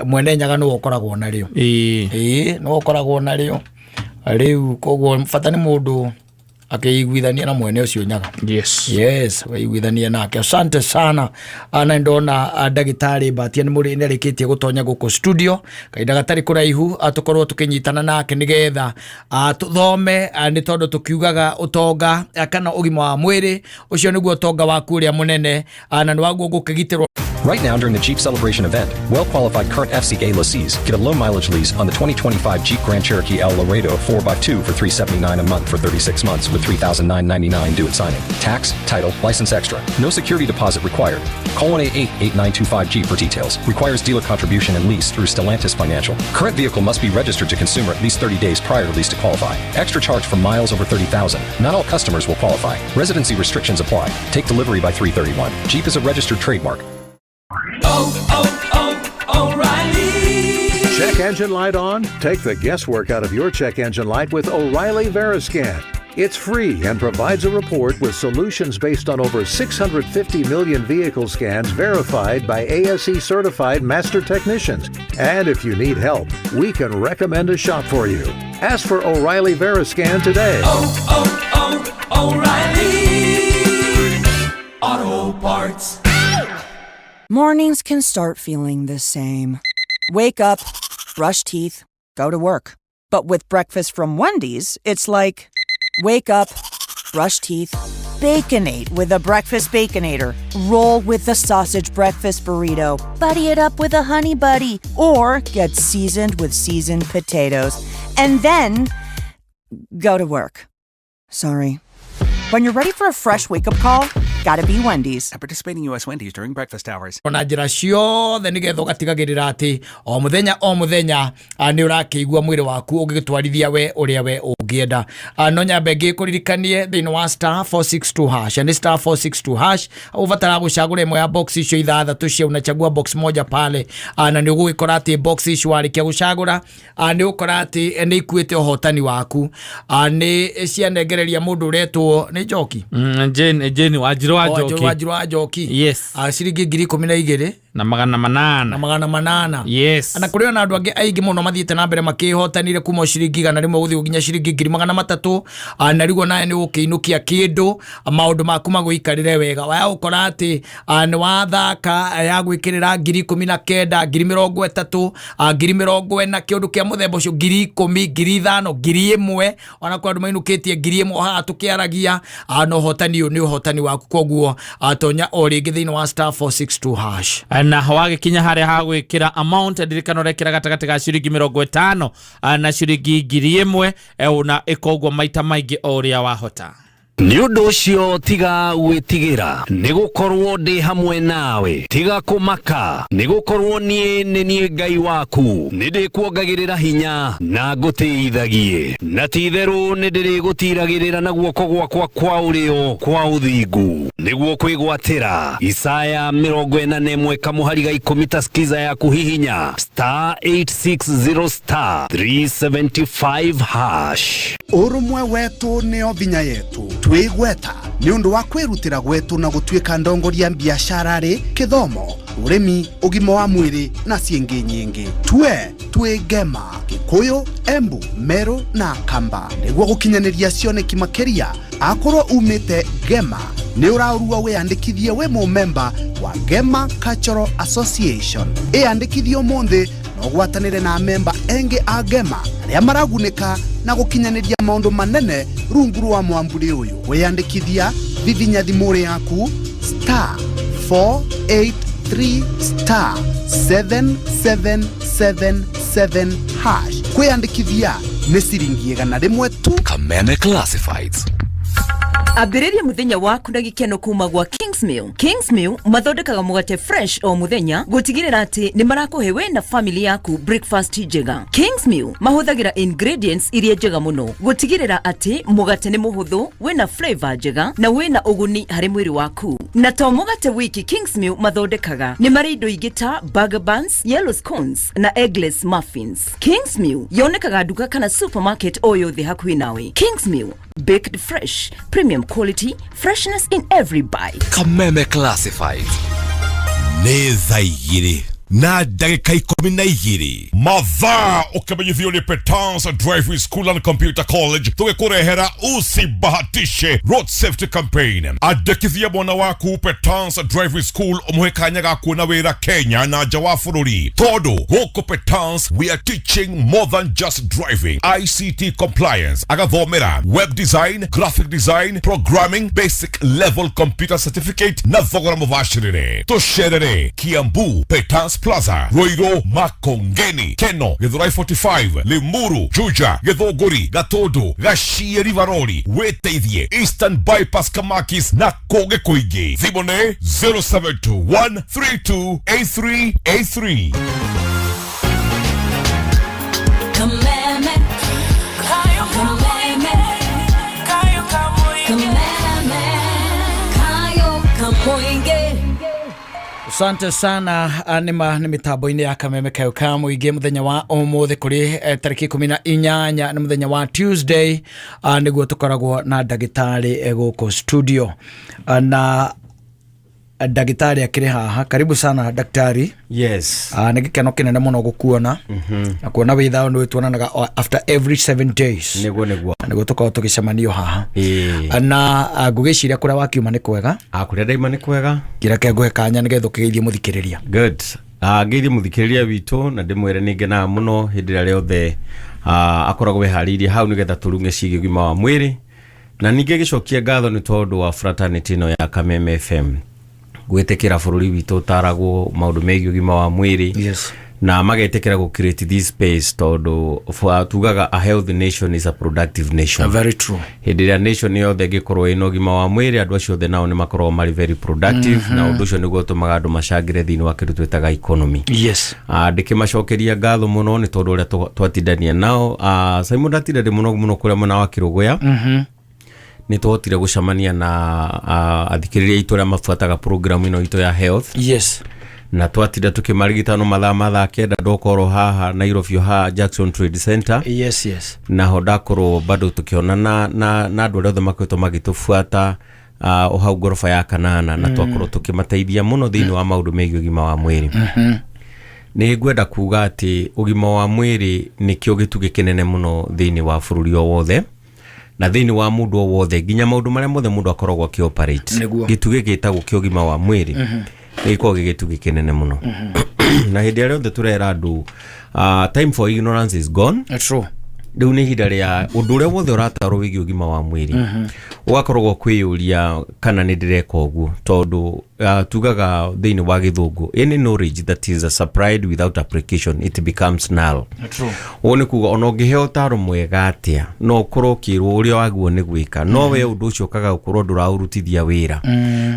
Mwene nyaga no ukoragwo na rio. No ukoragwo na rio. Riu koguo mfatani mundu akeiguithania na mwene ucio nyaga. Yes, waiguithania nake. Asante sana. Ana ndona ndagitari Batia ni muri nereketie gutonya guko studio. Kaida gatari kuraihu atukorwo tukinyitana nake nigetha tuthome ni tondu tukiugaga utonga kana ugima wa mwiri ucio niguo utonga waku uria munene ana nwaguo gukigitirwo. Right now, during the Jeep Celebration event, well-qualified current FCA lessees get a low-mileage lease on the 2025 Jeep Grand Cherokee El Laredo 4x2 for $379 a month for 36 months with $3,999 due at signing. Tax, title, license extra. No security deposit required. Call 1-888-8925-Jeep for details. Requires dealer contribution and lease through Stellantis Financial. Current vehicle must be registered to consumer at least 30 days prior to lease to qualify. Extra charge for miles over 30,000. Not all customers will qualify. Residency restrictions apply. Take delivery by 3/31. Jeep is a registered trademark. O'Reilly. Check engine light on? Take the guesswork out of your check engine light with O'Reilly Veriscan. It's free and provides a report with solutions based on over 650 million vehicle scans verified by ASE certified master technicians. And if you need help, we can recommend a shop for you. Ask for O'Reilly Veriscan today. O'Reilly Auto Parts. Mornings can start feeling the same. Wake up, brush teeth, go to work. But with breakfast from Wendy's, it's like, wake up, brush teeth, Baconate with a breakfast Baconator. Roll with the sausage breakfast burrito. Buddy it up with a honey buddy. Or get seasoned with seasoned potatoes. And then, go to work. Sorry. When you're ready for a fresh wake-up call, gotta be Wendy's. At participating U.S. Wendy's during breakfast hours. Ona njira ciothe nigetha ugatigagirira ati o muthenya ni urakigua mwiri waku ugitwarithia we uria we ugienda no nyambe ngikuririkanie thini wa star 462 hash and star 462 hash uvatara gucagura imwe ya box icio ithathatu cia unachagua box moja pale na ni ugukora ati box icio warikia gucagura ni ukora ati ni ikuite uhotani waku ni cianengereria mundu uretwo ni Njoki Jane Wanjiru Njoki yes ciringi 12,000 na magana manana yes ana kuri ona andu angi aingi muno mathiete na mbere makihotanire kuma ciringi 100 guthi ginya ciringi 300 na rigo naye ni ukiinukia kindu maundu maku maguikarire wega wa ukora ati ni wathaka ya gwikirira 19,000 30,000 20,000 kiundu kia muthemba ucio 10,000 5,000 1,000 ona kwa andu mainukitie 1,000 haha tukiaragia no hotani uyu ni uhotani waku koguo atonya oringi thini wa star 462 hash na hawage kinya haria hagwikira amount ndirikano rekira gatagati ga ciringi 50 na ciringi 1,000 una ikogwo maita maingi oria wahota Ni undu ucio tiga gwitigira nigukorwo ndi hamwe nawe tiga kumaka nigukorwo nie ni Ngai waku nindikuongagirira hinya na ngutithagie na titheru nindirigutiragirira na guoko gwakwa kwa urio kwa uthingu niguo kwigwatira Isaya 41 kamuhariga 10 taskiza ya kuhihinya star 860 star 375 hash urumwe wetu nio vinya yetu twigweta ni undu wa kwirutira gwetu na gutwika ndongoria biashara ri kithomo urimi ugima wa mwiri na ciengi nyingi twigema Gikuyu Embu Meru na Kamba niguo gukinyaniria cioneki makiria akorwo umite Gema ni uraurua wiyandikithie we mu member wa Gema Cultural Association iyandikithio monthi no gwatanire na member engi a Gema aria maragunika na gukinyaniria maundu manene rungu rwa mwamburi uyu wiyandikithia vivinya thimuri yaku star 483 star 7777 hash kwiyandikithia ni ciringi 100 tu. Kameme Classifieds. Ambiriria muthenya waku na gikeno kuma gwa Kingsmill. Kingsmill mathondekaga mugate fresh o muthenya gutigirira ati ni marakuhe we na family yaku breakfast njega. Kingsmill mahuthagira ingredients iria njega muno gutigirira ati mugate ni muhuthu we na flavor njega na we na uguni hari mwiri waku. Na to mugate wiki Kingsmill mathondekaga ni mari indo ingita burger buns, yellow scones na eggless muffins. Kingsmill yonekaga duka kana supermarket o yothe hakuhi nawe. Kingsmill baked fresh, premium quality, freshness in every bite. Kameme Classified. Nezaigiri na dagika 12 mathaa ukimenyithio ni Petans Driving School and Computer College tugikurehera usibahatishe road safety campaign andikithia mwana waku Petans Driving School umuhekanya ga kuona wira Kenya na nja wa bururi todo huko Petans we are teaching more than just driving ICT compliance agathomera web design graphic design programming basic level computer certificate na thogora mubashirire tusherere Kiambu Petans Plaza, Roiro, Makongeni, Keno, Githurai 45, Limuru, Juja, Githoguri, Gatodo, Gashie Rivaroli, Weteithie, Eastern Bypass Kamakis, na Koge Koige. Thimone 0721328383. Asante sana ni mitambo-ini ya Kameme Kayuka muingi muthenya wa umuthi kuri tariki 18 ni muthenya wa Tuesday niguo tukoragwo na ndagitari guko studio na ndagitari akiri haha. Karibu sana daktari. Yes. Ni gikeno kinene muno gukuona na kuona witha no tuonanaga after every 7 days. Niguo tukorwo tugicemanio haha. Na ngugiciria kuria wakiuma ni kwega. Kuria daima ni kwega. Kireke nguhe kanya nigetho kigeithie muthikiriria. Good. Ngeithie muthikiriria witu na ndimwire ningenaga muno hindi ria riothe akoragwo wehariirie hau nigetha turunge ciige gima wa mwiri na ninge gicokia ngatho ni tondu wa fraternity no ya Kameme FM gwetekera bururi witu taragwo maundu megiĩ ũgima wa mwĩrĩ. Yes. na magetekera go create this space todo for tugaga a healthy nation is a productive nation. Very true. Hediria nation yo the gikorwo ino gima wa mwiri andu acio the nao ni makorwo mari very productive na undu ucio niguo tumaga andu macagire thini wa kindu twetaga economy. Yes. Ndikimacokeria ngatho muno ni tondu uria twatindania nao Simon Datire muno kuria mwana wa Kirugoya. Ni tuhotire gucamania na athikiriria itu ria mafuataga program ino ito ya health. Yes. Na twatira tukimarigitano mathaa kenda ndokoro haha Nairobi ha Jackson Trade Center. Yes. Na hodakoro bado tukiona na andu othe makwetwo magitufuata o hau gorofa ya kanana na twakorwo tukimateithia muno thini wa maundu megiĩ ũgima wa mwĩrĩ. Ni ngwenda kuga ati ũgima wa mwĩrĩ ni kĩo gĩtugĩ kĩnene muno thini wa bũrũri o wothe na thini wa mundu o wothe nginya maundu maria mothe mundu akoragwo akioperate gĩtugĩ gĩtagwo kĩo ũgima wa mwĩrĩ niko gĩtugĩ kĩnene muno. Na hĩndĩ ĩrĩa othe turera andu time for ignorance is gone. True. Riu ni hinda ria undu uria wothe uratarwo wigi ũgima wa mwĩrĩ ugakorwo kwĩyũria kana ni ndireka ũguo tondu tugaga thĩinĩ wa gĩthũngũ any knowledge that is supplied without application it becomes null. True. Wone kuga ona ũngĩheo ũtaaro mwega atĩa no ũkorwo kĩrwo ũrĩa waguo nĩ gwĩka no we ũndũ ũcio kaga ũkorwo ndũraũrutithia wĩra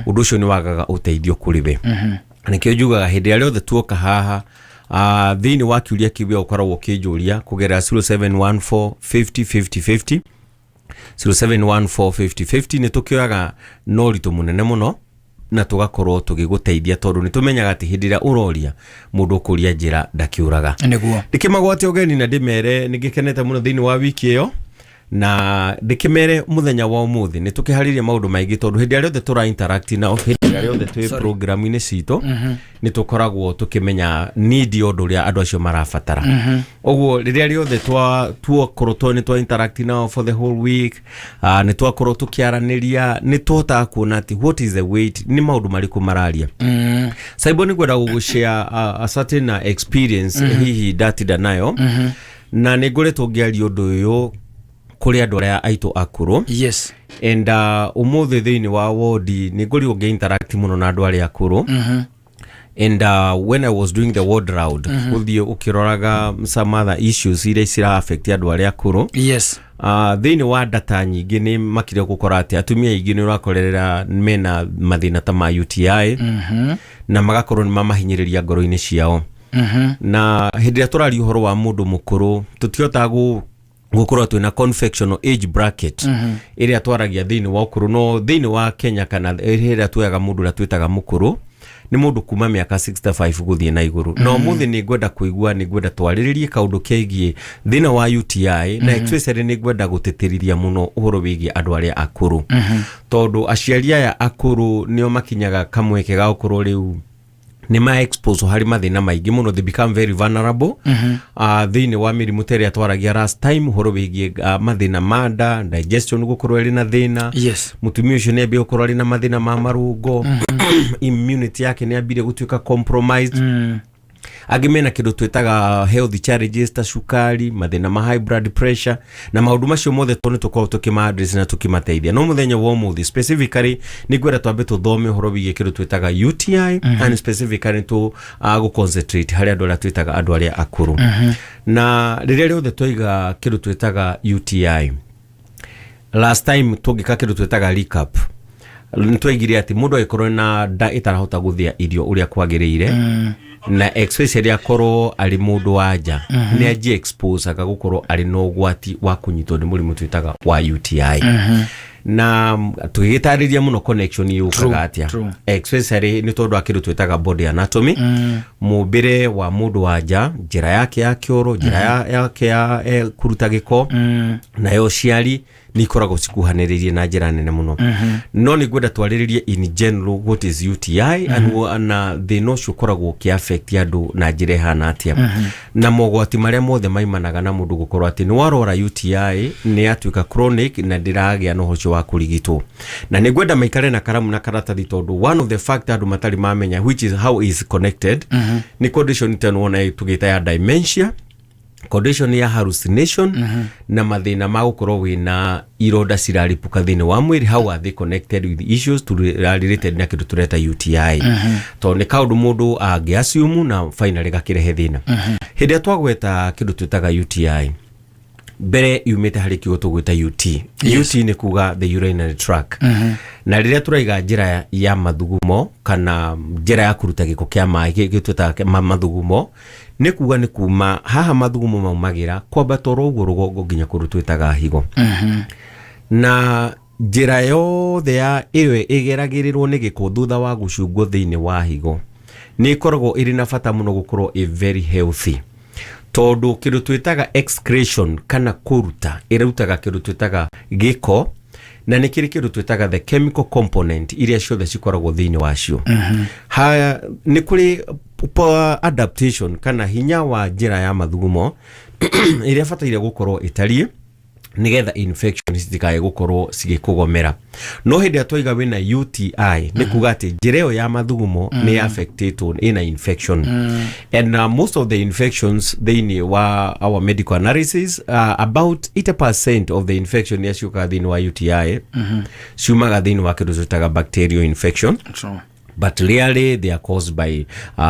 ũndũ ũcio nĩ wagaga ũteithio kũrĩ we. Nikĩo njugaga hĩndĩ ĩrĩa othe tuoka haha thini wa kiuria kibia ukoragwo kijuria kugera 0714 50 50 50 0714 50 50 ni tukioyaga no ritu munene muno na tugakorwo tugiguteithia tondu ni tumenyaga ati hindi ria uroria mundu kuria njira ndakiuraga. Niguo ndikimagwate ogeni na ndimere ningikenete muno thini wa wiki iyo na ndikimere muthenya wa umuthi ni tukihariria maundu maingi tondu hindi ria tura interact na hindi ria othe twi program ini cito ni tukoragwo tukimenya need undu ria andu acio marabatara. Oguo riria riothe tuokorwo ni twa interact now for the whole week ni twakorwo tukiaraniria ni tuhota kuona ati what is the weight ni maundu mariku mararia. Saibo ni gwenda gugushare a certain experience hihi datida nayo na ni ngoretwo ngiaria undu uyu kuri andu aria aitu akuru. Yes. And umuthi thini wa wodi ni ngori unge interact muno na andu aria akuru. And when I was doing the ward round uthie ukiroraga some other issues iria cira affect andu aria akuru. Yes. Thini wa data nyingi ni makire gukora ati atumia ingi ni urakorera mena mathina ta ma UTI na magakorwo ni mamahinyiriria ngoro-ini ciao. Na hindi ya turari uhoro wa mundu mukuru tutiota gukorwo twina confectional age bracket iria twaragia thini wa ukuru no thini wa Kenya kana iria tuyaga mundu la twitaga mukuru ni mundu kuma miaka 65 guthie na iguru. No muthi ni ngwenda kuigua ni ngwenda twariririe kaundu kegie thina wa UTI na especially ni ngwenda gutitiriria muno uhoro wigie andu aria akuru tondu aciari aya akuru nio makinyaga kamweke ga ukuru riu ni ma expose hari mathina maingi muno they become very vulnerable. Thini wa mirimu tere atwaragia last time horo wigie mathina manda digestion gukorwo ri na thina. Yes. Mutumia ucio ni ambie gukorwo ri na mathina ma marungo immunity yake ni ambire gutuika compromised. Agimena kindu twitaga health challenges ta shukari mathina ma high blood pressure na maundu macio mothe tone tukorwo tukima address na tukimateithia. No muthenya wa umuthi specifically ni gwera twambe tuthome horo wigie kindu twitaga UTI and specifically to go concentrate hari andu aria twitaga andu aria akuru. Na riria riothe twiga kindu twitaga UTI last time tugika kindu twitaga recap nitwaigire ati mundu aikorwo na nda itarahota guthia irio uria kwagiriire na especially akorwo ari mundu wanja ni aji expose akagukorwo ari no gwati wa kunyitwo ni murimu twitaga wa UTI. Na tugitariria muno connection yukaga atia especially ni tondu akiru twitaga body anatomy mubire wa mundu wanja njira yake ya kioro njira yake ya kuruta giko na yo ciari ni koragwo cikuhaniririe na njira nene muno. No ni gwenda twariririe in general what is UTI and the no shukoragwo ki affect andu na njira hana atia na mogwati maria mothe maimanaga na mundu gukorwo ati ni warora UTI ni atuika chronic na ndiragia no hocio wa kurigitwo. Na ni gwenda maikare na karamu na karatathi tondu one of the factor andu matari mamenya which is how is connected ni condition tano ona tugita ya dementia condition ya hallucination na mathina ma gukorwo wina ironda ciraripuka thini wa mwiri. How are they connected with issues related na kindu tureta UTI? To ni kaundu mundu angiassume na finally gakirehe thina. Hindi twagweta kindu twitaga UTI mbere yumite hari kigo tugwita UT. UT ni kuga the urinary tract. Na riria turaiga njira ya mathugumo kana njira ya kuruta giko kia mai gitwita mathugumo, ni kuga ni kuma haha mathugumo maumagira kwamba toro ugo rugongo nginya kurutwitaga higo. Na njira yothe ya iwe igeragirirwo ni giko thutha wa gucungwo thiini wa higo ni ikoragwo iri na bata muno gukorwo very healthy. Tondu kindu twitaga excretion kana kuruta irutaga kindu twitaga giko, na ni kindu twitaga the chemical component iria ciothe cikoragwo thiini wacio. Ha ni kuri adaptation kana hinya wa njira ya mathugumo iria bataire gukorwo itarie nigetha infection citikae gukorwo cigikugomera. No hindi atwaiga wina UTI ni kuga ati njira yo ya mathugumo ni affected in a infection. And most of the infections thini wa our medical analysis, about 80% of the infection yashuka thini wa UTI ciumaga thini wa kindu twitaga bacterial infection. But rarely they are caused by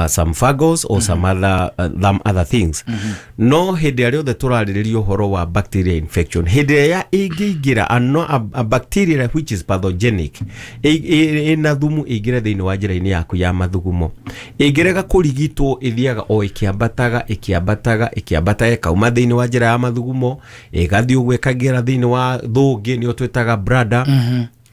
some fungus or some other things. No hindi ario the turaririo horo wa bacteria infection. Hindi ya igigira a bacteria which is pathogenic ina thumu igira thini wa njira-ini yaku ya mathugumo. Igirega kurigitwo ithiaga o ikiambataga kauma thini wa njira ya mathugumo igathi ugwekagira thini wa thungi ni twitaga bladder.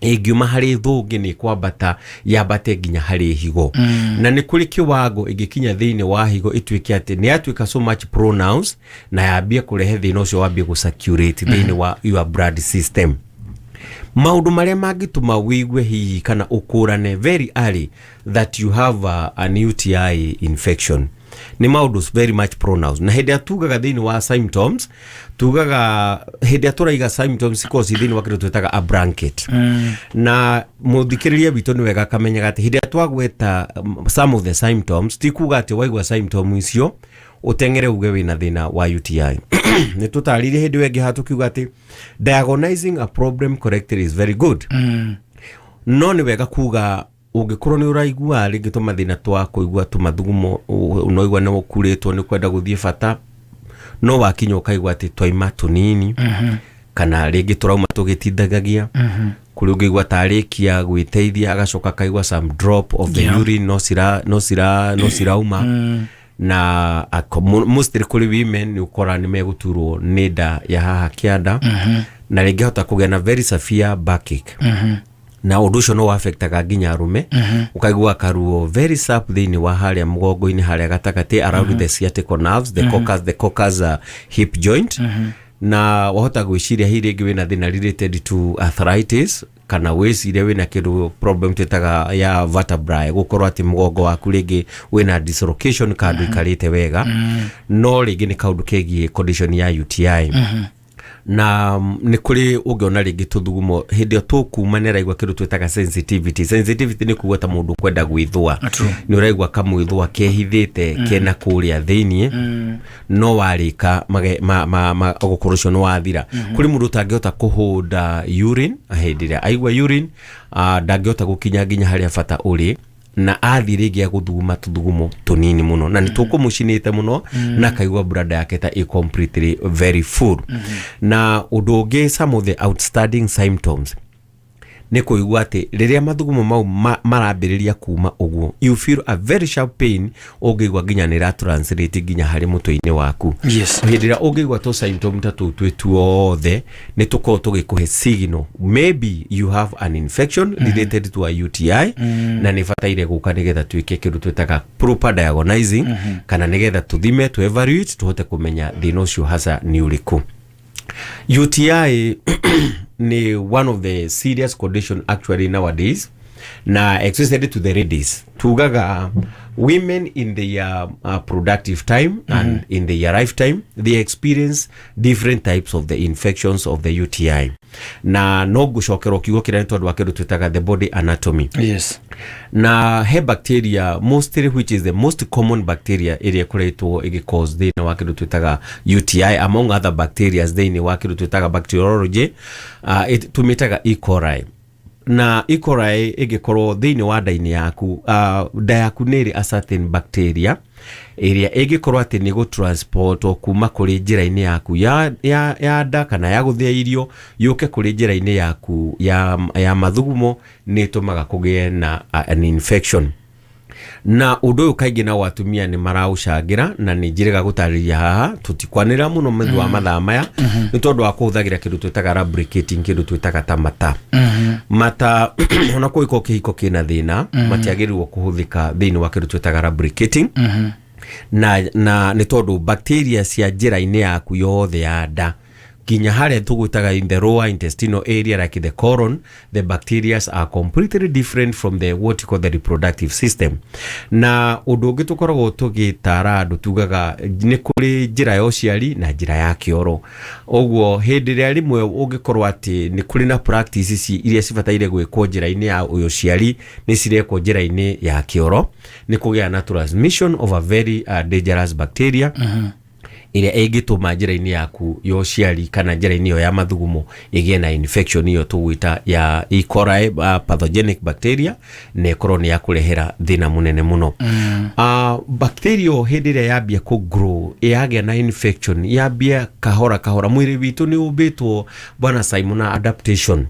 Ingiuma hari thungi ni kwambata yambate nginya hari higo. Na ni kuri kiwango igikinya thini wa higo itwike ati ni atwika so much pronounced na yambia kurehe thini ucio wambia gusacurate thini wa your blood system. Maundu maria mangituma wigwe hihi kana ukurane very early that you have an UTI infection ni maundu very much pronounced. Na hindi atugaga thini wa symptoms tugaga hindi aturaiga symptoms cause thini wa kindu twitaga a blanket. Na muthikiriria bitu ni wega kamenyaga ati hindi atwagweta some of the symptoms ti kuga ati waigwa symptom icio utengere uge wina thina wa UTI. Ni tutaririe hindi wengi hatukiuga ati diagnosing a problem correctly is very good. No ni wega kuga ungikorwo ni uraigua ringi tumathina twa kuigua tumathugumo unoigua ni ukuritwo ni kwenda guthie bata, no wakinya ukaigua ati twaima tunini kana ringi turauma tugitindagagia kuri ungigua tarikia gwiteithia agacoka kaigua some drop of the urine no sirauma. Na mostly kuri women ni ukora ni meguturwo ni nda ya haha kianda na ringi hota kugena very severe backache. Na undu ucio no affectaga nginya arume ukaigua karuo very sharp thini wa haria mugongo-ini haria gatakati around the sciatic nerves, the coccus hip joint. Na wahota gwiciria hi ringi wina thina related to arthritis kana wiciria wina kindu problem tetaga ya vertebrae gukorwo ati mugongo waku ringi wina dislocation kandu ikarite wega. No ringi ni kaundu kegie condition ya UTI. Na ni kuri ugiona ringi tuthugumo hindi tukumanira igwa kindu twitaga sensitivity ni kuga ta mundu kwenda gwithua ni uraigwa kamwithua kehithite kena kuria thiini no warika gukorosho no wathira kuri mundu tangihota kuhunda urine ahindira aigwa urine ndangihota gukinya nginya haria bata uri na athirigia guthuguma tuthugumo tunini muno na nitukumushinite muno na kaigwa brada yake ta completely very full. Na undu ungi some of the outstanding symptoms ni kuigua ati riria mathugumo mau marambiriria kuma uguo you feel a very sharp pain ungigwa nginya ni translate nginya hari mutwe-ini waku. Hindira ungigwa to symptom ta tu othe ni tuko tugikuhe signal maybe you have an infection related to a UTI na ni fataire guka nigetha twike kindu twitaga proper diagnosing kana nigetha tuthime to evaluate tuhote kumenya thina ucio hasa ni uriku. UTI ni one of the serious condition actually nowadays na especially to the ladies tugaga women in their productive time and in their lifetime they experience different types of the infections of the UTI na no gucokero kigo kira tondu wakeru twitaga the body anatomy. Yes. Na he bacteria mostly which is the most common bacteria area kuretwo igi cause the na wakeru twitaga UTI among other bacteria they ni wakeru twitaga bacteriology tumitaga E. coli na E. coli igikorwo thiini wa ndaini yaku nda yaku niri a certain bacteria area igikorwo ati ni go transport kuma kuri njira-ini yaku ya nda kana ya guthia irio yuke kuri njira-ini yaku ya mathugumo ni tumaga kugie na an infection na undu uyu kaingi na watumia ni maraucangira na ni njirega gutariria haha tutikwanira muno methu wa mathaa maya ni tondu wa kuhuthagira kindu twitaga lubricating kindu twitaga ta mata mata ona kuiko kihiko kina thina matiagirirwo kuhuthika thiini wa kindu twitaga lubricating na ni tondu bacteria cia njira-ini yaku yothe ya nda kinya haria tugutaga in the lower intestinal area like the colon, the bacteria are completely different from the what you call the reproductive system. Na undu ungi tukoragwo tugitara andu tugaga ni kuri njira ya uciari na njira ya kioro. Oguo hindi ria rimwe ungikorwo ati ni kuri na practices iria cibataire gwikwo njira-ini ya uciari ni cirekwo njira-ini ya kioro ni kugia na transmission of a very dangerous bacteria. Iria igituma njira-ini yaku yo ciari kana njira-ini yo ya mathugumo igie na infection iyo tugwita ya E. coli pathogenic bacteria ne koroni ya kurehera thina munene muno. Bacteria hindi ria yambia ku grow yagia na infection yambia kahora mwiri witu ni ubitwo bwana Simon adaptation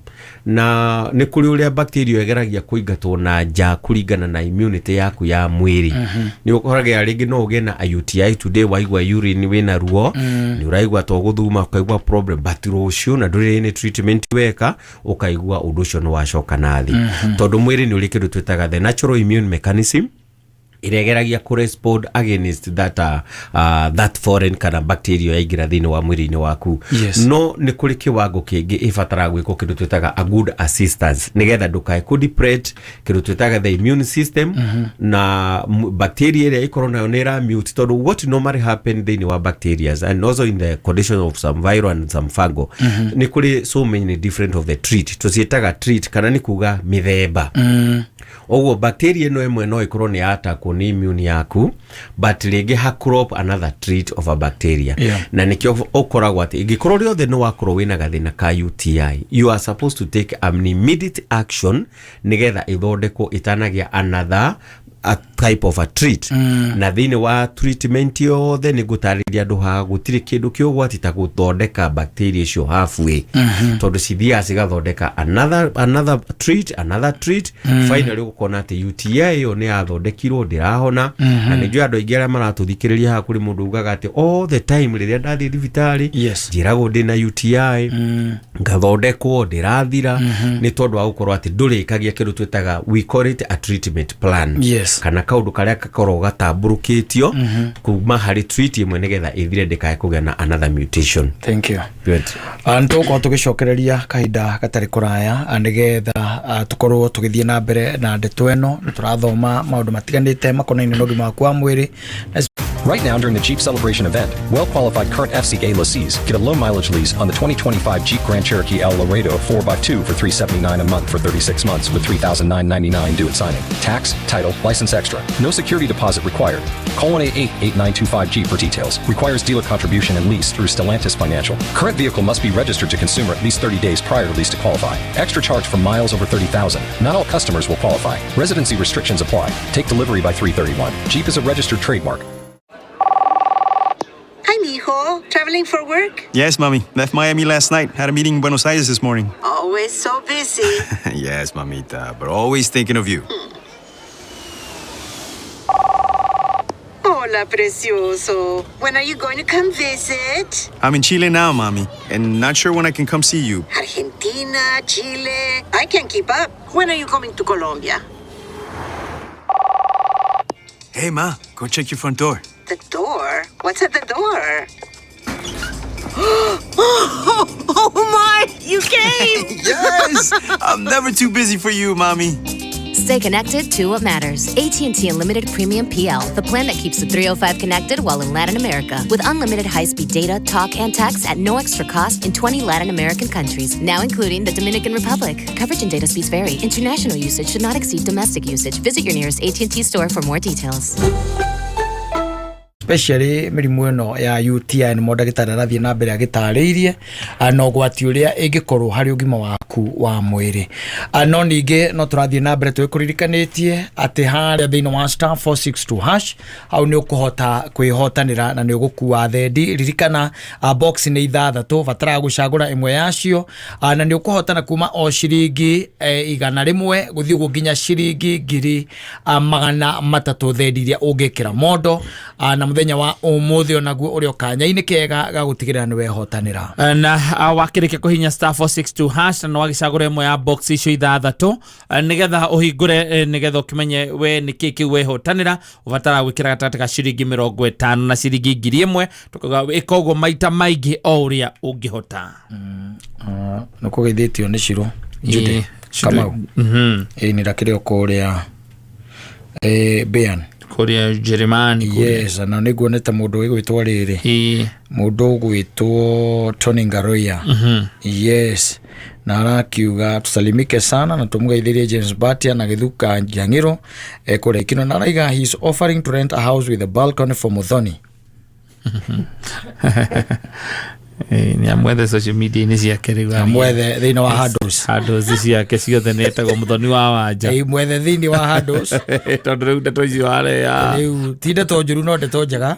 na ni kuri uria bacteria egeragia kuingatwo na nja kuringana na immunity yaku ya mwiri. Ni ukoraga ringi no ugie na UTI today waigwa urine wina ruo ni uraigwa to guthuma ukaigwa problem but rucio na nduri ni treatment weka ukaigwa undu ucio no wacoka nathi tondu mwiri ni uri kindu twitaga the natural immune mechanism iregeragia ku respond against that foreign kana bacteria yaingira thini wa mwiri-ini waku. No ni kuri kiwango kingi ifatara gwiko kindu twitaga a good assistance nigetha ndukae ku deplete kindu twitaga the immune system na bacteria ria ikorwo nayo ni ra mute tondu what normally happen thini wa bacteria and also in the condition of some viral and some fungal ni kuri so many different of the treat tuciitaga treat kana ni kuga mithemba. Oguo bacteria no emwe no ikorwo ni attack ni immune yaku but ringi ha crop another trait of a bacteria na nikio okoragwo ati ingikorwo riothe no wakorwo wina gathina ka UTI you are supposed to take an immediate action nigetha ithondeko itanagia another a type of a treat na thini wa treatment yothe ni gutariria andu ha gutiri kindu kiogwati ta guthondeka bacteria icio halfway tondu cithia cigathondeka another treat finally gukona ati UTI yo ni athondekirwo ndirahona na ni ndio andu aingi aria maratuthikiriria ha kuri mundu ugaga ati all the time riria ndathi thibitari njirago ndi na UTI ngathondekwo ndirathira ni tondu wa gukorwo ati ndurikagia kindu twitaga we call it a treatment plan kana kaundu karia gakorwo gatamburukitio kuma hari treat imwe nigetha ithire ndikae kugia na another mutation. Thank you. Good. Anto ko tugicokereria kahinda gatari kuraya nigetha tukorwo tugithie na mbere na ndeto eno turathoma maundu matiganite makonaine no gima kwa mwiri. Right now, during the Jeep Celebration event, well-qualified current FCA lessees get a low-mileage lease on the 2025 Jeep Grand Cherokee El Laredo 4x2 for $379 a month for 36 months with $3,999 due at signing. Tax, title, license extra. No security deposit required. Call 1-888-8925-JEEP for details. Requires dealer contribution and lease through Stellantis Financial. Current vehicle must be registered to consumer at least 30 days prior to lease to qualify. Extra charge for miles over 30,000. Not all customers will qualify. Residency restrictions apply. Take delivery by 3/31. Jeep is a registered trademark. Hi, mijo. Traveling for work? Yes, Mommy. Left Miami last night. Had a meeting in Buenos Aires this morning. Always so busy. Yes, Mamita. But always thinking of you. Hola, precioso. When are you going to come visit? I'm in Chile now, Mommy. And not sure when I can come see you. Argentina, Chile. I can't keep up. When are you coming to Colombia? Hey, Ma. Go check your front door. The door? What's at the door? Oh my! You came! Yes! I'm never too busy for you, Mommy. Stay connected to what matters. AT&T Unlimited Premium PL, the plan that keeps the 305 connected while in Latin America. With unlimited high-speed data, talk, and text at no extra cost in 20 Latin American countries, now including the Dominican Republic. Coverage and data speeds vary. International usage should not exceed domestic usage. Visit your nearest AT&T store for more details. Especially mirimu ino ya UTI ni modagitari arathie na mbere agitariirie no gwati uria ingikorwo hari ugima waku wa mwiri no ninge no turathie na mbere twikuririkanitie ati haria thiini wa *462# au ni ukuhota kwihotanira na ni ugukuwa thendi ririkana box ni ithathatu vatara gucagura imwe yacio na ni ukuhotana kuma o ciringi 100 guthii gukinya ciringi 300 thendi iria ungikira mondo na muthenya wa umuthi onaguo uri okanya-ini kega ga gutigirira ni wehotanira na wakirike kuhinya *462# na wagicagura imwe ya box icio ithathatu nigetha uhingure nigetha ukimenye we niki ki wehotanira uvatara gwikira gatagati ka ciringi 50 na ciringi 1000 tukaga ikogo maita maingi o uria ungihota no kugeithitio ni ciro Jude Kamau ni rakire okuria Bean kuria Jeremani yes na niguoneta mundu wigwitwa riri mundu gwitwo Tony Ngaroya yes na arakiuga tusalimike sana na tumugeithirie James Batia na Githuka Njangiro kure kino na raiga he is offering to rent a house with a balcony for Muthoni ni amwethe social media ni cia keriwa amwethe thini wa handles cia ciothe netagwo Muthoni wa Wanja mwethe thini wa handles tondu riu ndeto icio areya riu ti ndeto njuru no ndeto njega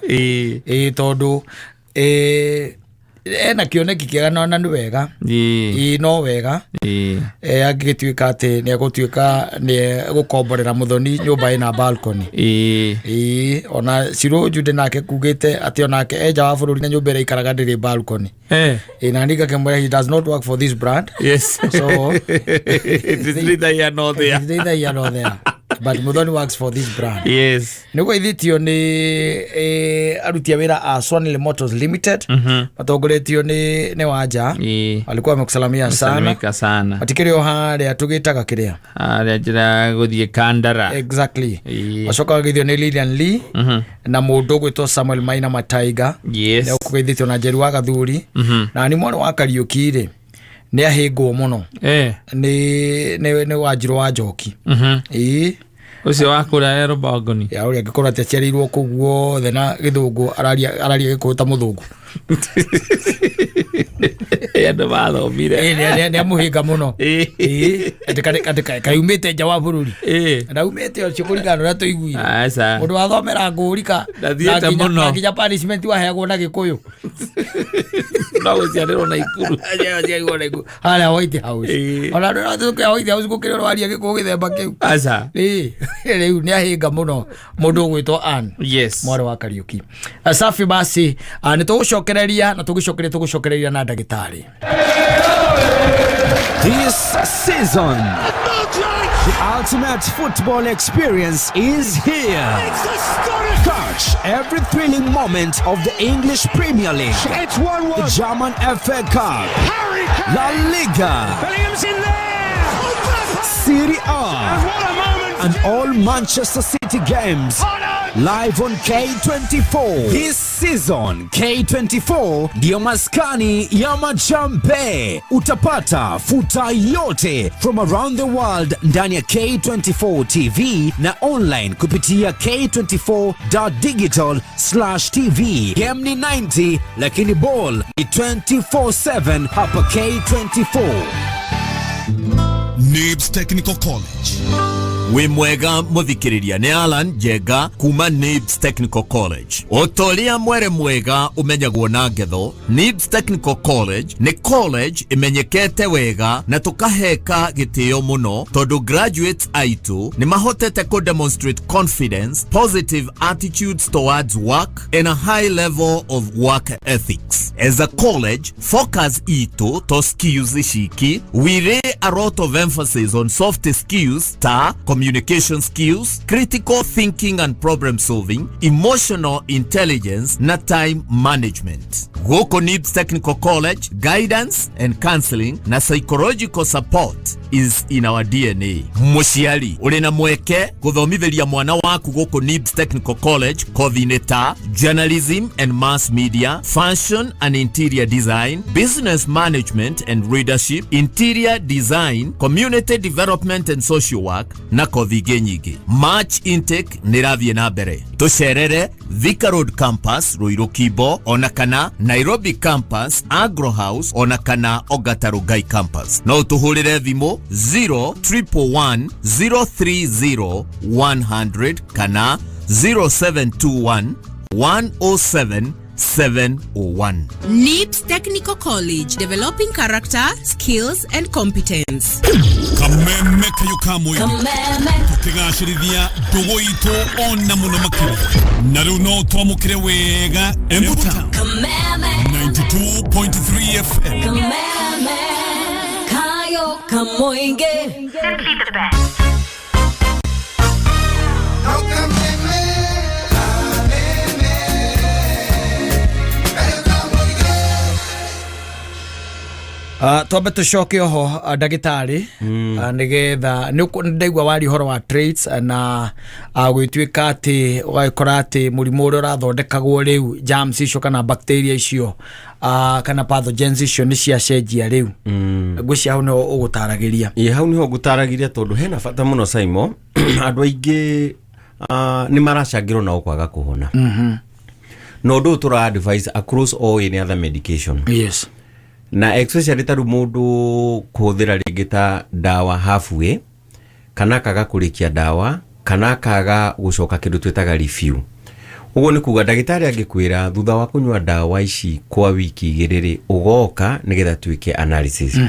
tondu ena kioneki kiega na ni wega no wega agituika ati ni agutuika ni gukomborera Muthoni nyumba ina balcony ona Ciro Jude nake kugite ati onake eja wa bururi na nyumba ira ikaraga ndiri balcony na ndika kemwe he does not work for this brand yes so it is neither here nor there but Muthoni works for this brand yes niko ithitio ni arutia wira a Swanley Motors Limited matongoretio ni Wanja alikuwa amekusalamia sana atikirio haria tugitaga kiria haria njira guthie Kandara exactly wacoka githio ni Lilian Lee na mundu gwitwo Samuel Maina Mataiga yes na kugeithitio na Jeru wa Gathuri na ni mwana wa Kariukire ni ahingwo muno ni Wanjiru wa Njoki ucio wakura erobagoni ya uri agikora aciarirwo kuguo thena githungu araria gikuta muthungu endo bathomire ni amuhinga muno atika kayumite nja wa bururi ndaumite ocio kurigana na tuigui mundu wathomera ngurika ndathiete muno nginya punishment waheagwo na Gikuyu no guciarirwo na Ikuru hala White House ona ndo tukia White House gukirwo waria Gikuyu githemba kiu riu ni ahinga muno mundu gwitwo Ann yes mwari wa Kariuki safi basi ni tugucokereria na tugucokereria na ndagitari this season the ultimate football experience is here. Catch every thrilling moment of the English Premier League, the German FA Cup, La Liga, Serie A, and all Manchester City games live on K24. This season K24 ndio maskani ya majambe. Utapata futa yote from around the world ndani ya K24 TV na online kupitia k24.digital/tv. Game ni 90 lakini ball ni 24/7 hapa K24. NIBS Technical College. We mwega muthikiriria ni Alan Jega kuma NIBS Technical College. Otolia mwere mwega umenyagwo na ngetho. NIBS Technical College ni college imenyekete wega na tukaheka gitio muno tondu graduates aitu ni mahotete ku demonstrate confidence, positive attitudes towards work and a high level of work ethics. As a college, focus itu to skills shiki. We lay a lot of emphasis on soft skills ta communication skills, critical thinking and problem solving, emotional intelligence na time management. Goko NIBS Technical College, guidance and counseling na psychological support is in our DNA. Muciari urina mweke guthomithiria mwana waku goko NIBS Technical College coordinator journalism and mass media, fashion and interior design, business management and leadership, interior design, community development and social work na kothi nyingi. March intake niravie na mbere. Tucerere Thika Road campus Ruiru Kibo ona kana Nairobi campus Agro House ona kana Ogatarugai campus. No tuhurire thimu 0111 030 100 kana 0721 107 701. NIBS Technical College, developing character, skills and competence. Kameme kayo kamoy. Tukigashirithia ndugu itu ona muno makiri. Na runo twamukire wega Embuta 92.3 FM. Kameme kayo kamoinge. Simply the best. Twambe tucoke oho ndagitari nigetha ndaigua wari horo wa traits na gwituika ati ugakora ati murimu uria urathondekagwo riu germs icio kana bacteria icio kana pathogens icio ni cia cenjia riu ngwicia hau no ugutaragiria hau niho ngutaragiria tondu hena bata muno Saimo andu aingi ni maracangirwo na ukwaga kuhona no ndu tura advice across all any other medication. Yes. Na especially taru mundu kuhuthira ringita dawa halfway kana kaga kurikia dawa kana kaga gucoka kindu twetaga review. Ugo ni kuga ndagitari angikwira thutha wa kunywa dawa ici kwa wiki igiriri ugoka nigetha twike analysis.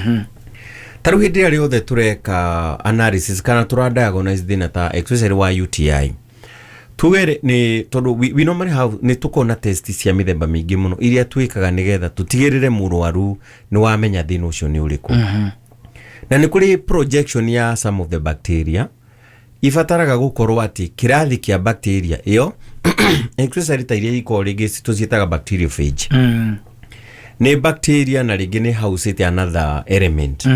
Taru hindi ya riothe tureka analysis kana turadiagnose thina ta especially wa UTI. Tugere ni tondu we normally have ni tukona test cia mithemba mingi muno iria twikaga nigetha tutigirire murwaru ni wamenya thina ucio ni uriku. Na ni kuri projection ya some of the bacteria ifataraga gukorwo ati kirathi kia bacteria iyo especially ta iria iko regisi tuzietaga bacteriophage. Ni bacteria na ringi ni housete another element.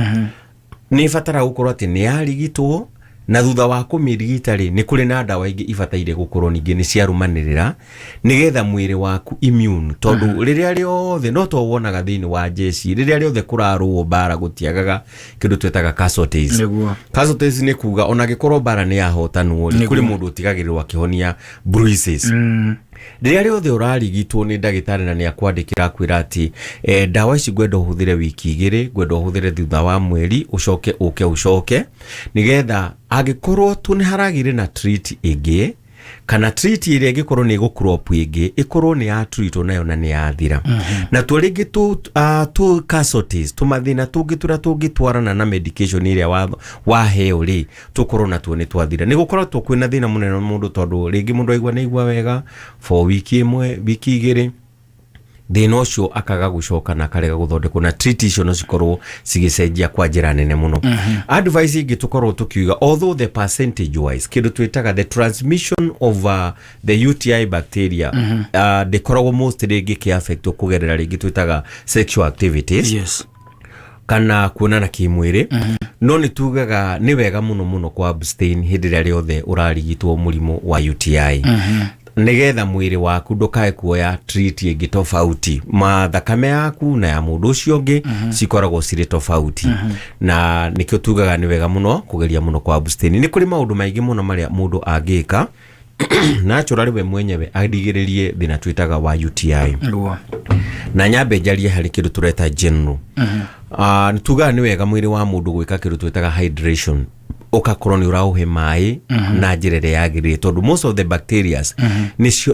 Ni fatara gukorwo ati ni arigitwo na thutha wa kumirigita ri ni kuri na dawa ingi ibataire gukorwo ningi ni ciarumanirira nigetha mwiri waku immune tondu riria riothe no to wonaga thini wa jeci riria riothe kurarwo bara gutiagaga kindu twetaga casualties. Casualties ni kuga ona gikorwo bara ni yahotanwo ni kuri mundu utigagirirwa kihonia bruises. Riria riothe urarigitwo ni ndagitari na ni akwandikira kwira ati dawa ici gwenda uhuthire wiki igiri gwenda uhuthire thutha wa mweri ucoke nigetha agikorwo tu ni haragire na treat ingi kana treat iria ingikorwo ni gukrop ingi ikorwo ni ya treat nayo na ni yathira. Na turingi tu casualties tumathina tungitura tungitwarana na medication iria wa heo ri tukorwo na tu ni twathira ni gukorwo tu kwina thina munene mundu tondu ringi mundu aigua ni igua wega for wiki imwe wiki igiri thina ucio akaga gucoka na karega guthondekwo na treat icio no cikorwo cigicenjia kwa njira nene muno. Advice ingi tukorwo tukiuga although the percentage wise kindu twitaga the transmission of the UTI bacteria they koragwo mostly giki affect kugerera ringi twitaga sexual activities. Yes. Kana kuonana kimwiri no ni tugaga ni wega muno kwa abstain hindi ria riothe urarigitwo murimu wa UTI. Nigetha mwiri waku ndukae kuoya treat ingi tofauti mathakame yaku na ya mundu ucio ungi cikoragwo ciri tofauti. Na nikio tugaga ni wega muno kugeria muno kwa abstain. Ni kuri maundu maingi muno maria mundu angika naturally we mwenyewe adigiririe thina twitaga wa UTI. Na nyambe njarie hari kindu tureta general. Nitugaga ni wega mwiri wa mundu gwika kindu twitaga hydration ukakorwo ni urauhe mai na njirere yagirire tondu most of the bacteria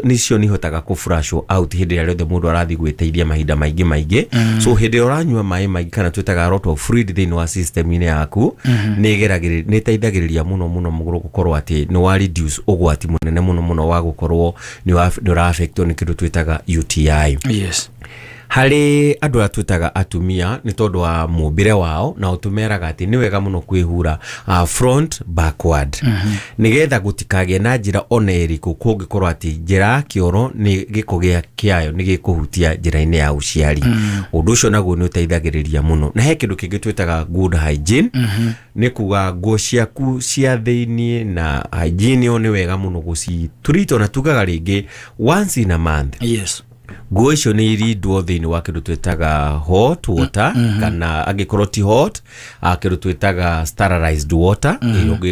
nicio nihotaga ku flush out hindi ya rothe mundu arathi gwiteithia mahinda maingi so hindi uranyua mai maingi kana twitaga a lot of fluid thini wa system ine yaku ni teithagiriria muno muguru gukorwo ati ni wa reduce ugwati munene muno wa gukorwo ni ura affect ni kindu twitaga UTI. Yes. Hari andu atwitaga atumia ni tondu wa mumbire wao na utumeraga ati ni wega muno kwihura front backward nigetha gutikage na njira oneriku kungikorwo ati njira kioro ni gikugia kiayo ni gikuhutia njira-ini ya uciari undu ucio naguo ni uteithagiriria muno na he kindu kingi twitaga good hygiene ni kuga nguo ciaku cia thiini na hygiene ni wega muno guciturito na tugaga ringi once in a month. Yes. Nguo icio ni iridwo thiini wa kindu twitaga hot water kana angikorwo ti hot kindu twitaga sterilized water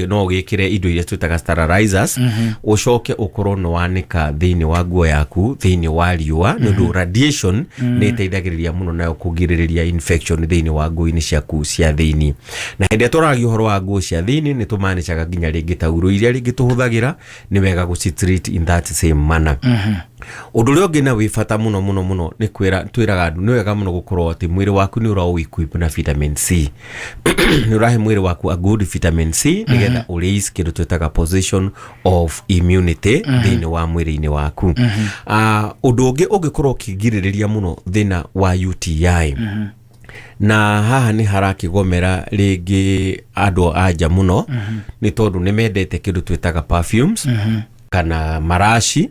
no ugikire indo iria twitaga sterilizers ucoke ukorwo no wanika thiini wa nguo yaku thiini wa riua nondu radiation ni iteithagiriria muno nayo kugiririria infection thiini wa nguo-ini ciaku cia thiini na hindi turagia uhoro wa nguo cia thiini ni tumanicaga nginya ringi tauro iria ringi tuhuthagira ni wega gucitreat in that same manner. Undu uria ungi na wifata muno ni kwira twiraga andu ni wega muno gukorwo ati mwiri waku ni urawo equip na vitamin C ni urahe mwiri waku a good vitamin C nigetha uraise kindu twitaga position of immunity thiini wa mwiri-ini waku. Undu ungi ungikorwo ukigiririria muno thina wa UTI na haha ni harakigomera ringi andu anja muno ni tondu ni mendete kindu twitaga perfumes kana marashi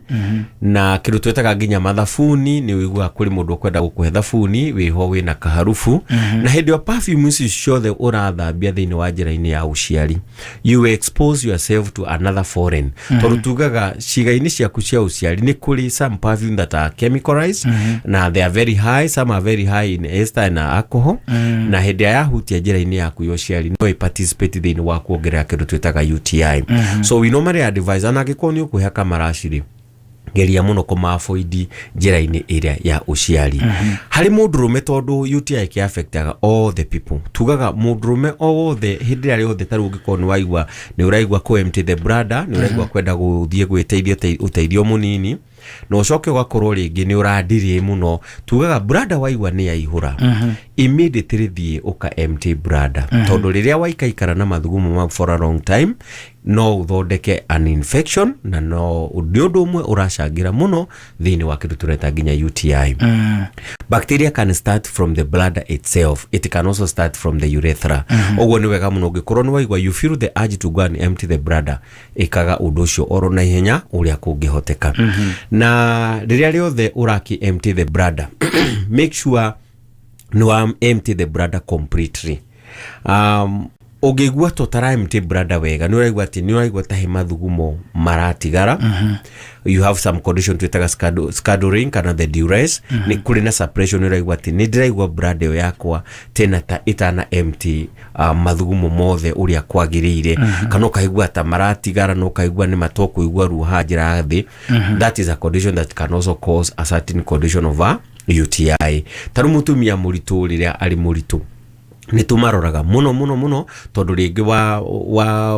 na kindu twetaga nginya mathabuni ni wigua kuri mundu kwenda gukuhe thabuni wiho wina kaharufu na hindi wa perfume ici ciothe urathambia thiini wa njira-ini ya uciari you expose yourself to another foreign tondu tugaga ciga-ini ciaku cia uciari ni kuri some perfume that are chemicalized na they are very high, some are very high in ester na alcohol na hindi ya hutia njira-ini yaku ya uciari no participate thiini wa kuongerera kindu twetaga UTI so we normally advise anagikoni kuheka marashiri geria muno kuma-avoid njira-ini iria ya uciari hari mundurume tondu UTI ki affectaga all the people tugaga mundurume othe hindi ya yothe taru ngikoni waigua ni uraigua ku empty the bladder ni uraigua kwenda guthie gwiteithio uteithio munini no coke ugakorwo ringi ni uradirie muno tugaga bladder waigua ni yaihura immediately thie uka empty bladder tondu riria waikaikara na mathugumo for a long time no uthondeke an infection na no undu umwe uracangira muno thiini wa kindu tureta nginya UTI. Bacteria can start from the bladder itself, it can also start from the urethra ogwo ni wega muno ngikorwo ni waigua you feel the urge to go and empty the bladder ikaga undu ucio oro na ihenya uria kungihoteka na riria riothe uraki empty the bladder make sure no empty the bladder completely. Ugigua totara empty bladder wega ni uraigua ati ni uraigua tahe mathugumo maratigara you have some condition twitaga scattering kana the duress ni kuri na suppression ni uraigua ati ni ndiraigua bladder yakwa tena ta itana empty mathugumo mothe uria kwagirire kana ukaigua ta maratigara no ukaigua ni matoko igua ruha njira thi that is a condition that can also cause a certain condition of a UTI. Taru mutumia muritu riria ari muritu ni tumaroraga muno tondu ringi wa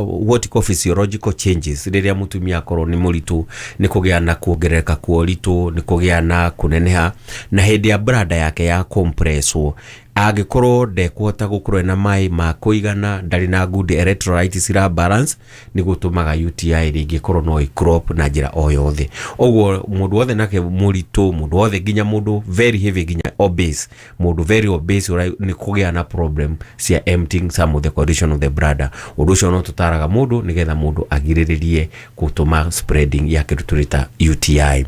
what call physiological changes riria mutumia akorwo ni muritu ni kugia na kuongereka kwa uritu ni kugia na kuneneha na hindi ya bladder yake ya compresswo agikorwo ndekuhota gukorwo na mai ma kuigana ndari na good electrolytes ira balance ni gutumaga UTI ringi korwo no crop na njira o yothe ogwo mundu wothe nake muritu mundu wothe nginya mundu very heavy nginya obese mundu very obese ni kugia na problem cia emptying some of the condition of the bladder undu ucio no tutaraga mundu nigetha mundu agiriririe gutuma spreading ya kindu turita UTI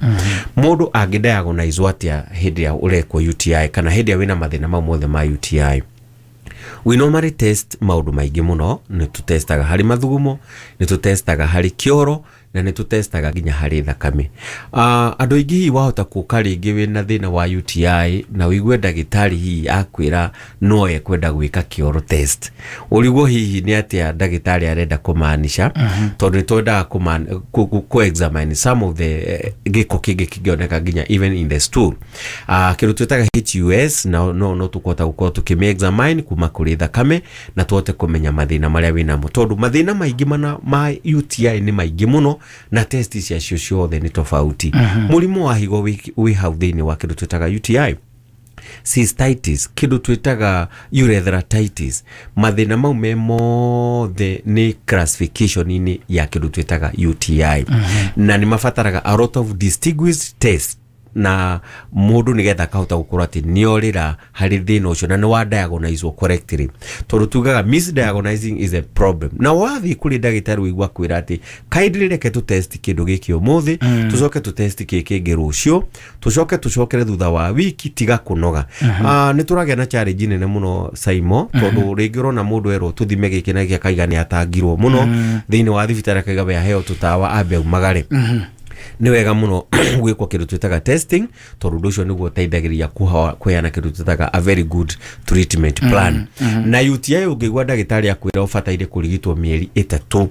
mundu agidiagonize atia hindi ya urekwo UTI kana hindi ya wina mathina mau mothe ma UTI we normally test maundu maingi muno ni tutestaga hari mathugumo ni tutestaga hari kioro na ni tutestaga nginya hari thakame andu aingi hi wahota kuka ringi wina thina wa UTI na wigue ndagitari hi akwira no ekwenda gwika kioro test urigwo hihi ni atia ndagitari arenda kumanisha tondu twenda ku examine some of the giko kingi kingioneka nginya even in the stool kindu twetaga HUS no tukota gukorwo tukime examine kuma kuri thakame na tuote kumenya mathina maria wina mo tondu mathina maingi ma UTI ni maingi muno na testi cia cio ciothe ni tofauti murimu wa higo wi hau thiini wa kindu twetaga UTI cystitis kindu twetaga urethritis mathina mau me mothe ni classification ini ya kindu twetaga UTI na ni mafataraga a lot of distinguished tests na mundu nigetha kahota gukura ati niorira hari thina ucio na ni wa diagnosewo correctly tondu tugaga misdiagnosing is a problem na wathi kuri ndagitari wigwa kwira ati kaidri reke tu test kindu giki umuthi tucoke tu test kingi rucio tucokere thutha wa wiki tiga kunoga ni turagia na challenge nene muno Saimo tondu ringi rona mundu ero tuthime giki na giki kaigani atangirwo muno thiini wa thibitari kaiga ya heo tutawa ambe umagare ni wega muno gwikwo kindu twitaga testing tondu ucio niguo teithagiria kuheana kindu twitaga a very good treatment plan na UTI ungigwa ndagitari akwira ubataire kurigitwo mieri 3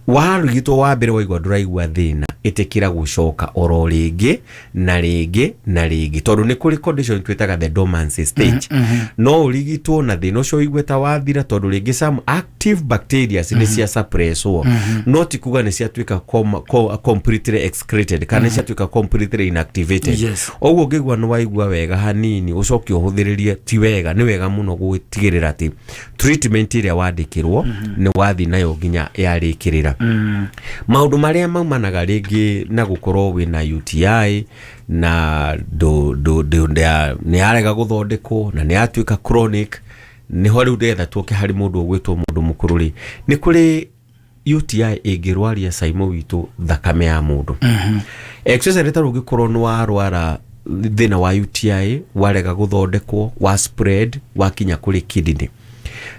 warigitwo wa mbere waigwa nduraigwa thina itikira gucoka oro ringi na ringi na ringi tondu ni kuri condition twitaga the dormancy stage no urigitwo na thina ucio igweta wathira tondu ringi some active bacteria ni cia suppresswo no tikuga ni cia twika completely excreted kana cia twika completely inactivated oguo ngigwa no waigwa wega hanini ucoke uhuthiririe ti wega ni wega muno gutigirira ati treatment iria wandikirwo ni wathi nayo nginya yarikirira maundu maria maumanaga ringi na gukorwo wina UTI na ni arega guthondekwo na ni atwika chronic ni ho riu ndetha tuoke hari mundu ugwitwo mundu mukururi ni kuri UTI ingirwaria Saimo witu thakame ya mundu excess reta rugikorwo no warwara thina wa UTI warega guthondekwo wa spread wakinya kuri kidney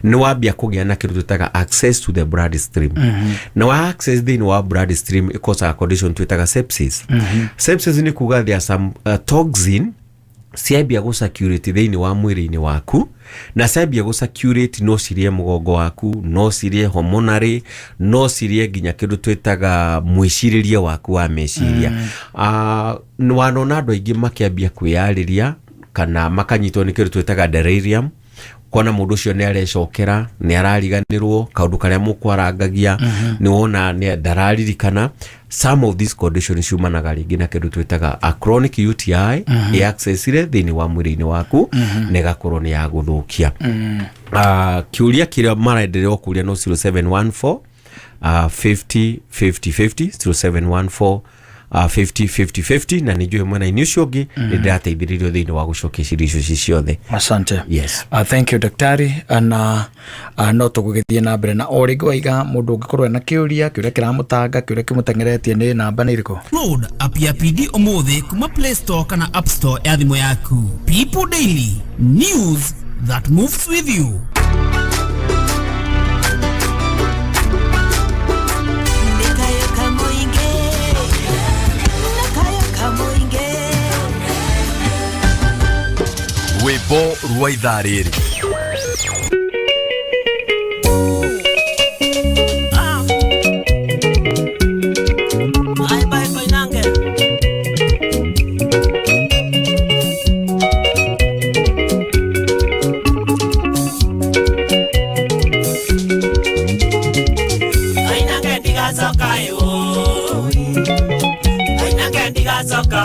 ni wabia kugia na kitu tutaga access to the blood stream na wa access thini wa blood stream ikosa condition tutaga sepsis sepsis ni kuga there some toxin siabia go security thini wa mwiri-ini waku na siabia go security no sirie mugongo waku no sirie hormonary no sirie ginya kindu twitaga mwiciriria waku wa meciria ni wanona andu aingi makiambia kwiyariria kana makanyitwo ni kindu twitaga delirium kona mundu cio ni arecokera ni arariganirwo kaundu karia mukwarangagia ni wona ni dararirikana some of these conditions humanaga ringi na kindu twitaga a chronic UTI accessire thini wa mwiri-ini waku negakorwo ni ya guthukia kiuria kiria maraendelea kuria no 0714 50 50 0714 50-50-50 na nijue mwana inishogi ni ndateithiririo thini wa gucokia cirisho ciothe. Asante. Yes. Thank you daktari na no tugugithie na mbere na origo waiga mundu ungikorwo na kiuria kiramutanga kiuria kimutengeretie ni namba ni iriko. Load app ya PD umuthi kuma Play Store kana App Store ya thimu yaku. People Daily, news that moves with you. Rwimbo rwa ithaa rĩrĩ. Ainange ndigacoka ndigacoka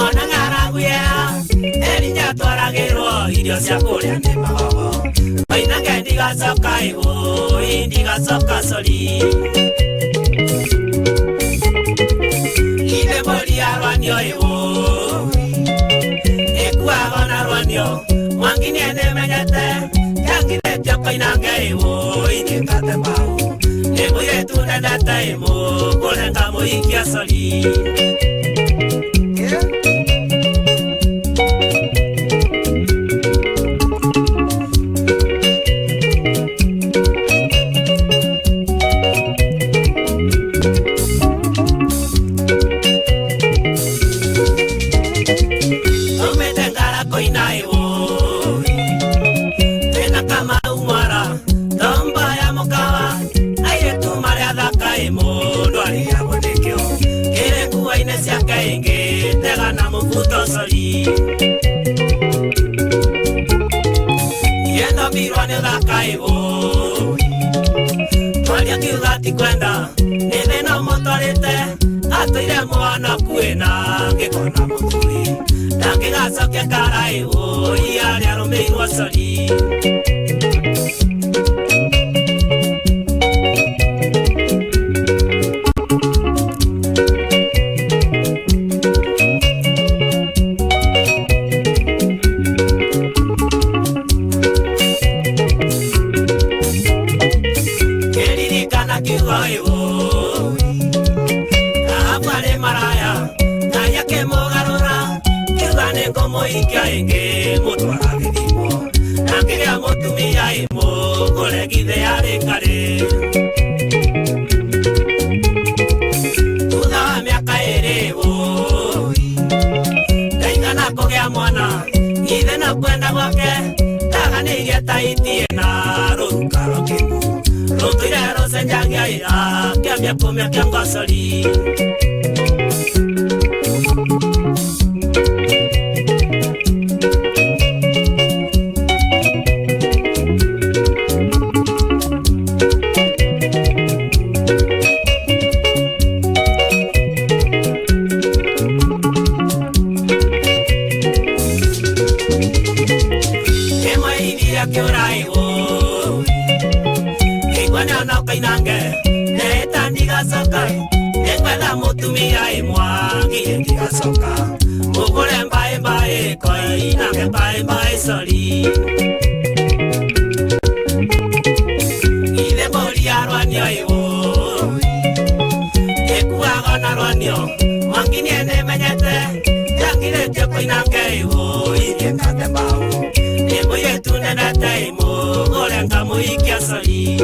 ona ng'araguye erinya twaragirwo irio cia kuria ni magogo ainange ndigacoka ndigacoka sori ine moria rwanio ekuaga na rwanio mwangini ene menyete yangiretio koinange inikate mbau nimwire tunendete kurenga muikia sori yendo mirwane dhakaivo twalia kiuthati kwenda nithina motorite atuire mwana kwina ngikona muthuri ndangigacokia karaivo iaria rumirwo sori Nengo moikia inge mutwara githimo Nangiria mutumia imo Kore githe arikare Tutha wa miaka iri Ndaigana kugea mwana Ithe na kwenda gwake Ndaganirie taitie na rukaro kingu Rutuire rucenjagia ira Kiambia kumia kia ngocori Mutumia imwangi ndigacoka mugure mbae mbae koi nake mbae mbae sori ithe mori arwanio iwo ekuaga na rwanio mwangi niene menyete yangiretio koinake iwo irie kate mbao nimuye tunenete imugure ngamuikia sori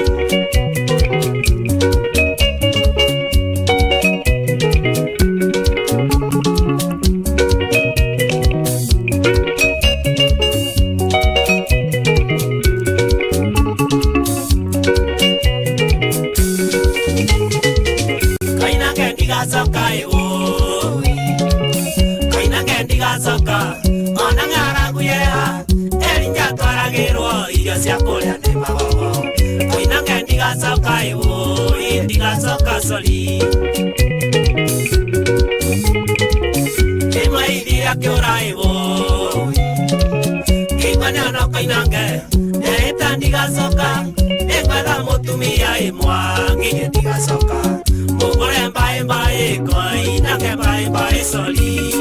Soli Kima idira kiora iwo Kima nyana kainange Neita ndiga soka Nekwela mutumia imwangi ndiga soka Mugore mbae mbae koi Nake mbae mbae soli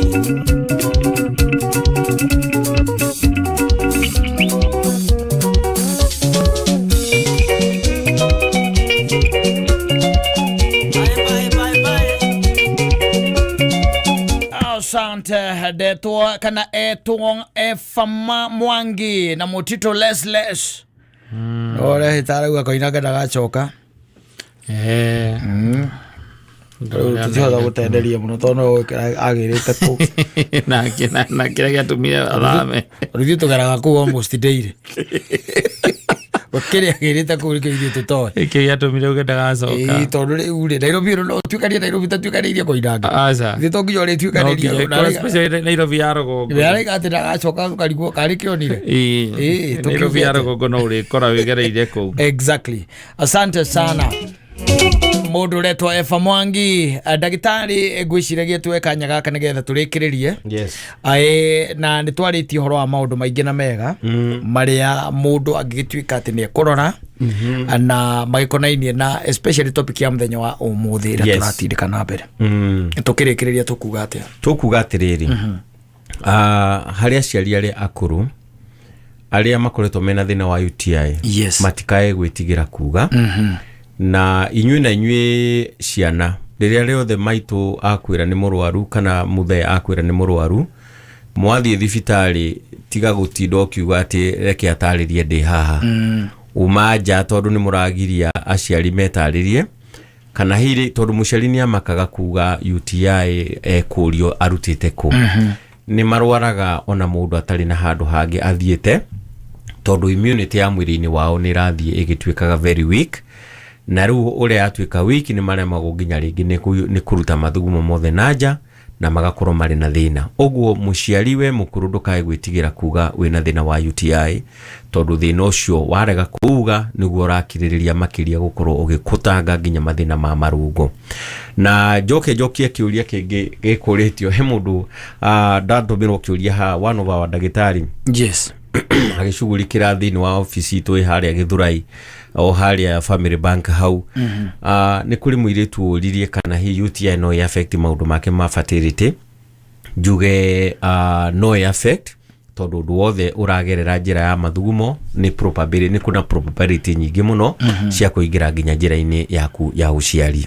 Asante detwa kana etwong efama mwangi na mutito les ore hitara kwa inaga ndagacoka tuthiotha gutenderia muno tono agirite ku na kira giatumia athame rithiu tugeraga ku almost daily wakiri agirite ku rithiu tutoe iki giatumire ugedagacoka tondu riu ri Nairobi no tuikanie Nairobi tatuikanirie ku inaga aca thito ngiyo ri tuikanirie na especially Nairobi ya rogongo yari gati ndagacoka karigwo kari kionire Nairobi ya rogongo no uri kora wigereire ku exactly. Asante sana mundu retwa Efa Mwangi ndagitari ngwiciragia tuwe kanya gaka nigetha turikiririe yes na ni twaritie horo wa maundu maingi na mega maria mundu angigituika ati ni kurora na magikonainie na especially topic ya muthenya wa umuthi ira turatindika na mbere tukirikiriria tukuga atiriri haria ciari ari akuru aria makoretwo mena thina wa UTI matikae gwitigira kuga na inyuĩ ciana rĩrĩa rĩothe maitũ akwĩra nĩ mũrwaru kana mũthee akwĩra nĩ mũrwaru mwathiĩ thibitarĩ tiga gũtinda ũkiuga atĩ reke atarĩrie ndĩ haha uma nja tondũ nĩ mũragiria aciari metarĩrie kana hihi tondũ mũciari nĩ amakaga kuga UTI kũrio arutĩte kũ nĩ marwaraga ona mũndũ atarĩ na handũ hangĩ athiĩte tondũ immunity ya mwĩrĩ-inĩ wao nĩ rathiĩ ĩgĩtuĩkaga very weak na rĩu ũrĩa atuĩka wiki nĩ maremagwo nginya rĩngĩ nĩ kũruta mathugumo mothe nanja na magakorwo marĩ na thĩna ũguo mũciari we mũkũrũ ndũkae gwĩtigĩra kuga wĩna thĩna wa UTI tondũ thĩna ũcio warega kuga nĩguo ũrakirĩrĩria makĩria gũkorwo ũgĩkũtanga nginya mathĩna ma marũngo na njokie kĩũria kĩngĩ gĩkũrĩtio he mũndũ ndatũmĩrwo kĩũria ha one of our ndagĩtarĩ agĩcugurikĩra thĩinĩ wa ofici itũ harĩa Gĩthũrai o harĩa Family Bank hau nĩ kũrĩ mũirĩtu ũririe kana hi UTI no affect maũndũ make ma fertility njuge no affect tondũ ũndũ wothe ũragerera njĩra ya mathugumo nĩ probability nĩ kuna probability nyingĩ mũno cia kũingĩra nginya njĩra-inĩ yaku ya ũciari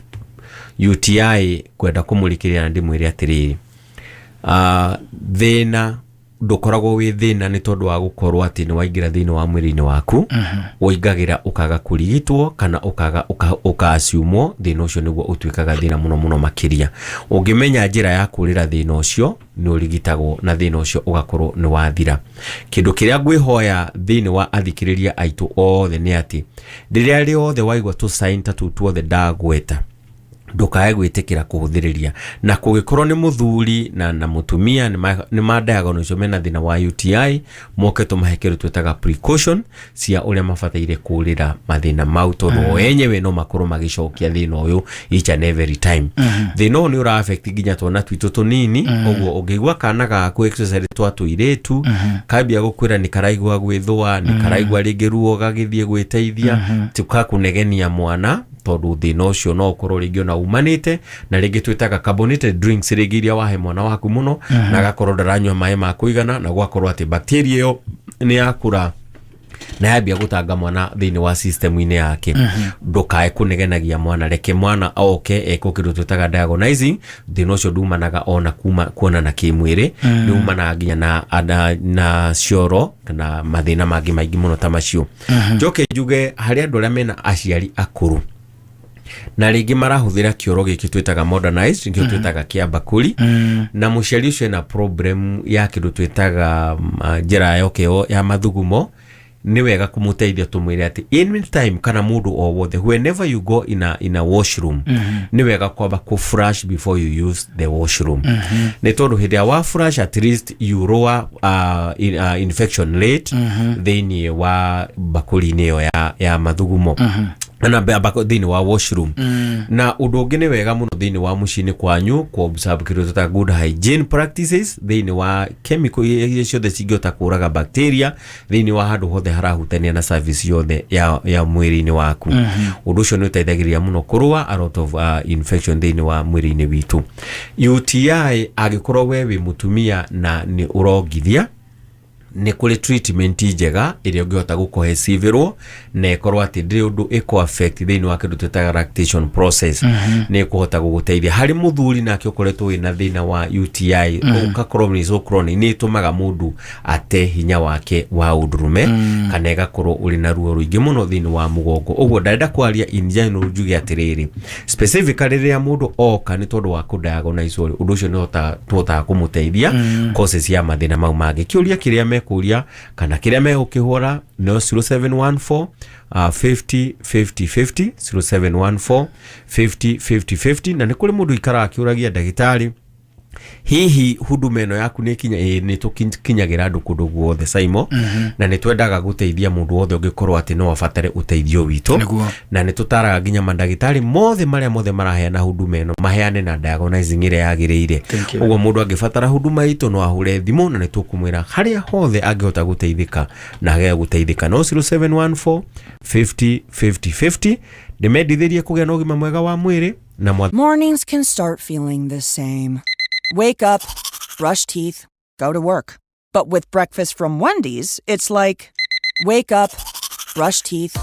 UTI kwenda kũmũrĩkĩria na ndĩmwĩre atĩrĩrĩ thĩna ndukoragwo wi thina ni tondu wa gukorwo ati ni waingira thini wa mwiri-ini waku uingagira ukaga kurigitwo kana ukaasumwo thina ucio niguo utwikaga thina muno makiria. Ungimenya njira ya kurira thina ucio ni urigitagwo na thina ucio ugakorwo ni wathira. Kindu kiria ngwihoya thini wa athikiriria aitu othe ni ati riria riothe waigwa tu sign ta tuothe ndagweta ndukae gwitikira kuhuthiriria na kugikorwo ni muthuri na mutumia ni madiagonal icio mena thina wa UTI moke tumahekeru twetaga precaution cia uria mabataire kurira mathina mau tondu enyewe no makorwo magicokia thina uyu each and every time. Thina uyu ni ura affect ginya twana twitu tunini oguo ungigwa kana gaku exercise twa tuiretu kambia gukwira ni karaigwa gwithwa ni karaigwa ringi ruo gagithie gwiteithia tukakunegenia mwana tondu thina ucio no ukorwo ringi ona umanite na ringi twitaga carbonated drinks ringi iria wahe mwana waku muno na gakorwo ndaranywa mai ma kuigana na gwakorwo ati bacteria iyo ni yakura na yambia gutanga mwana thini wa system-ini yake. Ndukae kunegenagia mwana, reke mwana oke eko kindu twitaga diagonizing. Thina ucio ndumanaga ona kuona na kimwiri ni umanaga nginya na cioro kana mathina mangi maingi muno ta macio. Njoke njuge hari andu aria mena aciari akuru na ringi marahuthira kioro giki twitaga modernized ngio twitaga kia bakuri na muciari ucio na problem ya kindu twitaga njira yokeo ya mathugumo ni wega kumuteithia tumwire ati in time kana mundu o wothe whenever you go in a washroom ni wega kwamba ku flush before you use the washroom. Ni tondu hindi wa flush at least you lower infection rate thini wa bakuri niyo ya mathugumo na bako thini wa washroom na undu ungi ni wega muno thini wa mucini kwanyu ku observe kindu ta good hygiene practices thini wa chemical icio the cingota kuraga bacteria thini wa handu hothe harahutania na service yothe ya mwiri-ini waku. Undu ucio ni uteithagiria muno kurua a lot of infection thini wa mwiri-ini witu. UTI agikorwo we mutumia na ni urongithia ni kuri treatment njega iria ungihota gukohecivĩrwo na ikorwo ati ndiri undu iko affect thini wa kindu twitaga lactation process ni kuhota guguteithia hari muthuri nake ukoretwo wina thina wa UTI ukakorwo ni chronic ni tumaga mundu ate hinya wake wa undurume kana igakorwo uri na ruo ruingi muno thini wa mugongo. Uguo ndarenda kwaria in general njuge atiriri specifically ria mundu oka ni tondu wa kudiagonise undu ucio ni tuhota kumuteithia causes ya mathina mau mangi. Kiuria kiria mekuria kana kiria megukihura no 0714 50 50 50 0714 50 50 50 na ni kuri mundu ikara akiuragia ndagitari hihi huduma ino yaku ni kinya ni tukinyagira andu kundu guothe Saimo na ni twendaga guteithia mundu wothe ungikorwo ati no abatare uteithio witu na ni tutaraga nginya mandagitari mothe maraheana huduma ino maheane na diagonizing ire yagiriire. Uguo mundu angibatara huduma itu no ahure thimu na ni tukumwira haria hothe angihota guteithika na age guteithika no 0714 50 50 50 ndimendithirie kugia na ugima mwega wa mwiri na Mornings can start feeling the same. Wake up, brush teeth, go to work. But with breakfast from Wendy's, it's like, wake up, brush teeth,